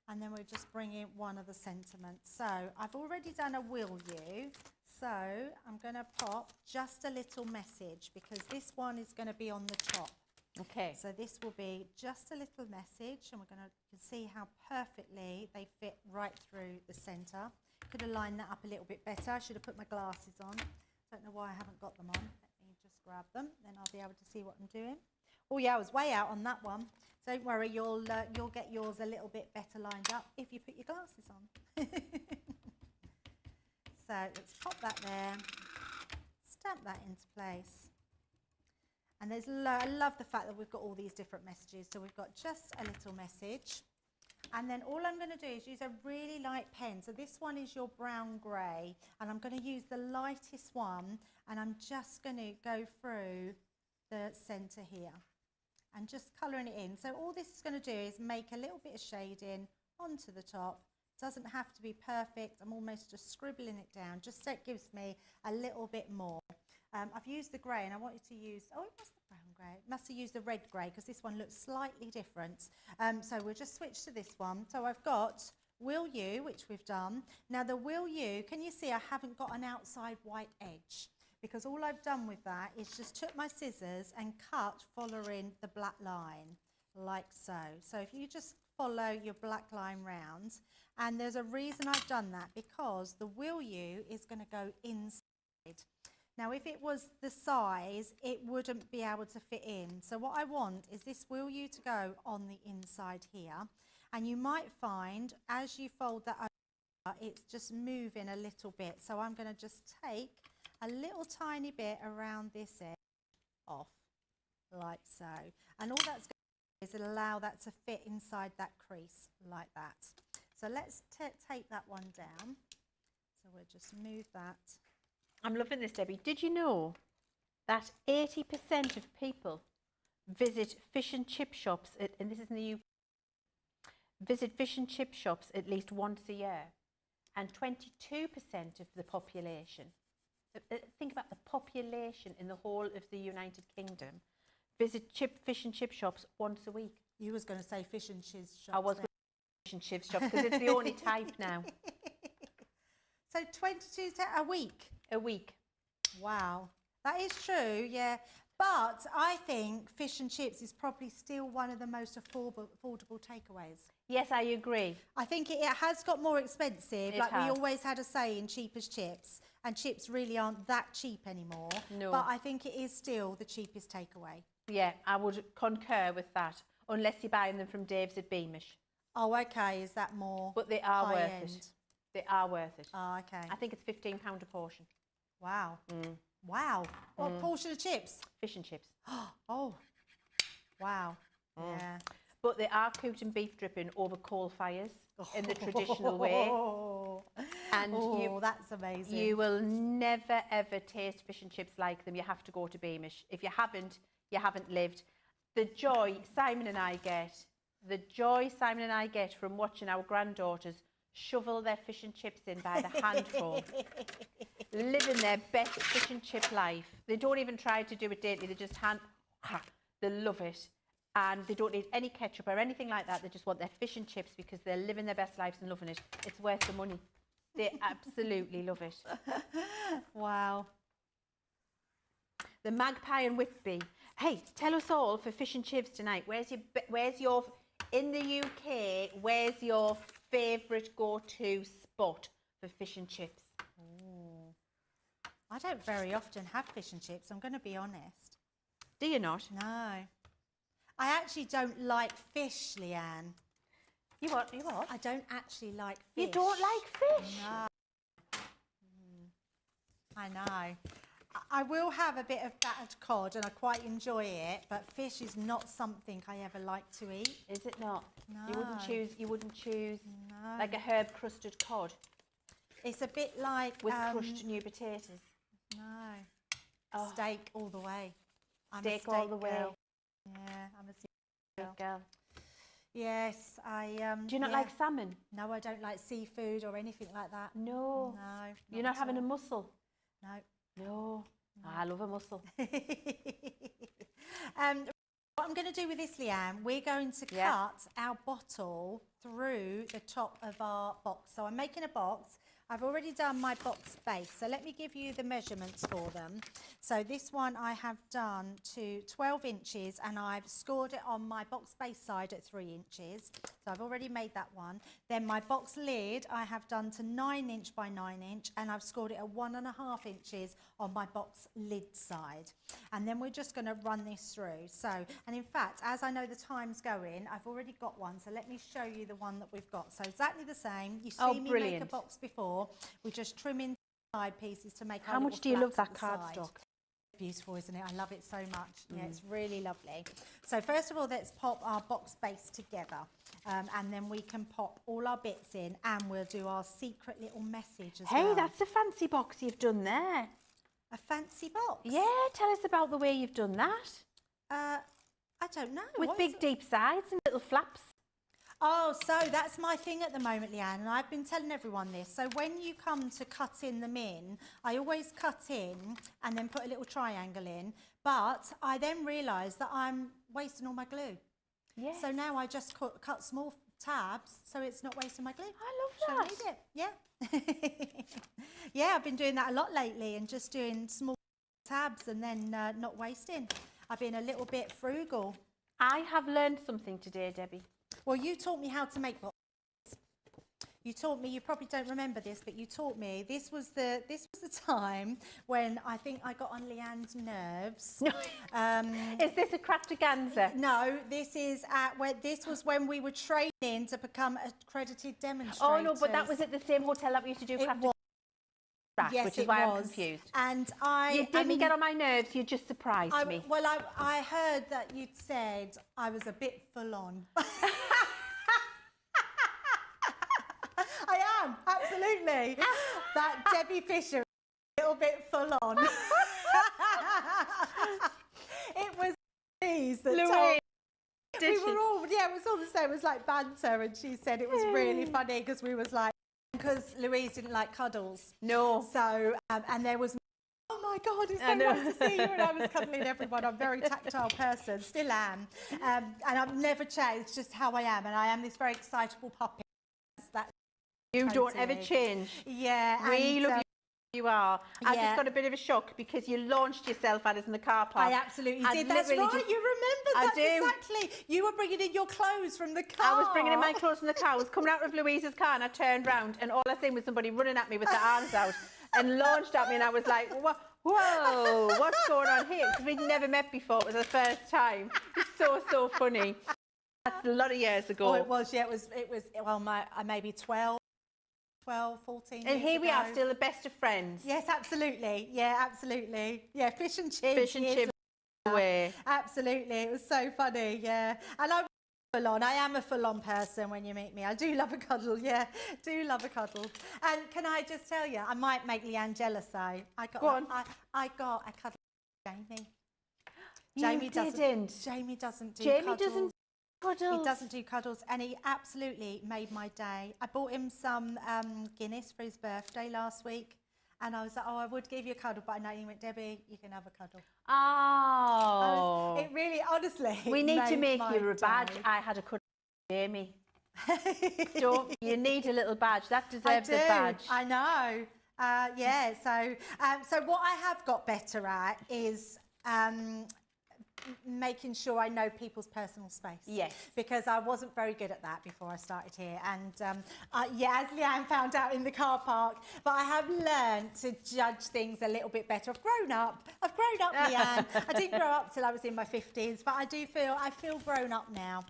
and then we'll just bring in one of the sentiments. So I've already done a will you, so I'm going to pop just a little message because this one is going to be on the top. Okay. So this will be just a little message, and we're going to see how perfectly they fit right through the centre. Could have lined that up a little bit better. I should have put my glasses on. Don't know why I haven't got them on. Let me just grab them, then I'll be able to see what I'm doing. Oh yeah, I was way out on that one. Don't worry, you'll get yours a little bit better lined up if you put your glasses on. So let's pop that there, stamp that into place. And there's I love the fact that we've got all these different messages. So we've got just a little message. And then all I'm going to do is use a really light pen. So this one is your brown grey, and I'm going to use the lightest one, and I'm just going to go through the centre here and just colouring it in. So all this is going to do is make a little bit of shading onto the top. Doesn't have to be perfect. I'm almost just scribbling it down, just so it gives me a little bit more. I've used the grey, and I wanted to use, oh, it was the brown grey. Must have used the red grey because this one looks slightly different. So we'll just switch to this one. So I've got will you, which we've done. Now the will you, can you see I haven't got an outside white edge? Because all I've done with that is just took my scissors and cut following the black line, like so. So if you just follow your black line round, and there's a reason I've done that, because the will you is going to go inside. Now, if it was the size, it wouldn't be able to fit in. So what I want is this will you to go on the inside here. And you might find as you fold that over, it's just moving a little bit. So I'm going to just take a little tiny bit around this edge off, like so. And all that's going to do is allow that to fit inside that crease, like that. So let's take that one down. So we'll just move that. I'm loving this, Debbie. Did you know that 80% of people visit fish and chip shops, and this is in the UK, visit fish and chip shops at least once a year, and 22% of the population, think about the population in the whole of the United Kingdom, visit fish and chip shops once a week. You was going to say fish and chips shops. I was going to say fish and chip shops because it's the only type now. So 22 a week? A week. Wow. That is true, yeah. But I think fish and chips is probably still one of the most affordable takeaways. Yes, I agree. I think it has got more expensive. We always had a saying, cheap as chips. And chips really aren't that cheap anymore. No. But I think it is still the cheapest takeaway. Yeah, I would concur with that. Unless you're buying them from Dave's at Beamish. Oh, okay. Is that more But they are high worth end? it. They are worth it. Oh, okay. I think it's £15 a portion. Wow. Wow. What portion of chips? Fish and chips. Oh, wow. Yeah. But they are cooked in beef dripping over coal fires in the traditional way. And that's amazing. You will never, ever taste fish and chips like them. You have to go to Beamish. If you haven't lived. The joy Simon and I get from watching our granddaughters shovel their fish and chips in by the handful, living their best fish and chip life. They don't even try to do it daintily. They just they love it. And they don't need any ketchup or anything like that. They just want their fish and chips because they're living their best lives and loving it. It's worth the money. They absolutely love it. Wow. The Magpie and Whitby. Hey, tell us all for fish and chips tonight. Where's your in the UK, where's your favourite go-to spot for fish and chips? Ooh. I don't very often have fish and chips, I'm going to be honest. Do you not? No. I actually don't like fish, Leanne. You what? I don't actually like fish. You don't like fish? No. I know. I will have a bit of battered cod and I quite enjoy it, but fish is not something I ever like to eat. Is it not? No. You wouldn't choose No. like a herb crusted cod It's a bit like with crushed new potatoes. No. Steak all the way. I'm a Steak all the way. girl. Yeah, I'm a steak girl. Yes, I Do you not like salmon? No, I don't like seafood or anything like that. No. No. You're not having a mussel? No. No. Oh, I love a mussel. What I'm going to do with this, Leanne, we're going to cut our bottle through the top of our box. So I'm making a box. I've already done my box base. So let me give you the measurements for them. So this one I have done to 12 inches and I've scored it on my box base side at 3 inches. So I've already made that one. Then my box lid I have done to 9 inch by 9 inch and I've scored it at 1.5 inches on my box lid side. And then we're just going to run this through. So, and in fact, as I know the time's going, I've already got one. So let me show you the one that we've got. So exactly the same. You see me make a box before. We just trim in side pieces to make. How much do you love that cardstock? Beautiful, isn't it? I love it so much. Yeah, it's really lovely. So first of all, let's pop our box base together, and then we can pop all our bits in, and we'll do our secret little message as well. Hey, that's a fancy box you've done there. A fancy box? Yeah, tell us about the way you've done that. I don't know. With big deep sides and little flaps. Oh, so that's my thing at the moment, Leanne, and I've been telling everyone this. So when you come to cutting them in, I always cut in and then put a little triangle in, but I then realise that I'm wasting all my glue. Yes. So now I just cut small tabs so it's not wasting my glue. I love that. Shall I need it? Yeah. Yeah, I've been doing that a lot lately and just doing small tabs and then not wasting. I've been a little bit frugal. I have learned something today, Debbie. Well, you taught me how to make boxes. You taught me, you probably don't remember this, but you taught me. This was the time when I think I got on Leanne's nerves. Is this a crafterganza? No, this was when we were training to become accredited demonstrators. Oh no, but that was at the same hotel that we used to do crafting. Yes, which is why I'm confused. And you didn't get on my nerves, you just surprised me. Well, I heard that you'd said I was a bit full on. I am, absolutely. That Debbie Fisher is a little bit full on. It was Louise that told we were all, it was all the same. It was like banter, and she said it was really funny because we was like, because Louise didn't like cuddles. No. So, and there was, oh my God, it's so nice to see you. And I was cuddling everyone. I'm a very tactile person, still am. And I've never changed, it's just how I am. And I am this very excitable puppy. You don't ever change. Yeah. We love you are. I just got a bit of a shock because you launched yourself at us in the car park. I absolutely did. That's right. You remember that. I do. Exactly. You were bringing in your clothes from the car. I was bringing in my clothes from the car. I was coming out of Louise's car and I turned round and all I seen was somebody running at me with their arms out and launched at me, and I was like, whoa, what's going on here? Because we'd never met before. It was the first time. It's so funny. That's a lot of years ago. Oh, it was. Yeah, it was. Well, maybe 12, 14 and years here we ago. are, still the best of friends. Yes, absolutely. Yeah, absolutely. Yeah, fish and chips. Fish and chips away. Absolutely. It was so funny, yeah. And I'm full on. I am a full on person when you meet me. I do love a cuddle, yeah. Do love a cuddle. And can I just tell you, I might make Leanne jealous though. I got a cuddle with Jamie. Jamie doesn't. Jamie doesn't do Jamie cuddles. doesn't cuddles. He doesn't do cuddles, and he absolutely made my day. I bought him some Guinness for his birthday last week, and I was like, oh, I would give you a cuddle, but I know he went, Debbie, you can have a cuddle. Oh. It really, honestly, we need to make you a badge. Day. I had a cuddle with Jamie. You need a little badge. That deserves a badge. I know. Yeah, so what I have got better at is making sure I know people's personal space. Yes. Because I wasn't very good at that before I started here. And yeah, as Leanne found out in the car park, but I have learned to judge things a little bit better. I've grown up, Leanne. I didn't grow up till I was in my 50s, but I feel grown up now.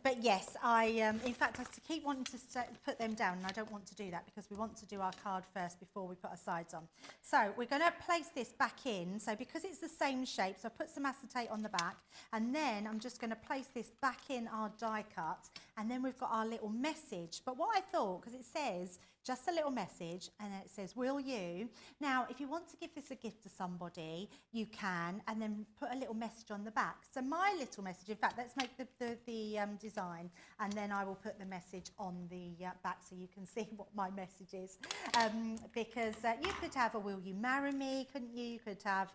But yes, in fact, I keep wanting to put them down, and I don't want to do that because we want to do our card first before we put our sides on. So we're going to place this back in. So because it's the same shape, so I put some acetate on the back, and then I'm just going to place this back in our die cut, and then we've got our little message. But what I thought, because it says just a little message, and then it says, will you? Now, if you want to give this a gift to somebody, you can, and then put a little message on the back. So my little message, in fact, let's make the design, and then I will put the message on the back so you can see what my message is. Because you could have a will you marry me, couldn't you? You could have,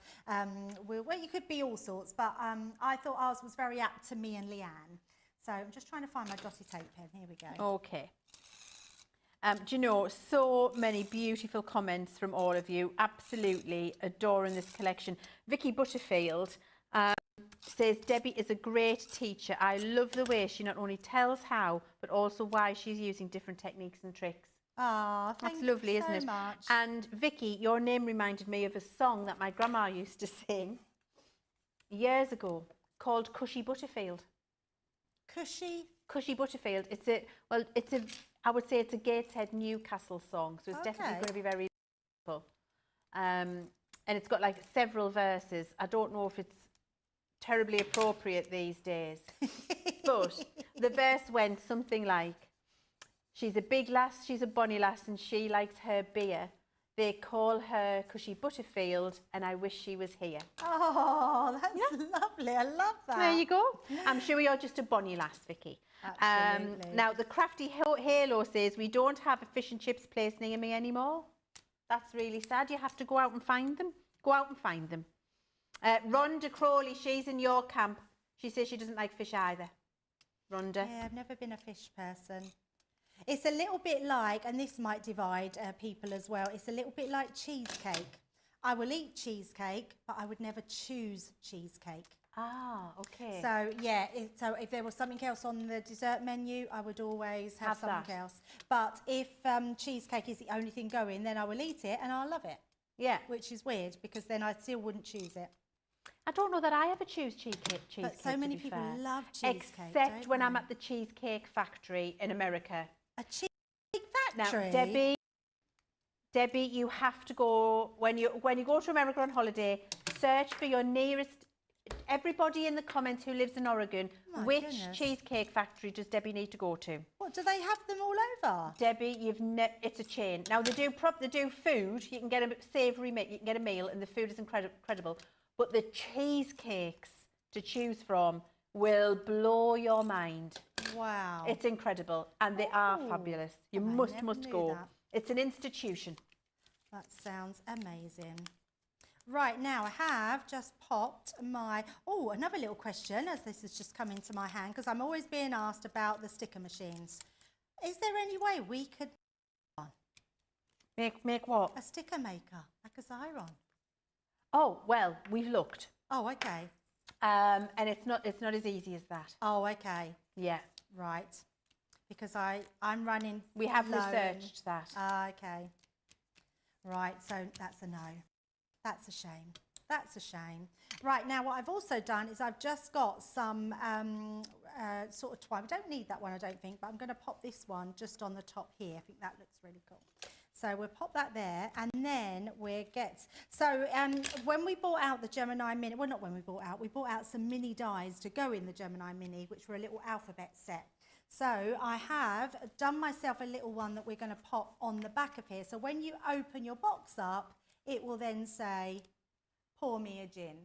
well, you could be all sorts, but I thought ours was very apt to me and Leanne. So I'm just trying to find my dotty tape pen. Here we go. Okay. Do you know, so many beautiful comments from all of you. Absolutely adoring this collection. Vicky Butterfield says, Debbie is a great teacher. I love the way she not only tells how, but also why she's using different techniques and tricks. Oh, that's lovely, you so isn't it? much. And Vicky, your name reminded me of a song that my grandma used to sing years ago called Cushy Butterfield. Cushy Butterfield. I would say it's a Gateshead Newcastle song, so it's definitely going to be very beautiful. And it's got like several verses. I don't know if it's terribly appropriate these days, but the verse went something like, she's a big lass, she's a bonny lass, and she likes her beer. They call her Cushy Butterfield, and I wish she was here. Oh, that's lovely. I love that. There you go. I'm sure you're just a bonny lass, Vicky. Absolutely. Now, the Crafty Halo says, we don't have a fish and chips place near me anymore. That's really sad. You have to go out and find them. Go out and find them. Rhonda Crawley, she's in your camp. She says she doesn't like fish either. Rhonda. Yeah, I've never been a fish person. It's a little bit like, and this might divide people as well, it's a little bit like cheesecake. I will eat cheesecake, but I would never choose cheesecake. Ah, okay. So, yeah, so if there was something else on the dessert menu, I would always have something else. But if cheesecake is the only thing going, then I will eat it and I'll love it. Yeah. Which is weird, because then I still wouldn't choose it. I don't know that I ever choose cheesecake. But so many people love cheesecake, except when I'm at the Cheesecake Factory in America. A cheesecake factory? Now, Debbie, you have to go, when you go to America on holiday, search for your nearest, everybody in the comments who lives in Oregon, Cheesecake Factory does Debbie need to go to? What, do they have them all over? Debbie, it's a chain. Now, they do food, you can get a savoury meal, you can get a meal, and the food is incredible, but the cheesecakes to choose from will blow your mind. Wow. It's incredible, and they are fabulous. You must go. That. It's an institution. That sounds amazing. Right, now I have just popped my... Oh, another little question, as this has just come into my hand, because I'm always being asked about the sticker machines. Is there any way we could... Make what? A sticker maker, like a Xyron. Oh, well, we've looked. Oh, okay. And it's not as easy as that. Oh, okay. Yeah. Right. Because I'm running... We have researched that. Okay. Right, so that's a no. That's a shame. That's a shame. Right, now what I've also done is I've just got some sort of twine. We don't need that one, I don't think, but I'm going to pop this one just on the top here. I think that looks really cool. So we'll pop that there, and then we'll get... So when we bought out the Gemini Mini, well, not when we bought out some mini dies to go in the Gemini Mini, which were a little alphabet set. So I have done myself a little one that we're going to pop on the back of here. So when you open your box up, it will then say, pour me a gin.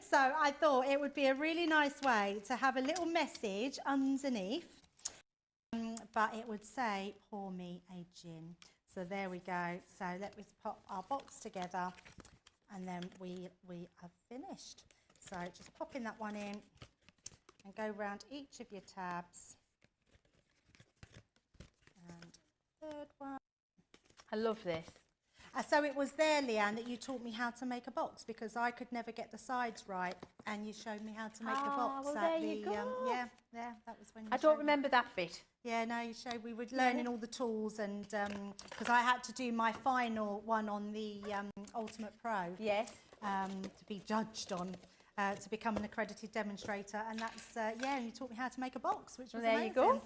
So I thought it would be a really nice way to have a little message underneath. But it would say, pour me a gin. So there we go. So let me pop our box together, and then we have finished. So just popping that one in and go around each of your tabs. And third one. I love this. So it was there, Leanne, that you taught me how to make a box, because I could never get the sides right, and you showed me how to make the box. Well, at there you go. Yeah, that was when you I showed don't me. remember that bit. Yeah, no, you showed, we were learning all the tools, and because I had to do my final one on the Ultimate Pro. Yes. To be judged on. To become an accredited demonstrator, and that's and you taught me how to make a box, which was Well, there amazing. you go.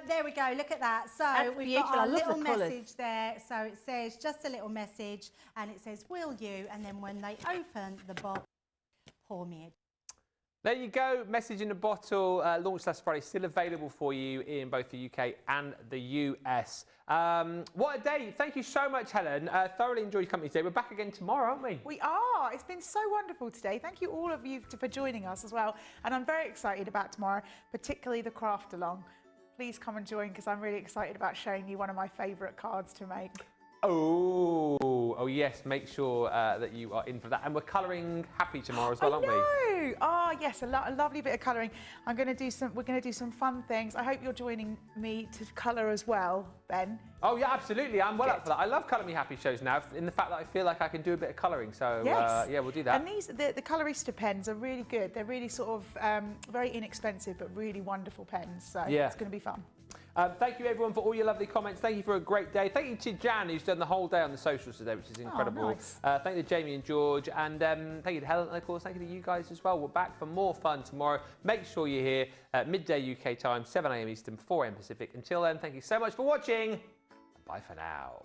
There we go, look at that. So That's we've beautiful. got I our love little the colours. message there. So it says just a little message, and it says will you, and then when they open the box, pour me a. There you go, message in a bottle, launched last Friday, still available for you in both the UK and the US. What a day. Thank you so much, Helen. Thoroughly enjoyed your company today. We're back again tomorrow, aren't we? We are. It's been so wonderful today. Thank you all of you for joining us as well. And I'm very excited about tomorrow, particularly the craft along. Please come and join, because I'm really excited about showing you one of my favourite cards to make. Oh yes, make sure that you are in for that. And we're colouring happy tomorrow as well, aren't we? Oh yes, a lovely bit of colouring. We're going to do some fun things. I hope you're joining me to colour as well, Ben. Oh yeah, absolutely. I'm well up for that. I love Colour Me Happy shows now, in the fact that I feel like I can do a bit of colouring. So yes. Yeah, we'll do that. And the Colorista pens are really good. They're really sort of very inexpensive, but really wonderful pens. So Yeah. it's going to be fun. Thank you everyone for all your lovely comments. Thank you for a great day. Thank you to Jan, who's done the whole day on the socials today, which is incredible. Oh, nice. Thank you to Jamie and George, and thank you to Helen, and of course thank you to you guys as well. We're back for more fun tomorrow. Make sure you're here at midday UK time, 7 AM Eastern, 4 AM Pacific. Until then, thank you so much for watching. Bye for now.